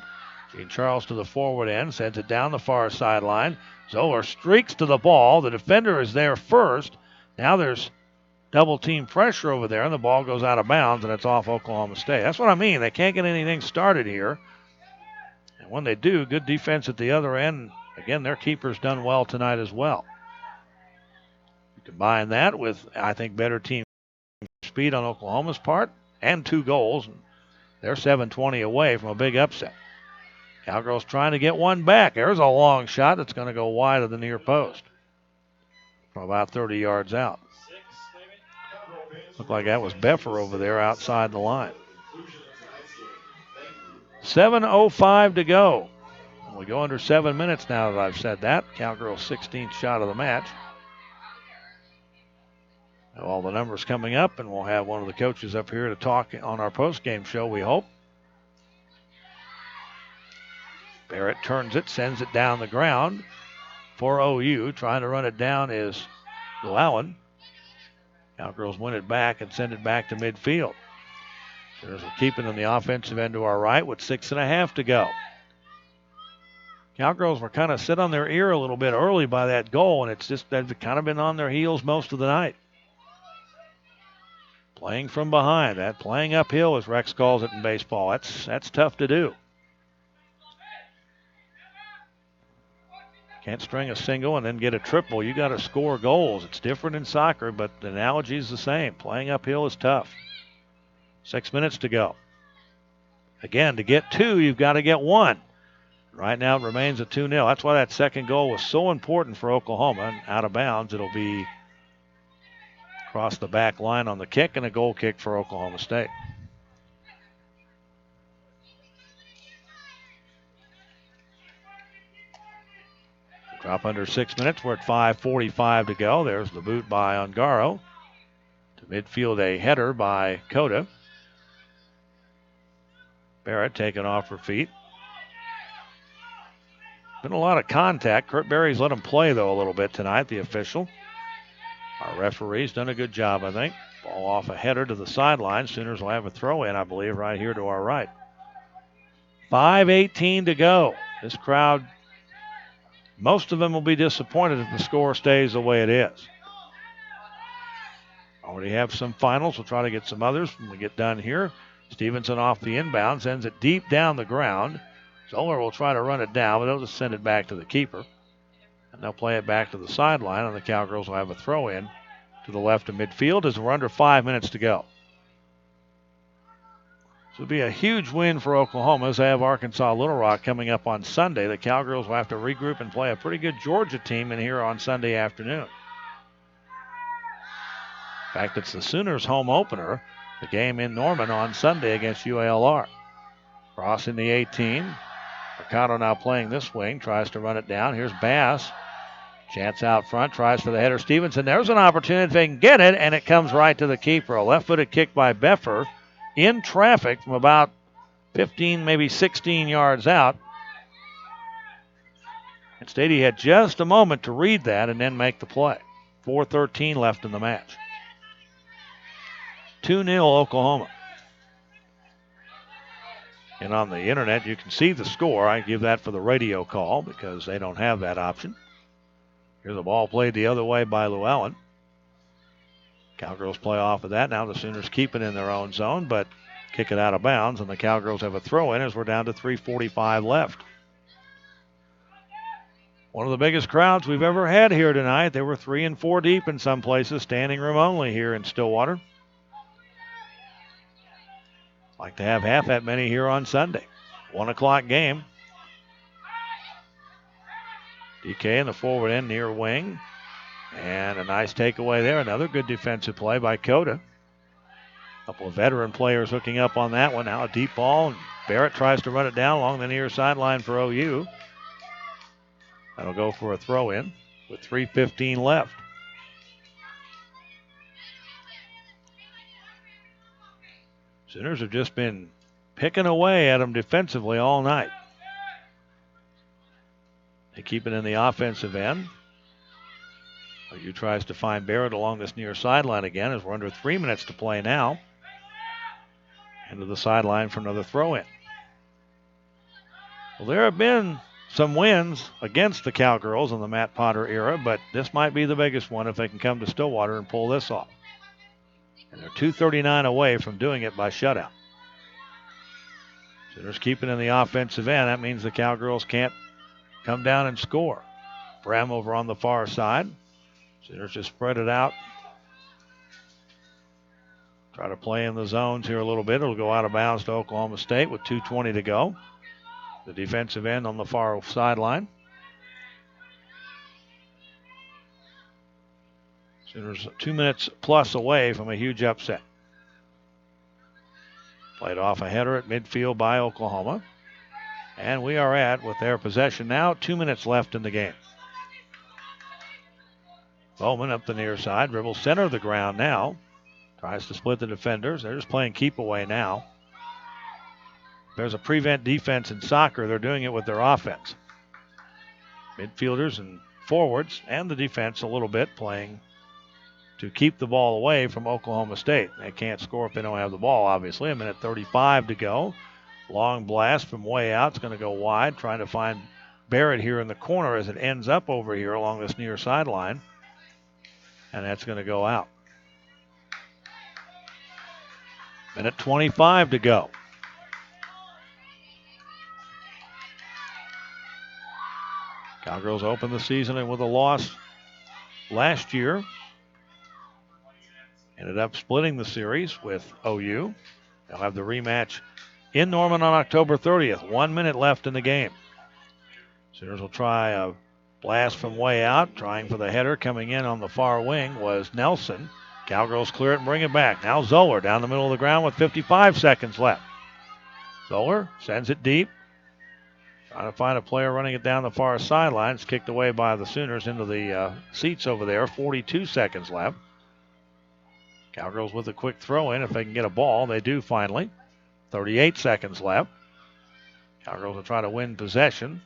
Gene Charles to the forward end. Sends it down the far sideline. Zoller streaks to the ball. The defender is there first. Now there's double team pressure over there, and the ball goes out of bounds, and it's off Oklahoma State. That's what I mean. They can't get anything started here. And when they do, good defense at the other end. Again, their keeper's done well tonight as well. You combine that with, I think, better team speed on Oklahoma's part and 2 goals. And they're 7:20 away from a big upset. Cowgirls trying to get one back. There's a long shot that's going to go wide of the near post from about 30 yards out. Looked like that was Beffer over there outside the line. 7:05 to go. We go under 7 minutes now that I've said that. Cowgirls' 16th shot of the match. All the numbers coming up, and we'll have one of the coaches up here to talk on our post-game show, we hope. Barrett turns it, sends it down the ground for OU. Trying to run it down is Llewellyn. Cowgirls win it back and send it back to midfield. Sooners will keep it on the offensive end to our right with 6.5 to go. Cowgirls were kind of sit on their ear a little bit early by that goal, and it's just they've kind of been on their heels most of the night. Playing from behind, that playing uphill, as Rex calls it in baseball. That's tough to do. Can't string a single and then get a triple. You got to score goals. It's different in soccer, but the analogy is the same. Playing uphill is tough. 6 minutes to go. Again, to get 2, you've got to get 1. Right now it remains a 2-0. That's why that second goal was so important for Oklahoma. And out of bounds, it'll be across the back line on the kick and a goal kick for Oklahoma State. Drop under 6 minutes. We're at 5:45 to go. There's the boot by Ongaro. To midfield, a header by Cota. Barrett taken off her feet. Been a lot of contact. Kurt Berry's let him play, though, a little bit tonight, the official. Our referee's done a good job, I think. Ball off a header to the sideline. Sooners will have a throw in, I believe, right here to our right. 5:18 to go. This crowd, most of them will be disappointed if the score stays the way it is. Already have some finals. We'll try to get some others when we get done here. Stevenson off the inbound, sends it deep down the ground. Zoller will try to run it down, but they'll just send it back to the keeper. And they'll play it back to the sideline, and the Cowgirls will have a throw in to the left of midfield as we're under 5 minutes to go. This will be a huge win for Oklahoma as they have Arkansas Little Rock coming up on Sunday. The Cowgirls will have to regroup and play a pretty good Georgia team in here on Sunday afternoon. In fact, it's the Sooners' home opener, the game in Norman on Sunday against UALR. Crossing the 18. Mercado now playing this wing, tries to run it down. Here's Bass. Chance out front, tries for the header. Stevenson, there's an opportunity if they can get it, and it comes right to the keeper. A left-footed kick by Beffer in traffic from about 15, maybe 16 yards out. Instead, he had just a moment to read that and then make the play. 4:13 left in the match. 2-0 Oklahoma. And on the internet, you can see the score. I give that for the radio call because they don't have that option. Here's the ball played the other way by Llewellyn. Cowgirls play off of that. Now the Sooners keep it in their own zone, but kick it out of bounds, and the Cowgirls have a throw-in as we're down to 3:45 left. One of the biggest crowds we've ever had here tonight. They were 3 and 4 deep in some places, standing room only here in Stillwater. Like to have half that many here on Sunday. 1 o'clock game. DK in the forward end near wing. And a nice takeaway there. Another good defensive play by Cota. A couple of veteran players hooking up on that one. Now a deep ball. And Barrett tries to run it down along the near sideline for OU. That'll go for a throw-in with 3:15 left. Sooners have just been picking away at them defensively all night. They keep it in the offensive end. OU tries to find Barrett along this near sideline again as we're under 3 minutes to play now. Into the sideline for another throw-in. Well, there have been some wins against the Cowgirls in the Matt Potter era, but this might be the biggest one if they can come to Stillwater and pull this off. And they're 2:39 away from doing it by shutout. Sooners keep it in the offensive end. That means the Cowgirls can't come down and score. Bram over on the far side. Sooners just spread it out. Try to play in the zones here a little bit. It'll go out of bounds to Oklahoma State with 2:20 to go. The defensive end on the far sideline. Sooners 2 minutes plus away from a huge upset. Played off a header at midfield by Oklahoma. And we are at, with their possession now, 2 minutes left in the game. Bowman up the near side, dribbles center of the ground now. Tries to split the defenders. They're just playing keep away now. There's a prevent defense in soccer. They're doing it with their offense. Midfielders and forwards and the defense a little bit playing to keep the ball away from Oklahoma State. They can't score if they don't have the ball, obviously. 1:35 to go. Long blast from way out. It's going to go wide, trying to find Barrett here in the corner as it ends up over here along this near sideline. And that's going to go out. 1:25 to go. Cowgirls opened the season with a loss last year. Ended up splitting the series with OU. They'll have the rematch in Norman on October 30th. 1 minute left in the game. Sooners will try a blast from way out. Trying for the header. Coming in on the far wing was Nelson. Cowgirls clear it and bring it back. Now Zoller down the middle of the ground with 55 seconds left. Zoller sends it deep. Trying to find a player running it down the far sideline. It's kicked away by the Sooners into the seats over there. 42 seconds left. Cowgirls with a quick throw in if they can get a ball. They do finally. 38 seconds left. Cowgirls will try to win possession.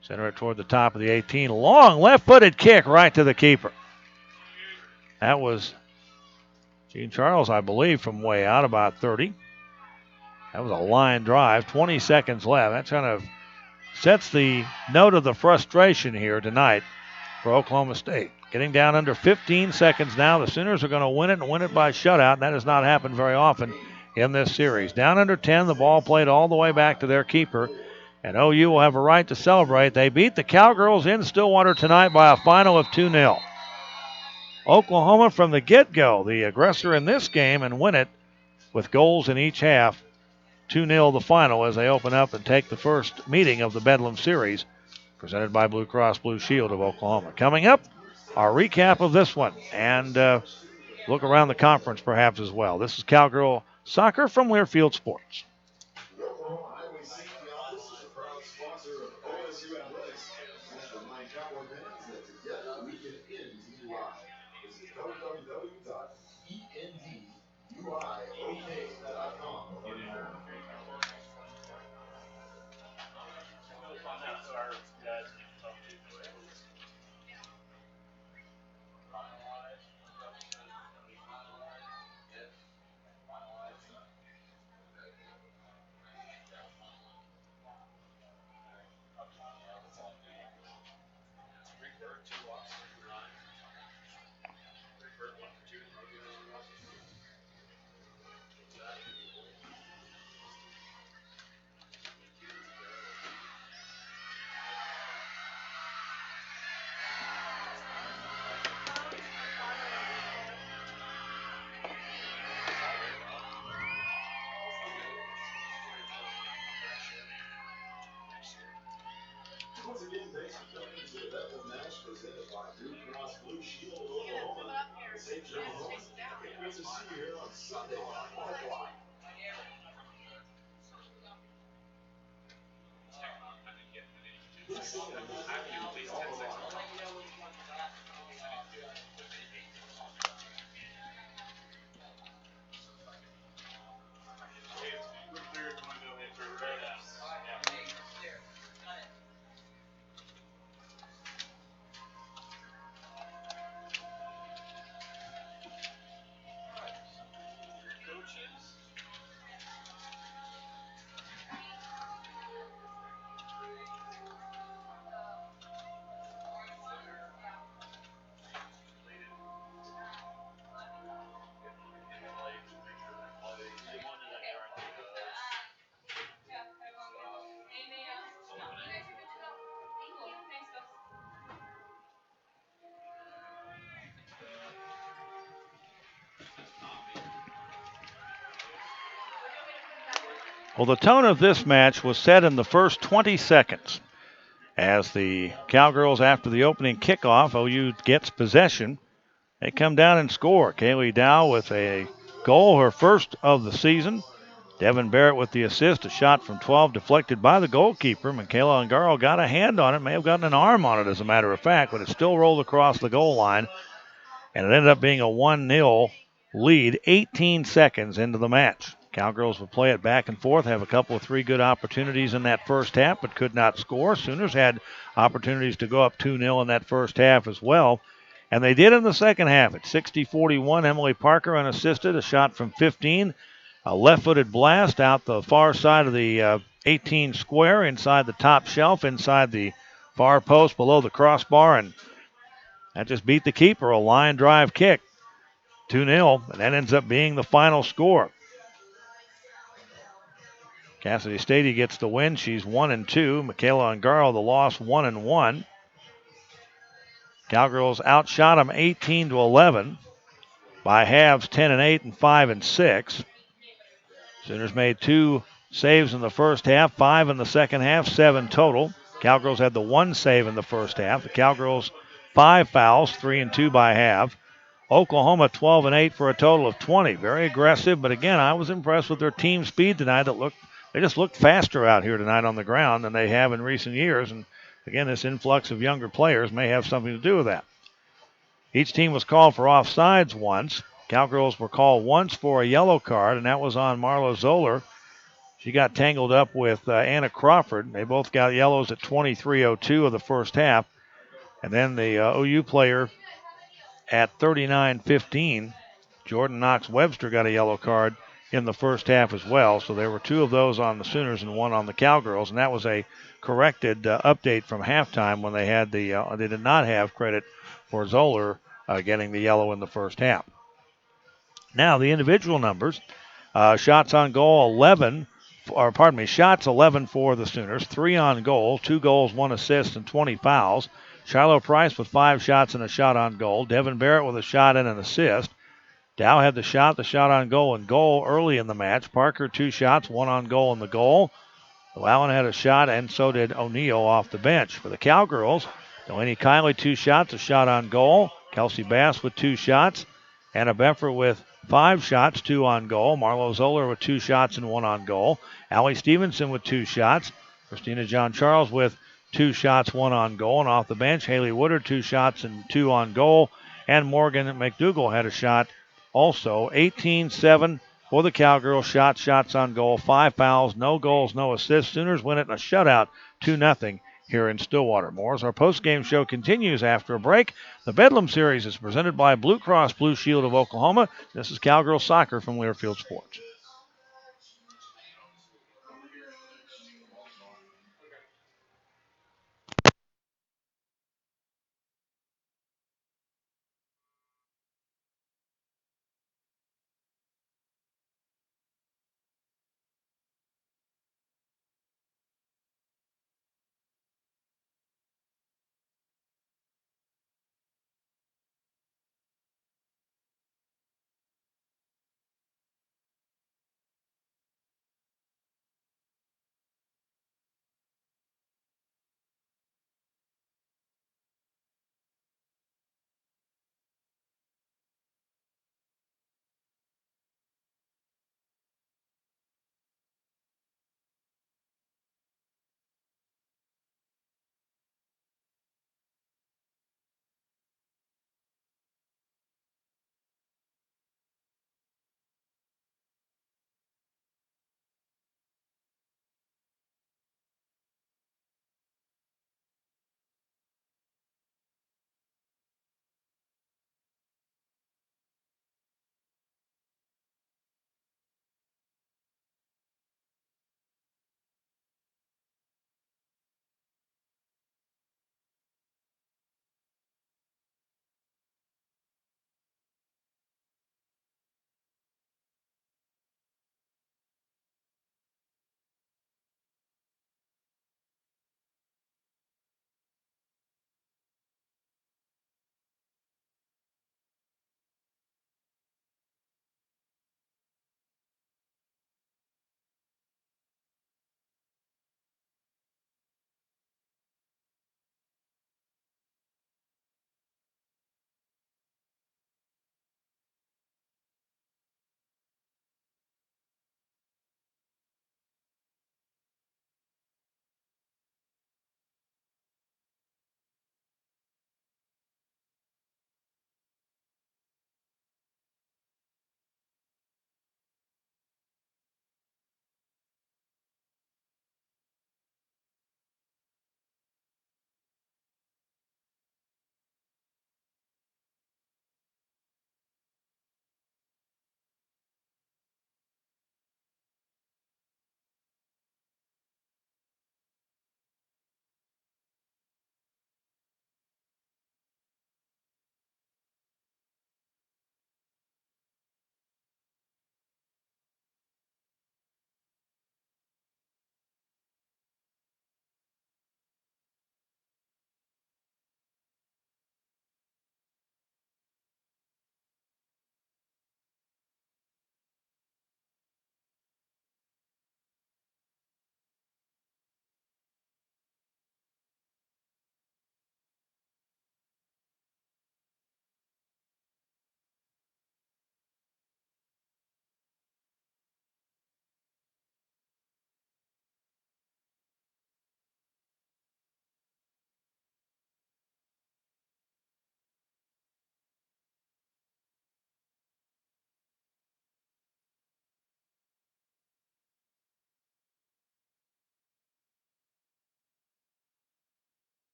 Center it toward the top of the 18. Long left-footed kick right to the keeper. That was Gene Charles, I believe, from way out, about 30. That was a line drive. 20 seconds left. That kind of sets the note of the frustration here tonight for Oklahoma State. Getting down under 15 seconds now. The Sooners are going to win it and win it by shutout. And that has not happened very often in this series. Down under 10, the ball played all the way back to their keeper. And OU will have a right to celebrate. They beat the Cowgirls in Stillwater tonight by a final of 2-0. Oklahoma from the get-go, the aggressor in this game, and win it with goals in each half. 2-0 the final as they open up and take the first meeting of the Bedlam series, presented by Blue Cross Blue Shield of Oklahoma. Coming up, our recap of this one and look around the conference perhaps as well. This is Cowgirl Soccer from Learfield Sports. The Oklahoma Highway Safety Office is a proud sponsor of OSU Athletics. Just remind Cowboy fans that together we can end DUI. Visit www.enduiok.com to learn more. Once again, thanks for coming to the Bedlam match presented by Blue Cross Blue Shield of Oklahoma. Safe journey home. Can't wait to see you here on Sunday on 1 o'clock. Well, the tone of this match was set in the first 20 seconds as the Cowgirls, after the opening kickoff, OU gets possession. They come down and score. Kaylee Dow with a goal, her first of the season. Devin Barrett with the assist, a shot from 12 deflected by the goalkeeper. Michaela Ungaro got a hand on it, may have gotten an arm on it as a matter of fact, but it still rolled across the goal line. And it ended up being a 1-0 lead 18 seconds into the match. Cowgirls will play it back and forth, have a couple of 3 good opportunities in that first half, but could not score. Sooners had opportunities to go up 2-0 in that first half as well. And they did in the second half. At 60-41, Emily Parker unassisted, a shot from 15. A left-footed blast out the far side of the 18 square, inside the top shelf, inside the far post below the crossbar, and that just beat the keeper, a line drive kick. 2-0, and that ends up being the final score. Cassidy Stady gets the win. She's 1-2. Michaela Ungaro, the loss, 1-1. Cowgirls outshot them 18-11 by halves 10-8 and 5-6. Sooners made 2 saves in the first half, 5 in the second half, 7 total. Cowgirls had the 1 save in the first half. The Cowgirls 5 fouls, 3-2 by half. Oklahoma 12-8 for a total of 20. Very aggressive, but again, I was impressed with their team speed tonight. They just looked faster out here tonight on the ground than they have in recent years. And again, this influx of younger players may have something to do with that. Each team was called for offsides once. Cowgirls were called once for a yellow card, and that was on Marla Zoller. She got tangled up with Anna Crawford. They both got yellows at 23:02 of the first half. And then the OU player at 39:15, Jordan Knox-Webster, got a yellow card in the first half as well. So there were 2 of those on the Sooners and 1 on the Cowgirls, and that was a corrected update from halftime when they had they did not have credit for Zoller getting the yellow in the first half. Now the individual numbers: shots on goal 11, shots 11 for the Sooners, 3 on goal, 2 goals, 1 assist, and 20 fouls. Shiloh Price with 5 shots and a shot on goal. Devin Barrett with a shot and an assist. Dow had the shot on goal, and goal early in the match. Parker, 2 shots, 1 on goal in the goal. Llewellyn had a shot, and so did O'Neill off the bench. For the Cowgirls, Delaney Kiley, 2 shots, a shot on goal. Kelsey Bass with 2 shots. Anna Beffer with 5 shots, 2 on goal. Marlo Zoller with 2 shots and 1 on goal. Allie Stevenson with 2 shots. Christina John Charles with 2 shots, 1 on goal. And off the bench, Haley Woodard, 2 shots and 2 on goal. And Morgan McDougal had a shot also. 18-7 for the Cowgirls. Shots on goal. 5 fouls, no goals, no assists. Sooners win it in a shutout, 2-0 here in Stillwater. More as our post-game show continues after a break. The Bedlam Series is presented by Blue Cross Blue Shield of Oklahoma. This is Cowgirl Soccer from Learfield Sports.